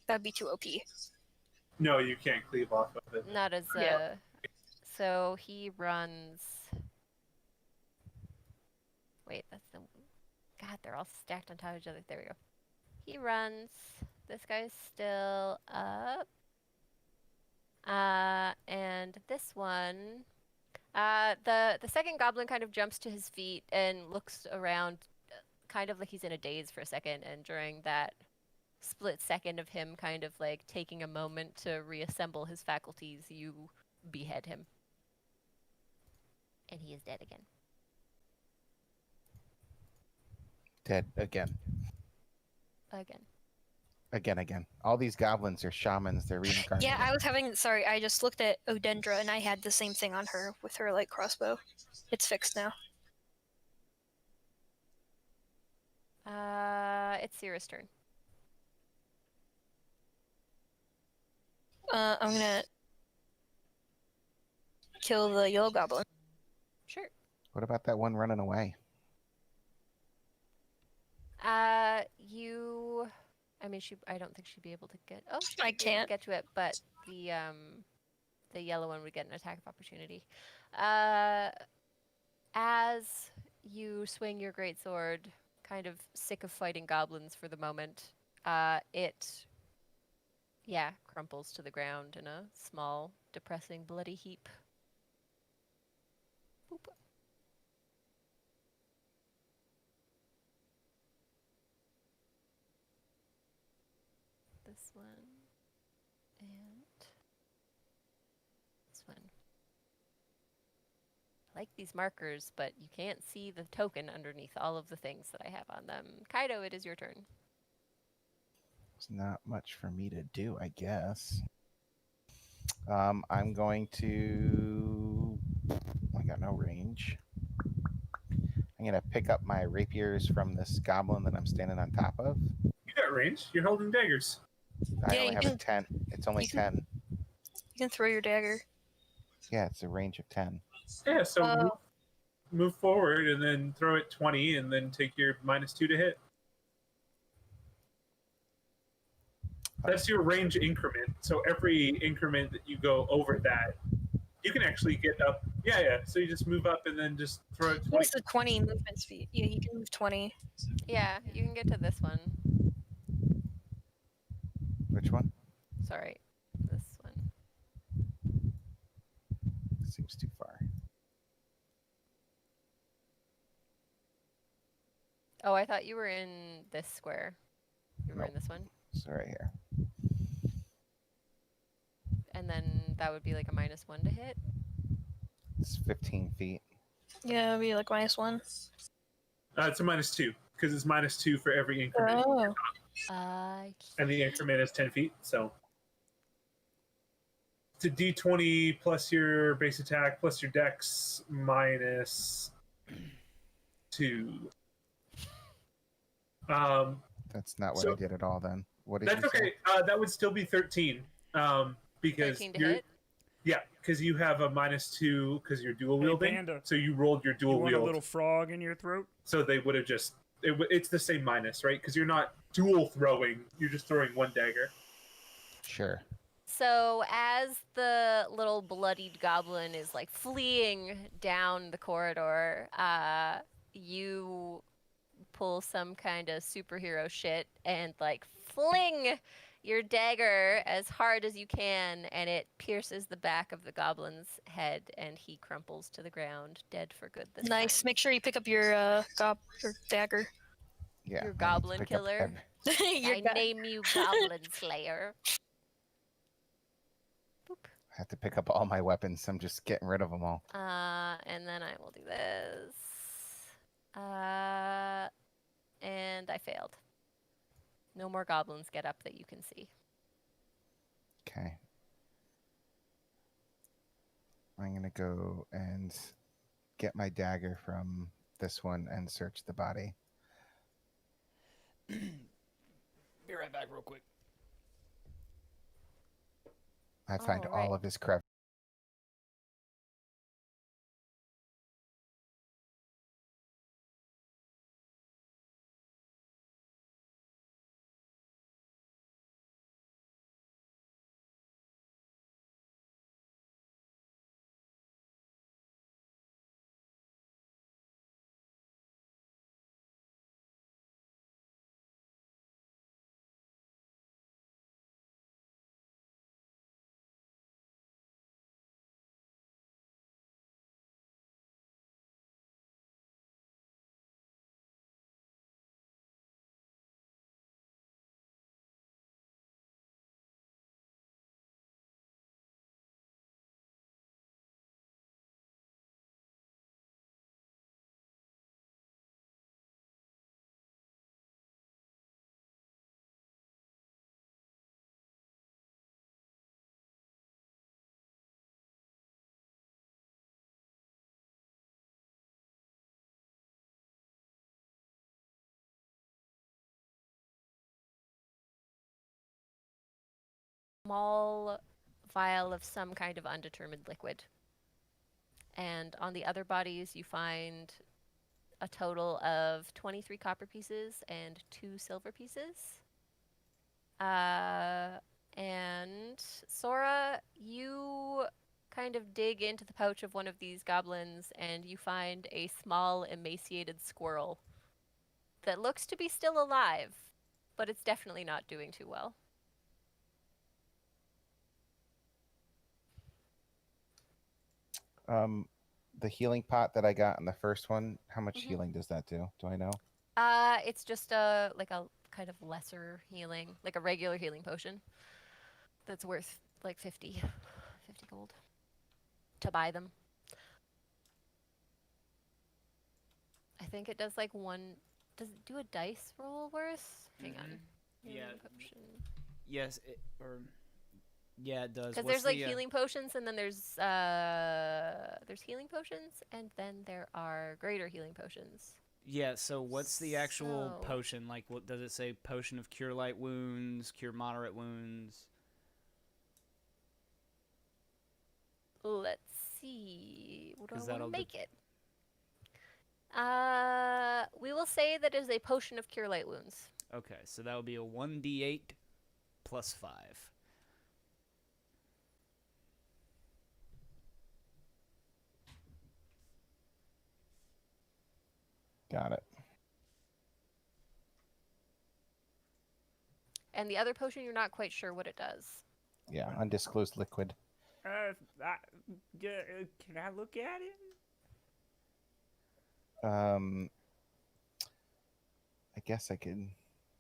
That'd be too OP. No, you can't cleave off of it. not as, Yeah. So he runs... Wait, that's the God, they're all stacked on top of each other. There we go. He runs. This guy's still up. And this one, the second goblin kind of jumps to his feet and looks around, kind of like he's in a daze for a second. And during that split second of him kind of like taking a moment to reassemble his faculties, you behead him. And he is dead again. Dead again. Again. All these goblins are shamans. They're reincarnated. Yeah, I was having. Sorry, I just looked at Odendra and I had the same thing on her with her like crossbow. It's fixed now. It's Sierra's turn. I'm gonna kill the yellow goblin. Sure. What about that one running away? I mean, I don't think she'd be able to get. Oh, she I might be able to can't. get to it, but the yellow one would get an attack of opportunity. As you swing your greatsword, kind of sick of fighting goblins for the moment, it, crumples to the ground in a small, depressing, bloody heap. Boop. This one and this one. I like these markers, but you can't see the token underneath all of the things that I have on them. Kaido, it is your turn. There's not much for me to do, I guess. I'm going to. I got no range. I'm gonna pick up my rapiers from this goblin that I'm standing on top of. You got range. You're holding daggers. I Yeah, only you have a can- 10. It's only you can- 10. You can throw your dagger. Yeah, it's a range of 10. Yeah, so Oh. move forward and then throw it 20 and then take your -2 to hit. That's your range increment. So every increment that you go over that, you can actually get up. Yeah. So you just move up and then just throw it 20. What's the 20 movement speed? Yeah, you can move 20. Yeah, you can get to this one. Which one? Sorry, this one. Seems too far. Oh, I thought you were in this square. You were in Nope. this one? It's right here. And then that would be like a -1 to hit? It's 15 feet. Yeah, it'll be like -1. It's a -2 because it's -2 for every increment, Oh. and the increment is 10 feet. So it's a D20 plus your base attack plus your dex -2. That's not what So- I did at all then. What did That's you say? okay. That would still be 13. Because 13 to you're, hit? yeah, because you have a -2 because you're dual Hey, wielding. Panda. So you rolled your You dual want a wield. little frog in your throat? So they would have just it's the same minus, right? Because you're not dual throwing. You're just throwing one dagger. Sure. So as the little bloodied goblin is like fleeing down the corridor, you pull some kind of superhero shit and like fling your dagger as hard as you can, and it pierces the back of the goblin's head, and he crumples to the ground, dead for good this Nice. time. Make sure you pick up your your dagger. Yeah. Your I need to goblin pick up killer? Your I ga- name you Goblin Slayer. Boop. I have to pick up all my weapons. I'm just getting rid of them all. And then I will do this. And I failed. No more goblins get up that you can see. Okay. I'm going to go and get my dagger from this one and search the body. Be right back, real quick. I find All right. all of his crevices. small vial of some kind of undetermined liquid. And on the other bodies, you find a total of 23 copper pieces and 2 silver pieces. And Sora, you kind of dig into the pouch of one of these goblins and you find a small, emaciated squirrel that looks to be still alive, but it's definitely not doing too well. The healing pot that I got in the first one, how much Mhm. healing does that do? Do I know? It's just a kind of lesser healing, like a regular healing potion. That's worth like 50 gold to buy them. I think it does like one. Does it do a dice roll worth? Hang on. Yeah. Healing potion. Yes, yeah, it does. Because What's there's like the, healing potions, and then there's healing potions, and then there are greater healing potions. Yeah, so what's the actual So- potion? Like, what does it say? Potion of cure light wounds, cure moderate wounds. Let's see. What do I 'Cause want to that'll make it? We will say that it is a potion of cure light wounds. Okay, so that would be a 1d8 plus 5. Got it. And the other potion, you're not quite sure what it does. Yeah, undisclosed liquid. Can I look at it? I guess I could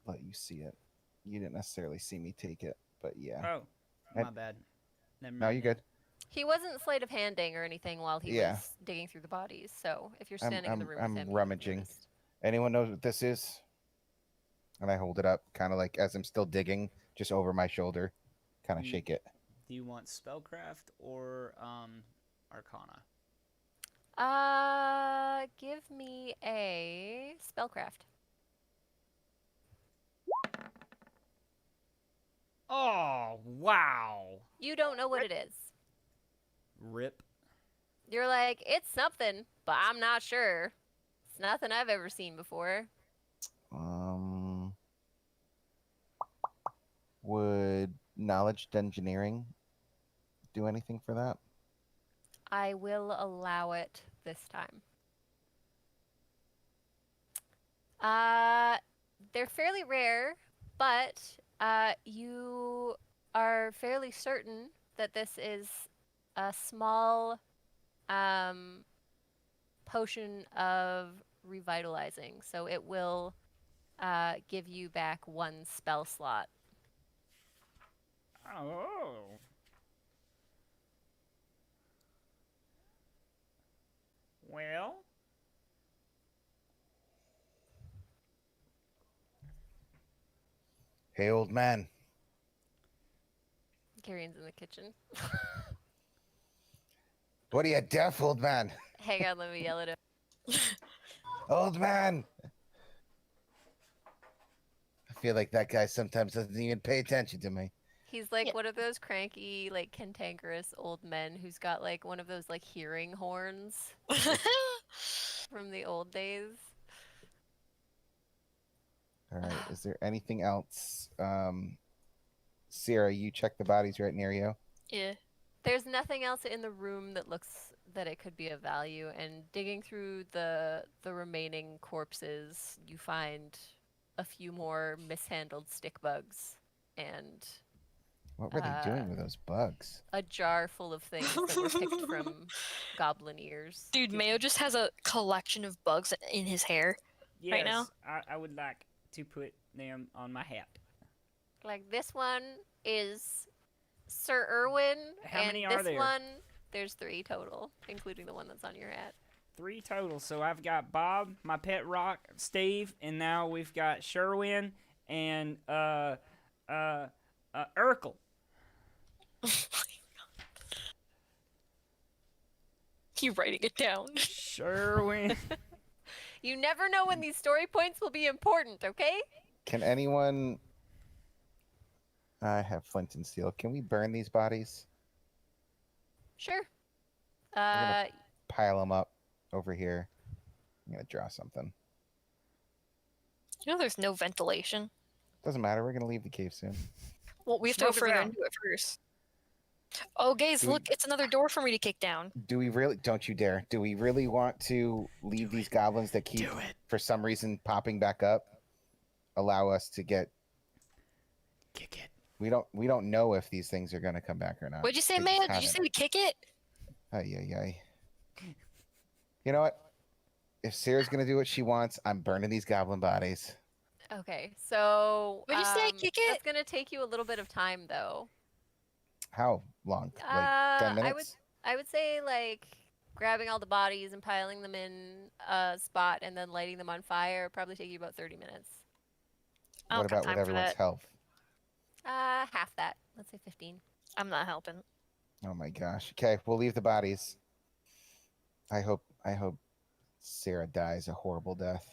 let you see it. You didn't necessarily see me take it, but yeah. Oh, My bad. Never No, mind. you good. He wasn't sleight of handing or anything while he Yeah. was digging through the bodies. So if you're I'm- standing in the I'm- room I'm with him, rummaging. you noticed. Anyone knows what this is? And I hold it up, kind of like as I'm still digging, just over my shoulder, kind of Mm. shake it. Do you want spellcraft or arcana? Give me a spellcraft. Oh, wow. You don't know what it is. Rip. You're like, it's something, but I'm not sure. It's nothing I've ever seen before. Would knowledge engineering do anything for that? I will allow it this time. They're fairly rare, but you are fairly certain that this is a small potion of revitalizing. So it will give you back 1 spell slot. oh. Well, Hey, old man. Carrion's in the kitchen. What are you deaf, old man? Hang on, let me yell at him. Old man! I feel like that guy sometimes doesn't even pay attention to me. He's like Yeah. one of those cranky, like cantankerous old men who's got like one of those like hearing horns from the old days. All right. Is there anything else? Sierra, you check the bodies right near you. Yeah. There's nothing else in the room that looks that it could be of value, and digging through the remaining corpses, you find a few more mishandled stick bugs and What were they doing with those bugs? a jar full of things that were picked from goblin ears. Dude, Mayo just has a collection of bugs in his hair. yes, Right now? I would like to put them on my hat. Like this one is Sir Irwin, How and many are this there? one there's 3 total, including the one that's on your hat. 3 total. So I've got Bob, my pet rock, Steve, and now we've got Sherwin and Urkel. You writing it down? Sherwin. You never know when these story points will be important, okay? Can anyone I have flint and steel. Can we burn these bodies? Sure. gonna- Pile them up over here. I'm gonna draw something. You know, there's no ventilation. Doesn't matter. We're gonna leave the cave soon. Well, we have to go Smoke us further out. into it first. Oh, guys, Do we- look! It's another door for me to kick down. Do we really? Don't you dare! Do we really want to leave these goblins that keep, for some reason, popping back up? Allow us to get. Kick it. We don't know if these things are gonna come back or not. What'd you say, They Maya? just Did you say haven't. to kick it? Ay, ay, ay. You know what? If Sarah's gonna do what she wants, I'm burning these goblin bodies. Okay, so What'd you say, kick that's it? gonna take you a little bit of time, though. How long? Like 10 I minutes? would say like grabbing all the bodies and piling them in a spot and then lighting them on fire would probably take you about 30 minutes. I What don't got about with time for everyone's that. health? Half that. Let's say 15. I'm not helping. Oh my gosh. Okay, we'll leave the bodies. I hope Sarah dies a horrible death.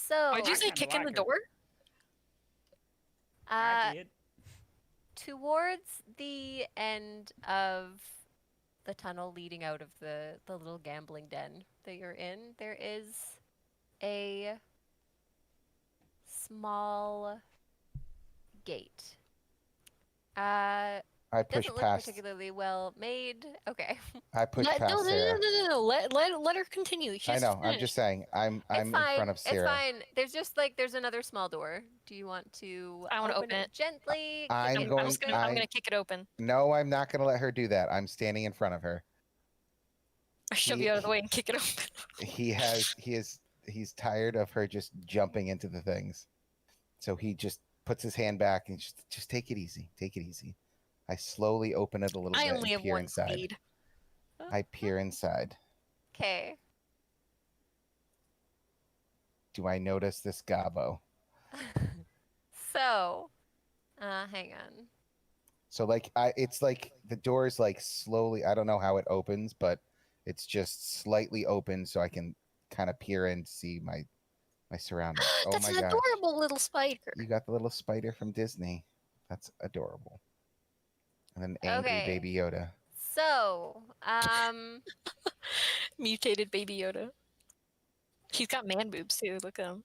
So, Why'd you I say kinda kick in the like her. door? I did. towards the end of the tunnel leading out of the little gambling den that you're in, there is a small gate. I push Doesn't look past. particularly well made. Okay. I push No, past no, no, Sarah. no. Let her continue. She I has to know. I'm finish. just saying. I'm It's in fine. front of Sarah. It's fine. There's just like there's another small door. Do you want to I wanna open it it. gently? kick I'm it I'm going- just open? gonna. I'm I- gonna kick it open. No, I'm not gonna let her do that. I'm standing in front of her. I shove He- you out of the way and kick it open. He's tired of her just jumping into the things. So he just puts his hand back and just take it easy. Take it easy. I slowly open it a little I bit only and have peer one inside. speed. I peer inside. Okay. Do I notice this gobbo? So, hang on. So like it's like the door is like slowly. I don't know how it opens, but it's just slightly open so I can kind of peer in to see my surroundings. Oh That's my an god! adorable little spider. You got the little spider from Disney. That's adorable. And then angry Okay. baby Yoda. So, Mutated baby Yoda. He's got man boobs too. Look at him.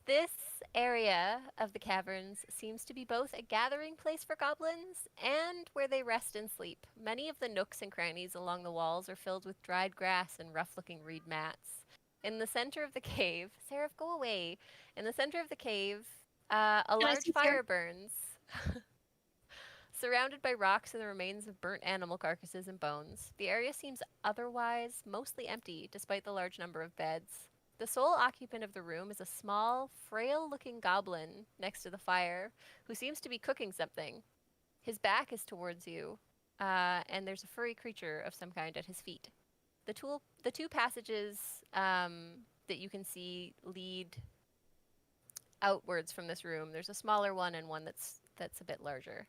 this area of the caverns seems to be both a gathering place for goblins and where they rest and sleep. Many of the nooks and crannies along the walls are filled with dried grass and rough-looking reed mats. In the center of the cave, Seraph, go away. In the center of the cave, a I large see fire Seraph? burns. Surrounded by rocks and the remains of burnt animal carcasses and bones, the area seems otherwise mostly empty despite the large number of beds. The sole occupant of the room is a small, frail-looking goblin next to the fire who seems to be cooking something. His back is towards you, and there's a furry creature of some kind at his feet. The two passages that you can see lead outwards from this room. There's a smaller one and one that's a bit larger.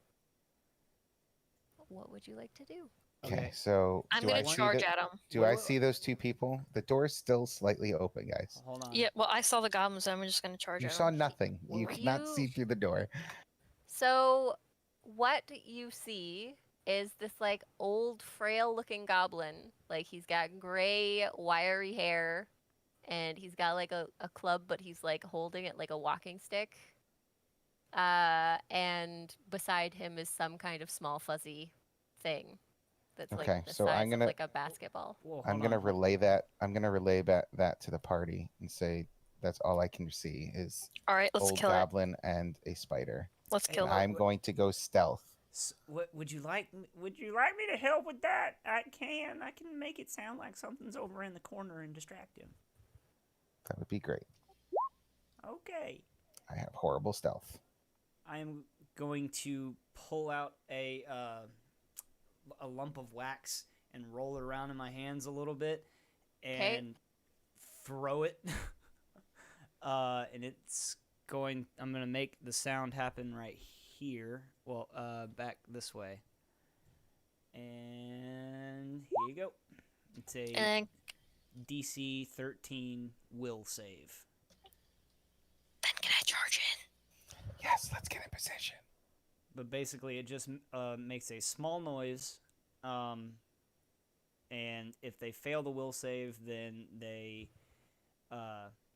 What would you like to do? Okay, so I'm do gonna I see charge the- at him. Do I see those two people? The door's still slightly open, guys. Hold on. Yeah, well, I saw the goblins. So I'm just gonna charge You at saw him. nothing. You cannot You- see through the door. So, what you see is this like old, frail-looking goblin. Like he's got gray, wiry hair, and he's got like a club, but he's like holding it like a walking stick. And beside him is some kind of small fuzzy thing that's Okay, like the so size I'm gonna- of like a basketball. Whoa, I'm hold gonna on. relay that. I'm gonna relay that to the party and say that's all I can see is All right, let's old kill it. goblin and a spider. Let's kill And it. I'm going to go stealth. What would you like? Would you like me to help with that? I can. I can make it sound like something's over in the corner and distract him. That would be great. Okay. I have horrible stealth. I am going to pull out a lump of wax and roll it around in my hands a little bit and throw it. And it's going. I'm gonna make the sound happen right here. Well, back this way. And here you go. It's a And DC 13 will save. then can I charge in? Yes, let's get in position. But basically, it just makes a small noise, and if they fail the will save, then they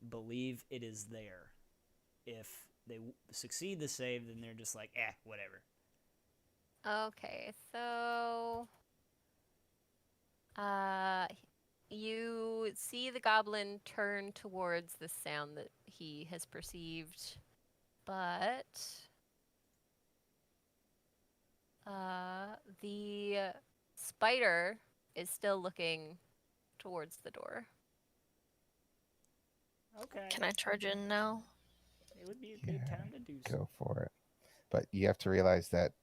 believe it is there. If they succeed the save, then they're just like, whatever. Okay, so you see the goblin turn towards the sound that he has perceived, but the spider is still looking towards the door. Okay. Can I charge in now? It would be a good Yeah, time to do so. Go for it. But you have to realize that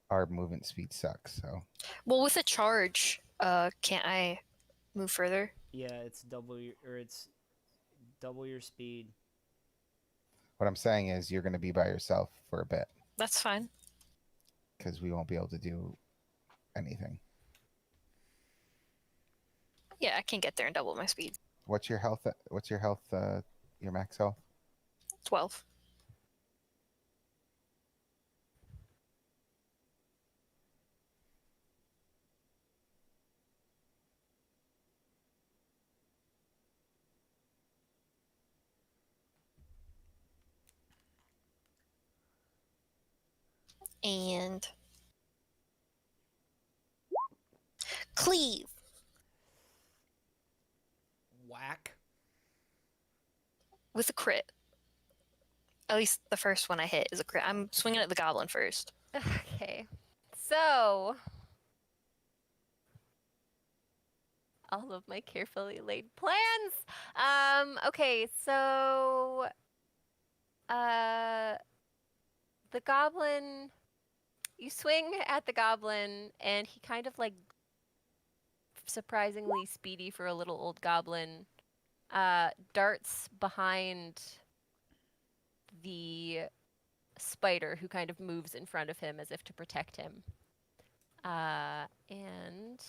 our movement speed sucks. So Well, with a charge, can't I move further? Yeah, it's double your speed. what I'm saying is you're going to be by yourself for a bit That's fine. because we won't be able to do anything. Yeah, I can get there and double my speed. What's your health? What's your health? Your max health? 12. And cleave Whack. with a crit. At least the first one I hit is a crit. I'm swinging at the goblin first. Okay, so all of my carefully laid plans. Okay, so the goblin, you swing at the goblin, and he kind of like surprisingly speedy for a little old goblin, darts behind the spider who kind of moves in front of him as if to protect him. And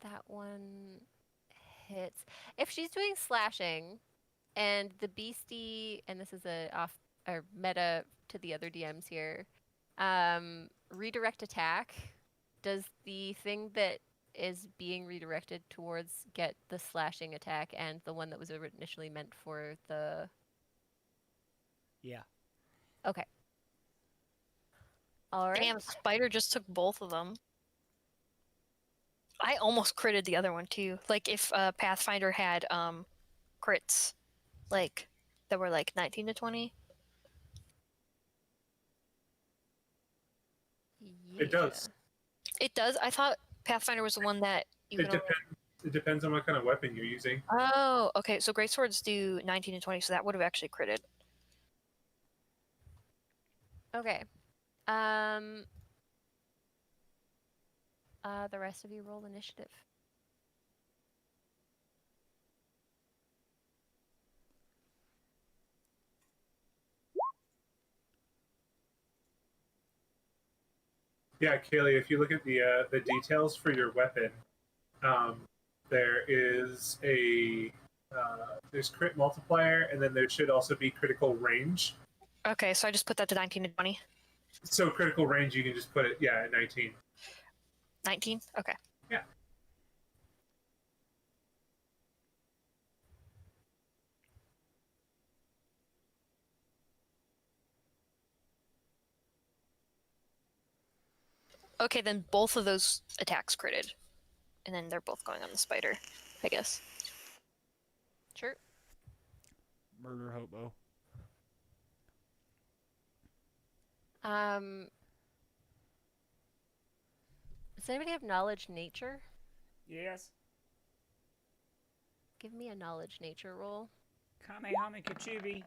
that one hits. If she's doing slashing and the beastie, and this is a off or meta to the other DMs here, redirect attack, does the thing that is being redirected towards get the slashing attack and the one that was initially meant for the... Yeah. Okay. All right. Damn, spider just took both of them. I almost critted the other one too. Like if Pathfinder had crits, like that were like 19 to 20. It does. It does. I thought Pathfinder was the one that you It could only... depends. It depends on what kind of weapon you're using. Oh, okay. So great swords do 19 to 20, so that would have actually critted. Okay. The rest of you roll initiative. Yeah, Kaylee, if you look at the details for your weapon, there is a there's crit multiplier, and then there should also be critical range. Okay, so I just put that to 19 to 20. So critical range, you can just put it at 19. 19? Okay. Yeah. Okay, then both of those attacks critted. And then they're both going on the spider, I guess. Sure. Murder hobo. Does anybody have knowledge nature? Yes. Give me a knowledge nature roll. Kamehame Kachubi.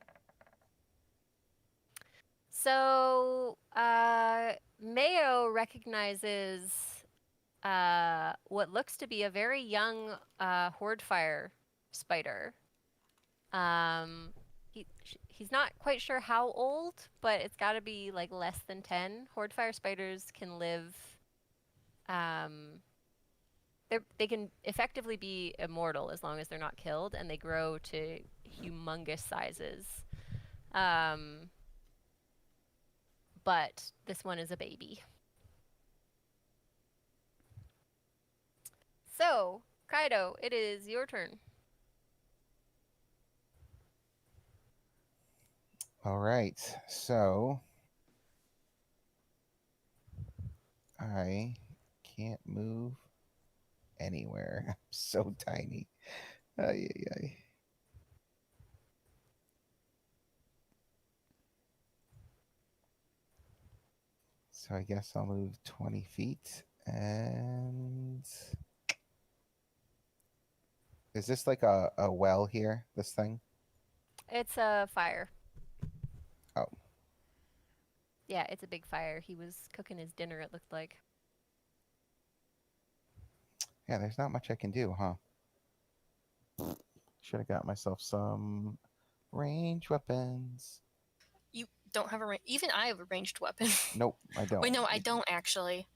So, Mayo recognizes what looks to be a very young horde fire spider. He's not quite sure how old, but it's got to be like less than 10. Horde fire spiders can live. they can effectively be immortal as long as they're not killed, and they grow to humongous sizes. But this one is a baby. So, Kaido, it is your turn. All right. So I can't move anywhere. I'm so tiny. Ay, ay, ay. So I guess I'll move 20 feet. And is this like a well here, this thing? It's a fire. Oh. Yeah, it's a big fire. He was cooking his dinner, it looked like. Yeah, there's not much I can do, huh? Should have got myself some range weapons. You don't have a even I have a ranged weapon. Nope, I don't. Wait, no, I don't actually.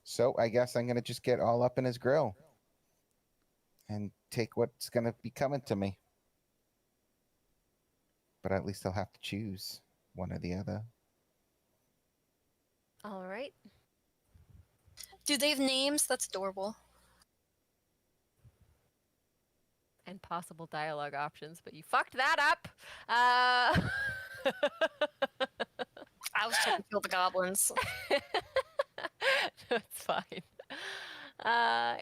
So I guess I'm gonna just get all up in his grill and take what's gonna be coming to me. But at least I'll have to choose one or the other. All right. Do they have names? That's adorable. And possible dialogue options, but you fucked that up. Uh... I was told to kill the goblins. No, it's fine.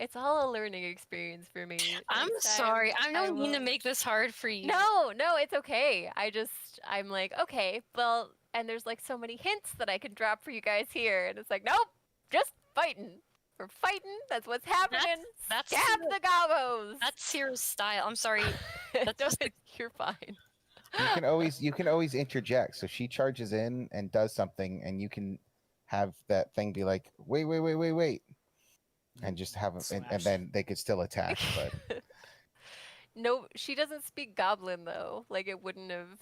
It's all a learning experience for me. I'm Next time, sorry. I don't mean to will- make this hard for you. No, it's okay. I'm like, okay, well, and there's like so many hints that I can drop for you guys here, and it's like, nope, just fighting. We're fighting. That's what's happening. that's Stab Sierra- the gobbos. That's Sierra's style. I'm sorry. That's No, just the- you're fine. You can always interject. So she charges in and does something, and you can have that thing be like, wait, and just have them, and Slash. then they could still attack. But No, she doesn't speak goblin though. Like it wouldn't have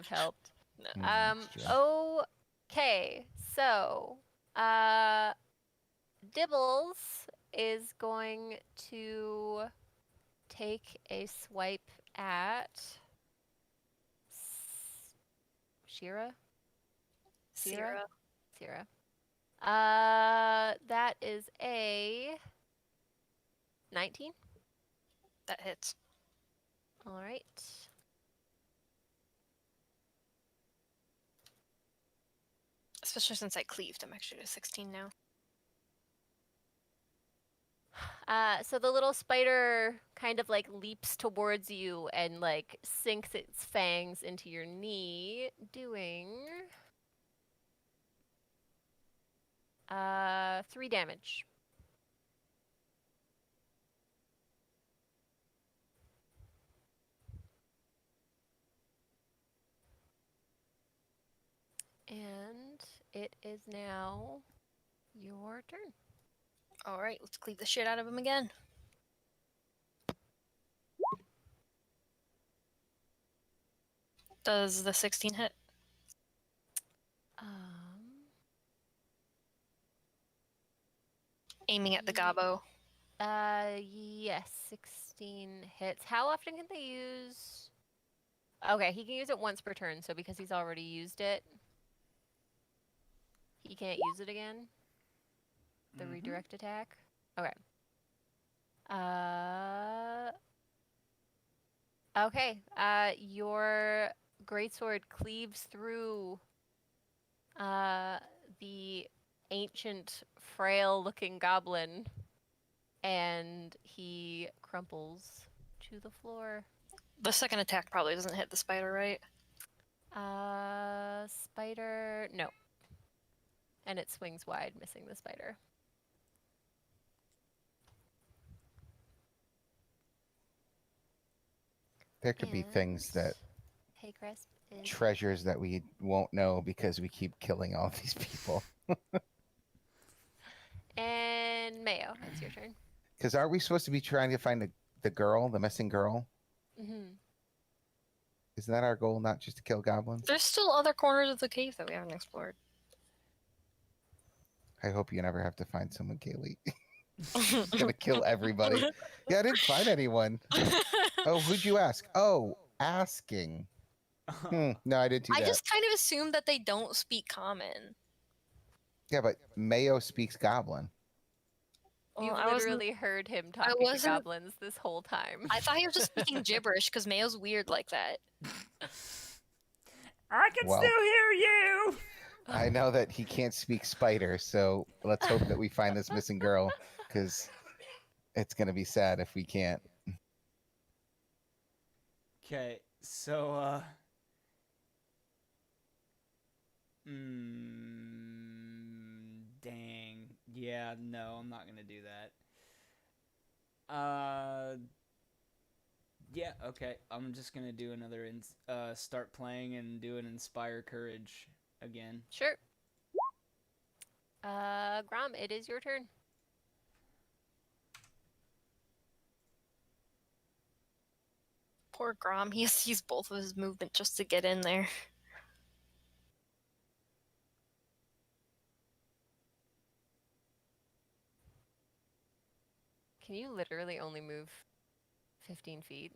helped. it's true. Okay. So, Dibbles is going to take a swipe at Shira. Sierra. Sierra. That is a 19. That hits. All right. Especially since I cleaved. I'm actually at 16 now. So the little spider kind of like leaps towards you and like sinks its fangs into your knee, doing 3 damage. And it is now your turn. All right, let's cleave the shit out of him again. Does the 16 hit? Aiming at the gobbo. Yes, 16 hits. How often can they use? Okay, he can use it once per turn, so because he's already used it, he can't use it again. The redirect attack. Okay. Okay. Your greatsword cleaves through the ancient, frail-looking goblin, and he crumples to the floor. The second attack probably doesn't hit the spider, right? Spider, no. And it swings wide, missing the spider. There could be things that Hey, Chris. treasures that we won't know because we keep killing all these people. And Mayo, it's your turn. Because aren't we supposed to be trying to find the girl, the missing girl? Mm-hmm. Isn't that our goal, not just to kill goblins? There's still other corners of the cave that we haven't explored. I hope you never have to find someone, Kaylee. She's gonna kill everybody. Yeah, I didn't find anyone. Oh, who'd you ask? Oh, asking. No, I didn't do I that. just kind of assume that they don't speak common. Yeah, but Mayo speaks Goblin. Well, You've I wasn't. literally heard him talking to wasn't- goblins this whole time. I thought he was just speaking gibberish because Mayo's weird like that. I can Well. still hear you. I know that he can't speak spider, so let's hope that we find this missing girl, because it's gonna be sad if we can't. Okay, so dang. Yeah, no, I'm not gonna do that. Yeah, okay. I'm just gonna do another start playing and do an Inspire Courage again. Sure. Grom, it is your turn. Poor Grom. He has to use both of his movement just to get in there. Can you literally only move 15 feet?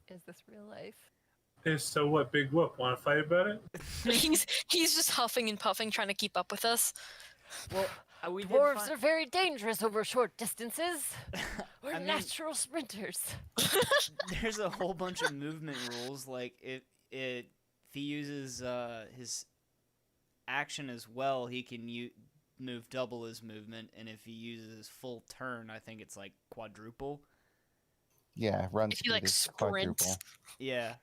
Is this real life? If so, what? Big whoop. Want to fight about it? he's just huffing and puffing, trying to keep up with us. Well, we did Dwarves find... are very dangerous over short distances. We're I mean- natural sprinters. There's a whole bunch of movement rules. Like if he uses his action as well, he can move double his movement, and if he uses his full turn, I think it's like quadruple. Yeah, run If he, speed like, is sprints. quadruple. Yeah.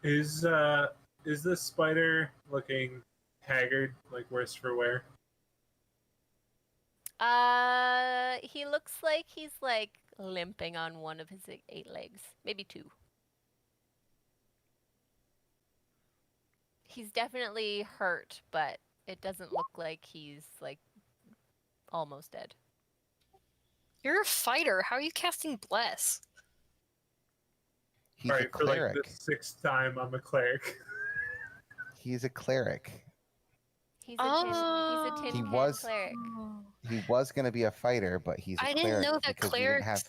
Is the spider looking haggard, like worse for wear? He looks like he's like limping on one of his 8 legs, maybe 2. He's definitely hurt, but it doesn't look like he's like almost dead. You're a fighter. How are you casting Bless? He's All a right, for like cleric. the 6th time, I'm a cleric. He's a cleric. He's a tin He can was- cleric. He was gonna be a fighter, but he's a I cleric didn't know that because we didn't have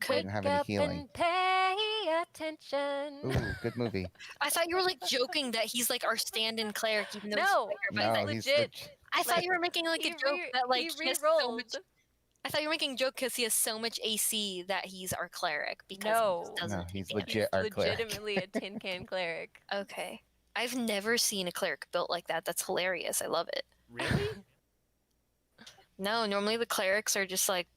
could. didn't have any up healing. and pay attention. Ooh, good movie. I thought you were like joking that he's like our stand-in cleric, even though No, he's a But fighter, No, but he's legit. I thought like, you were making like a he joke re- that like he he has so re-rolled. much. I thought you were making a joke because he has so much AC that he's our cleric because No. he just doesn't. No, do he's damage. legit our cleric. Legitimately a tin can cleric. Okay, I've never seen a cleric built like that. That's hilarious. I love it. Really? No, normally the clerics are just like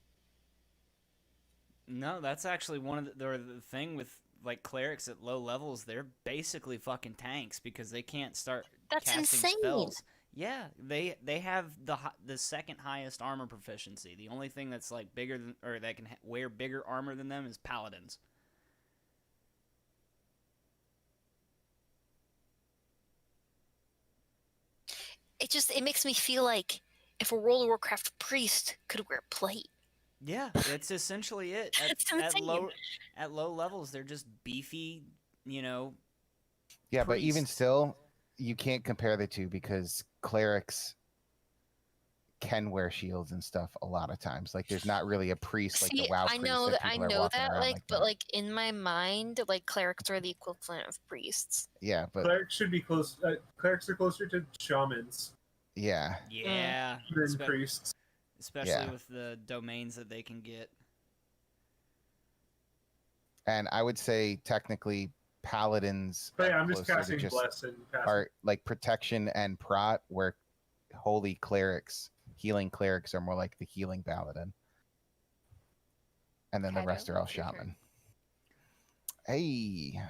No, that's actually one of the thing with like clerics at low levels. They're basically fucking tanks because they can't start that's casting insane. spells. Yeah, they have the second highest armor proficiency. The only thing that's like bigger than or that can wear bigger armor than them is paladins. It makes me feel like if a World of Warcraft priest could wear plate. Yeah, that's essentially it. That's At insane. low levels, they're just beefy, you know. Yeah, but even priests. still, you can't compare the two because clerics can wear shields and stuff a lot of times. Like, there's not really a priest like See, the WoW I priest know that I people are know walking that around like, like but that. like in my mind, like clerics are the equivalent of priests. Yeah, but Clerics should be close. Clerics are closer to shamans yeah, Yeah, than espe- priests. especially Yeah. with the domains that they can get. and I would say technically paladins But yeah, are I'm just closer to casting bless and passive. are like protection and prot, where holy clerics, healing clerics are more like the healing paladin, and then the Kaido, rest are all it's your turn. shaman. Hey,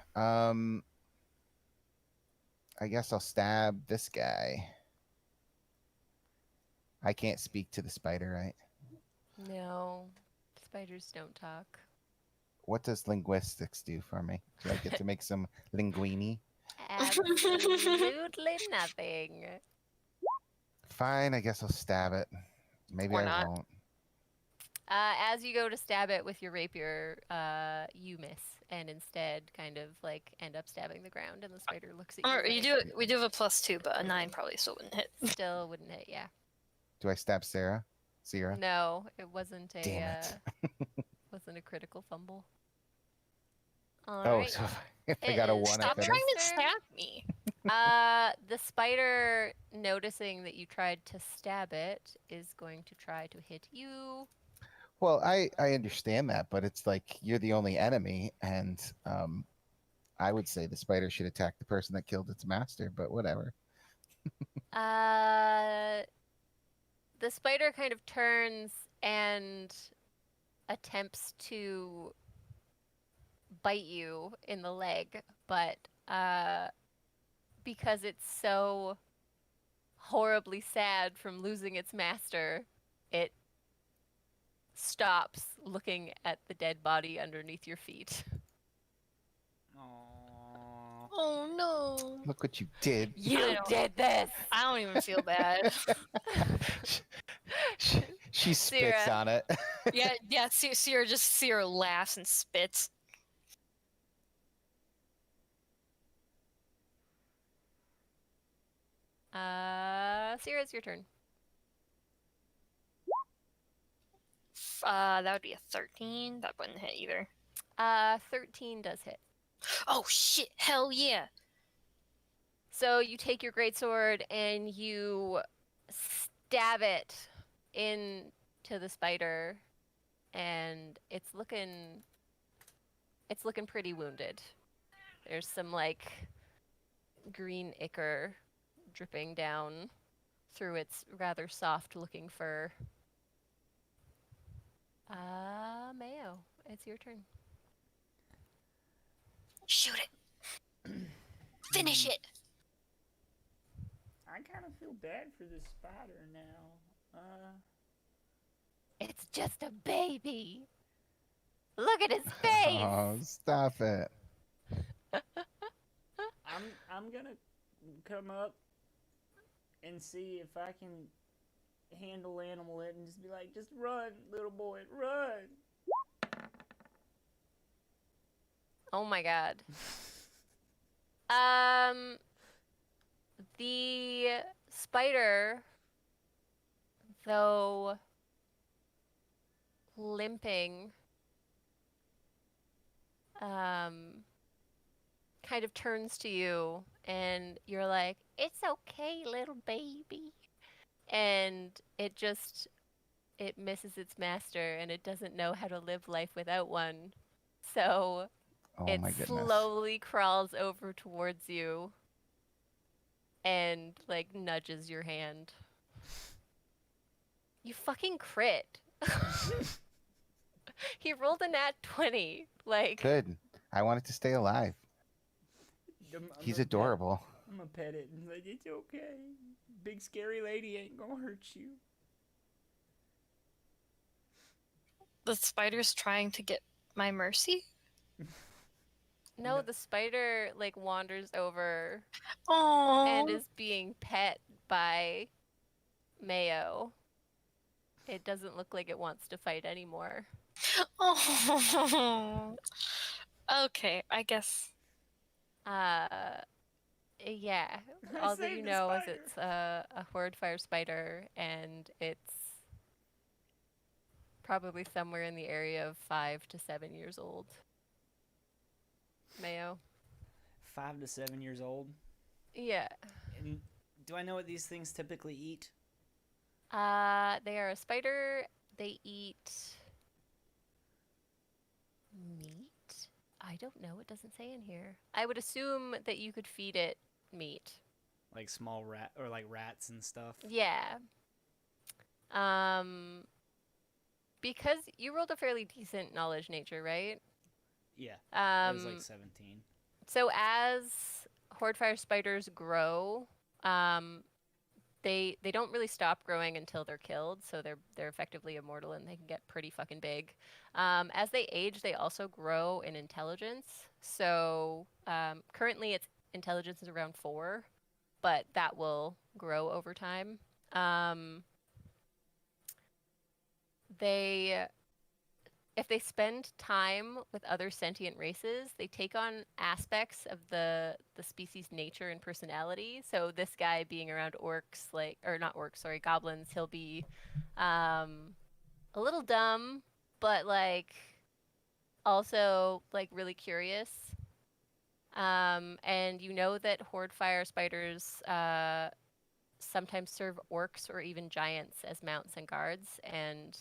I guess I'll stab this guy. I can't speak to the spider, right? No, spiders don't talk. What does linguistics do for me? Do I get to make some linguini? Absolutely nothing. Fine, I guess I'll stab it. Maybe Or I not. won't. As you go to stab it with your rapier, you miss, and instead kind of like end up stabbing the ground, and the spider looks at you. Or like, we do have a +2, but a 9 probably still wouldn't hit. Still wouldn't hit, yeah. Do I stab Sarah? Sierra? No, it wasn't a Damn it. wasn't a critical fumble. Oh, Alright. so if I It got a is 1, I Stop finish? trying to Mister? stab me. The spider, noticing that you tried to stab it, is going to try to hit you. Well, I understand that, but it's like you're the only enemy, and I would say the spider should attack the person that killed its master, but whatever. The spider kind of turns and attempts to bite you in the leg, but because it's so horribly sad from losing its master, it stops looking at the dead body underneath your feet. Aww. Oh no. Look what you did. You I don't- did this! I don't even feel bad. She spits Sierra. on it. yeah. Sierra laughs and spits. Sierra, it's your turn. That would be a 13. That wouldn't hit either. 13 does hit. Oh shit! Hell yeah! So you take your greatsword and you stab it into the spider, and it's looking pretty wounded. There's some like green ichor dripping down through its rather soft-looking fur. Mayo, it's your turn. Shoot it! Finish it! I kind of feel bad for this spider now. It's just a baby. Look at his face. Oh, stop it. I'm gonna come up and see if I can handle animal it and just be like, just run, little boy, run. Oh my god. The spider, though limping, kind of turns to you, and you're like, "It's okay, little baby." And it misses its master, and it doesn't know how to live life without one. So Oh it my goodness. slowly crawls over towards you and like nudges your hand. You fucking crit. He rolled a nat 20. Like, Good. I want it to stay alive. He's adorable. I'm gonna pet it and like, it's okay. Big scary lady ain't gonna hurt you. The spider's trying to get my mercy? no, the spider like wanders over Oh. and is being pet by Mayo. It doesn't look like it wants to fight anymore. Oh. Okay, I guess. Yeah. I All that saved you the know is spider. it's a horde fire spider, and it's probably somewhere in the area of 5 to 7 years old. Mayo. 5 to 7 years old. Yeah. And do I know what these things typically eat? They are a spider. They eat meat. I don't know. It doesn't say in here. I would assume that you could feed it meat. Like small rat or like rats and stuff? Yeah. Because you rolled a fairly decent knowledge nature, right? Yeah. It was like Um, 17. so as horde fire spiders grow, they don't really stop growing until they're killed, so they're effectively immortal and they can get pretty fucking big. As they age, they also grow in intelligence. So currently, its intelligence is around 4, but that will grow over time. They if they spend time with other sentient races, they take on aspects of the species' nature and personality. So this guy being around orcs, like, or not orcs, sorry, goblins, he'll be a little dumb, but like also like really curious. And you know that horde fire spiders sometimes serve orcs or even giants as mounts and guards, and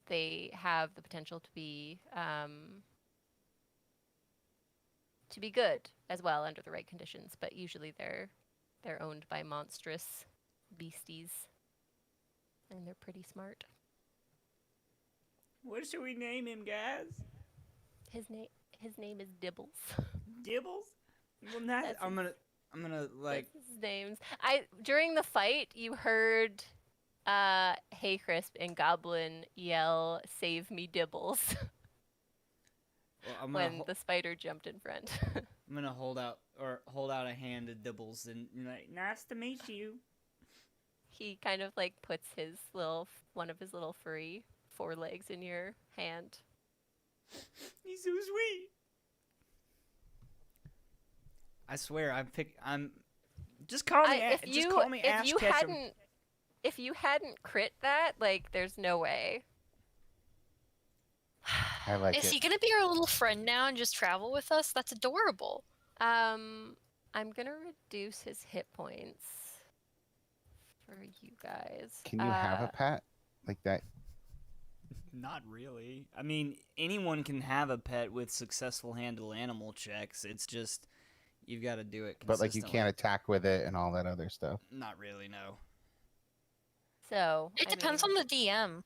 they have the potential to be good as well under the right conditions. But usually they're owned by monstrous beasties, and they're pretty smart. What should we name him, guys? His name is Dibbles. Dibbles? Well, not. That's I'm gonna like. That's his names. During the fight, you heard Hey Crisp and Goblin yell, "Save me, Dibbles," Well, I'm when the spider jumped in front. I'm gonna hold out a hand to Dibbles and like. Nice to meet you. He kind of like puts one of his little furry forelegs in your hand. He's so sweet. I swear, I'm. Just call me. Just call me Ash Ketchum. If you hadn't crit that, like, there's no way. I like Is it. he gonna be our little friend now and just travel with us? That's adorable. I'm gonna reduce his hit points for you guys. Can you have a pet like that? Not really. I mean, anyone can have a pet with successful handle animal checks. It's just you've got to do it consistently. But like you can't attack with it and all that other stuff. Not really, no. So It depends on the DM,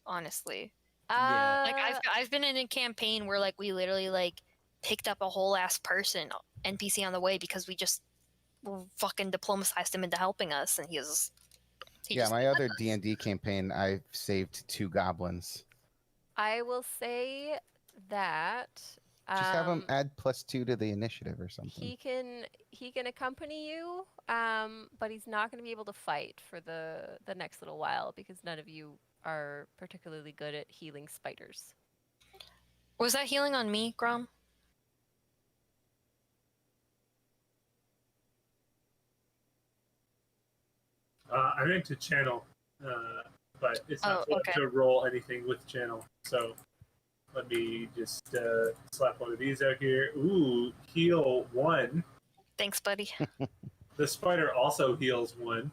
honestly. Yeah. Like I've been in a campaign where like we literally like picked up a whole ass person NPC on the way because we just fucking diplomatized him into helping us, and he just My other D&D campaign, I saved 2 goblins. I will say that Just have him add +2 to the initiative or something. he can accompany you, but he's not going to be able to fight for the next little while because none of you are particularly good at healing spiders. Was that healing on me, Grom? I meant to channel, but it's not okay. to roll anything with channel. So let me just slap one of these out here. Ooh, heal 1. Thanks, buddy. The spider also heals 1.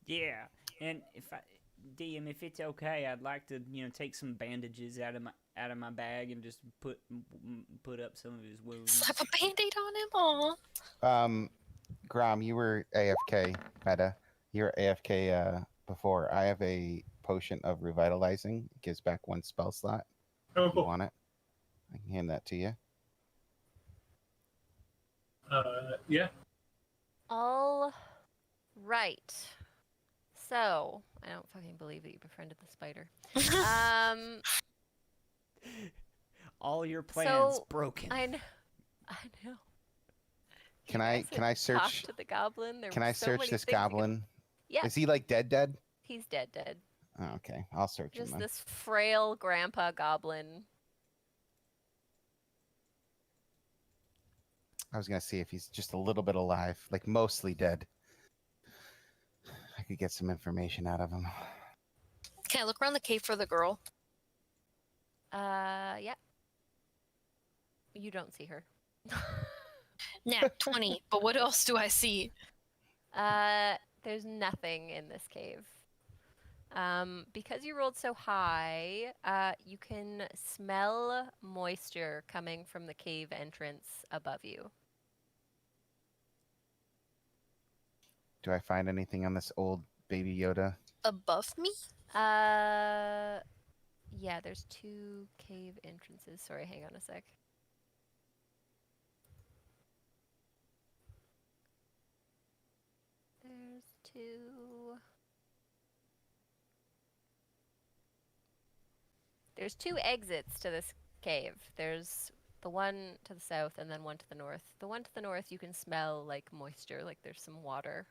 Yeah, and DM, if it's okay, I'd like to, take some bandages out of my bag and just put up some of his wounds. Slap a band-aid on him. Aw. Grom, you were AFK, Meta. You were AFK before. I have a potion of revitalizing. It gives back 1 spell slot. Oh, You cool. want it? I can hand that to you. Yeah. All right. So, I don't fucking believe that you befriended the spider. All your plans So, broken. I know. Can You I guys had search? talked to the goblin? There Can were I so search many this things you could- goblin? Yeah, Is he like dead? he's dead. Oh, okay, I'll search him Just then. this frail grandpa goblin. I was gonna see if he's just a little bit alive, like mostly dead. I could get some information out of him. Can I look around the cave for the girl? Yeah. You don't see her. Nat 20. But what else do I see? There's nothing in this cave. Because you rolled so high, you can smell moisture coming from the cave entrance above you. Do I find anything on this old baby Yoda? Above me? Yeah, there's 2 cave entrances. Sorry, hang on a sec. There's 2. There's 2 exits to this cave. There's the one to the south and then one to the north. The one to the north, you can smell like moisture, like there's some water.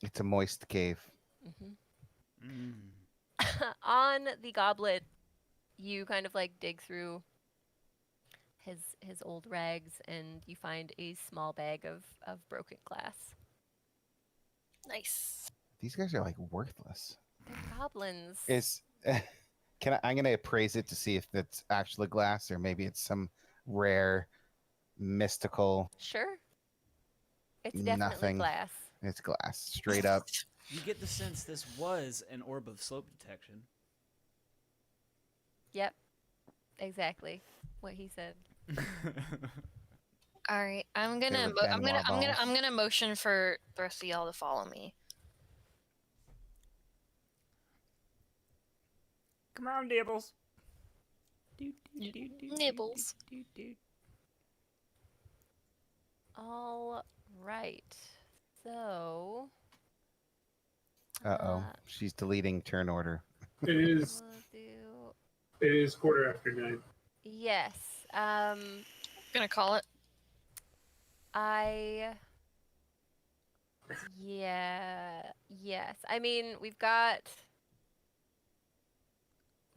It's a moist cave. Hmm On the goblet, you kind of like dig through his old rags, and you find a small bag of broken glass. Nice. These guys are like worthless. They're goblins. Is I'm gonna appraise it to see if it's actually glass or maybe it's some rare mystical Sure. It's definitely nothing. glass. It's glass, straight up. You get the sense this was an orb of slope detection. Yep. Exactly what he said. All right, I'm They gonna, were mo- I'm gonna, Benoit I'm gonna, balls. I'm gonna motion for the rest of y'all to follow me. Come on, Dibbles. Nibbles. All right. So. Uh-oh. She's deleting turn order. It is We'll do. 9:15. Yes. Gonna call it. Yeah. Yes. I mean, we've got.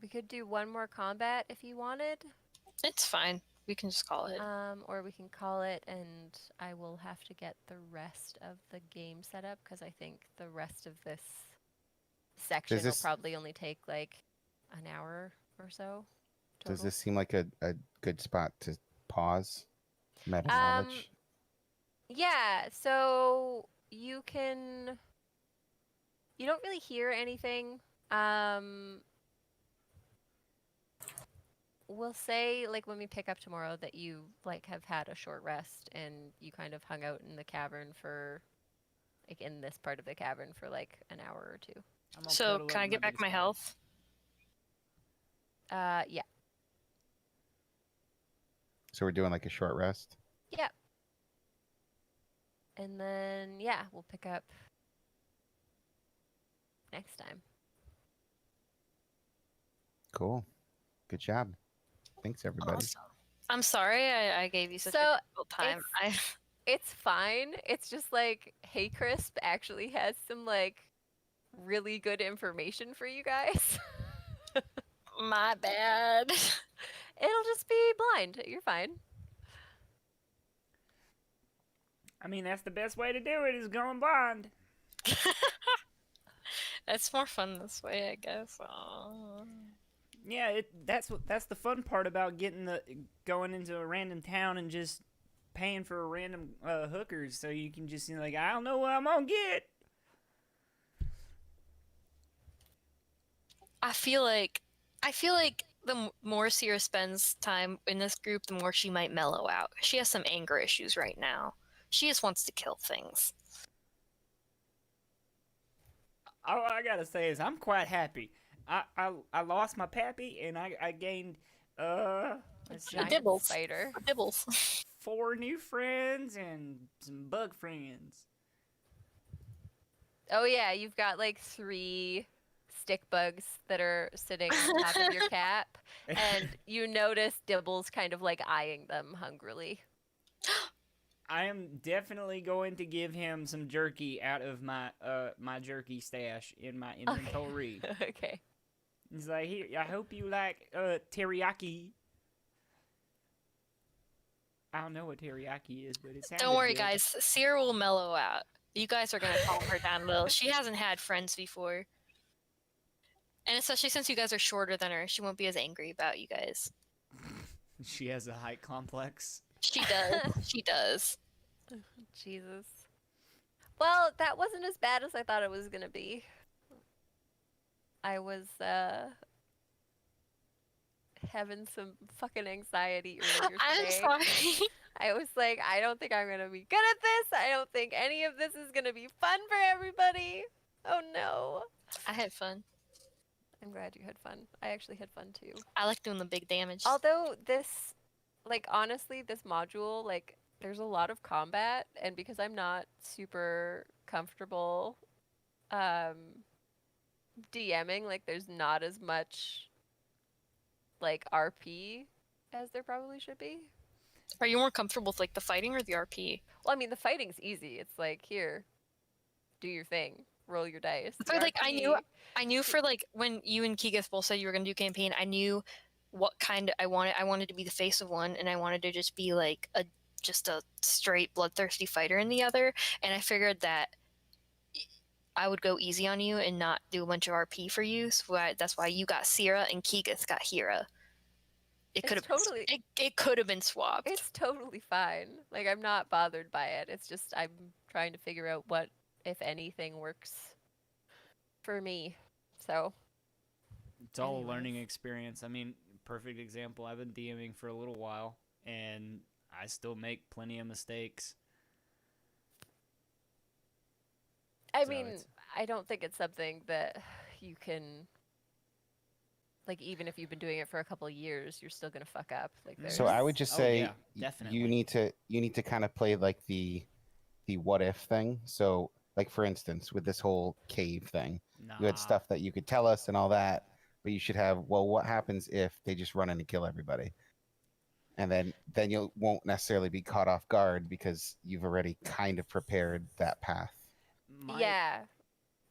We could do one more combat if you wanted. It's fine. We can just call it. Or we can call it, and I will have to get the rest of the game set up because I think the rest of this section will this- probably only take like an hour or so. Does total. this seem like a good spot to pause? Meta knowledge. Yeah, so you can. You don't really hear anything. We'll say, like, when we pick up tomorrow that you, like, have had a short rest and you kind of hung out in the cavern for, like, in this part of the cavern for, like, an hour or two. I'm all So cuddled can up I in get back biggest my bed. health? Yeah. So we're doing like a short rest. Yeah. And then, yeah, we'll pick up next time. Cool. Good job. Thanks, everybody. Awesome. I'm sorry I gave you such So, a difficult time. It's fine. It's just like, Hey Crisp actually has some, like, really good information for you guys. My bad. It'll just be blind. You're fine. I mean, that's the best way to do it, is going blind. It's more fun this way, I guess. Aw. Yeah, that's the fun part about going into a random town and just paying for a random hookers, so you can just, like, I don't know what I'm gonna get. I feel like the more Sierra spends time in this group, the more she might mellow out. She has some anger issues right now. She just wants to kill things. All I gotta say is I'm quite happy. I lost my pappy and I gained let's see, Giant Dibbles. spider. Dibbles. 4 new friends and some bug friends. Oh yeah, you've got like 3 stick bugs that are sitting on top of your cap, and you notice Dibbles kind of like eyeing them hungrily. I am definitely going to give him some jerky out of my my jerky stash in my inventory. Okay. He's like, here, I hope you like teriyaki. I don't know what teriyaki is, but it sounds. Don't worry, guys. Sierra will mellow out. You guys are gonna calm her down a little. She hasn't had friends before, and especially since you guys are shorter than her, she won't be as angry about you guys. She has a height complex. She does. She does. Jesus. Well, that wasn't as bad as I thought it was gonna be. I was having some fucking anxiety earlier I'm today. sorry. I was like, I don't think I'm gonna be good at this. I don't think any of this is gonna be fun for everybody. Oh no. I had fun. I'm glad you had fun. I actually had fun too. I like doing the big damage. Although this, like, honestly, this module, like, there's a lot of combat, and because I'm not super comfortable DMing, like, there's not as much, like, RP as there probably should be. Are you more comfortable with like the fighting or the RP? Well, I mean, the fighting's easy. It's like, here, do your thing. roll your dice. So, The like, RP I knew for like when you and Keegath both said you were gonna do campaign, I knew what kind I wanted. I wanted to be the face of one, and I wanted to just be like just a straight bloodthirsty fighter in the other. And I figured that I would go easy on you and not do a bunch of RP for you. So that's why you got Sierra and Keegath got Hera. It could have totally- it could have been swapped. It's totally fine. Like, I'm not bothered by it. It's just I'm trying to figure out what, if anything, works for me. So It's all a learning Anyways. experience. I mean, perfect example. I've been DMing for a little while, and I still make plenty of mistakes. I So mean, it's- I don't think it's something that you can, like, even if you've been doing it for a couple of years, you're still gonna fuck up. Like, there's So I would just Oh, say yeah, y- definitely. you need to kind of play like the what if thing. So like for instance, with this whole cave thing, you had Nah. stuff that you could tell us and all that, but you should have, well, what happens if they just run in and kill everybody? And then you won't necessarily be caught off guard because you've already kind of prepared that path. yeah.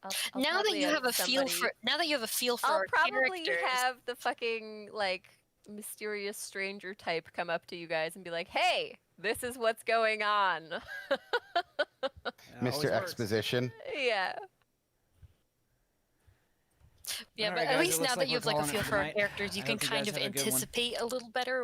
I'll now that probably you have have a feel for I'll our probably characters, have the fucking, like, mysterious stranger type come up to you guys and be like, "Hey, this is what's going on." That always Mr. works. Exposition. Yeah. yeah, All but right, at guys, it least looks now that like you have we're like a calling it feel for for our tonight. characters, you I can hope you kind guys of have a good one. anticipate a little better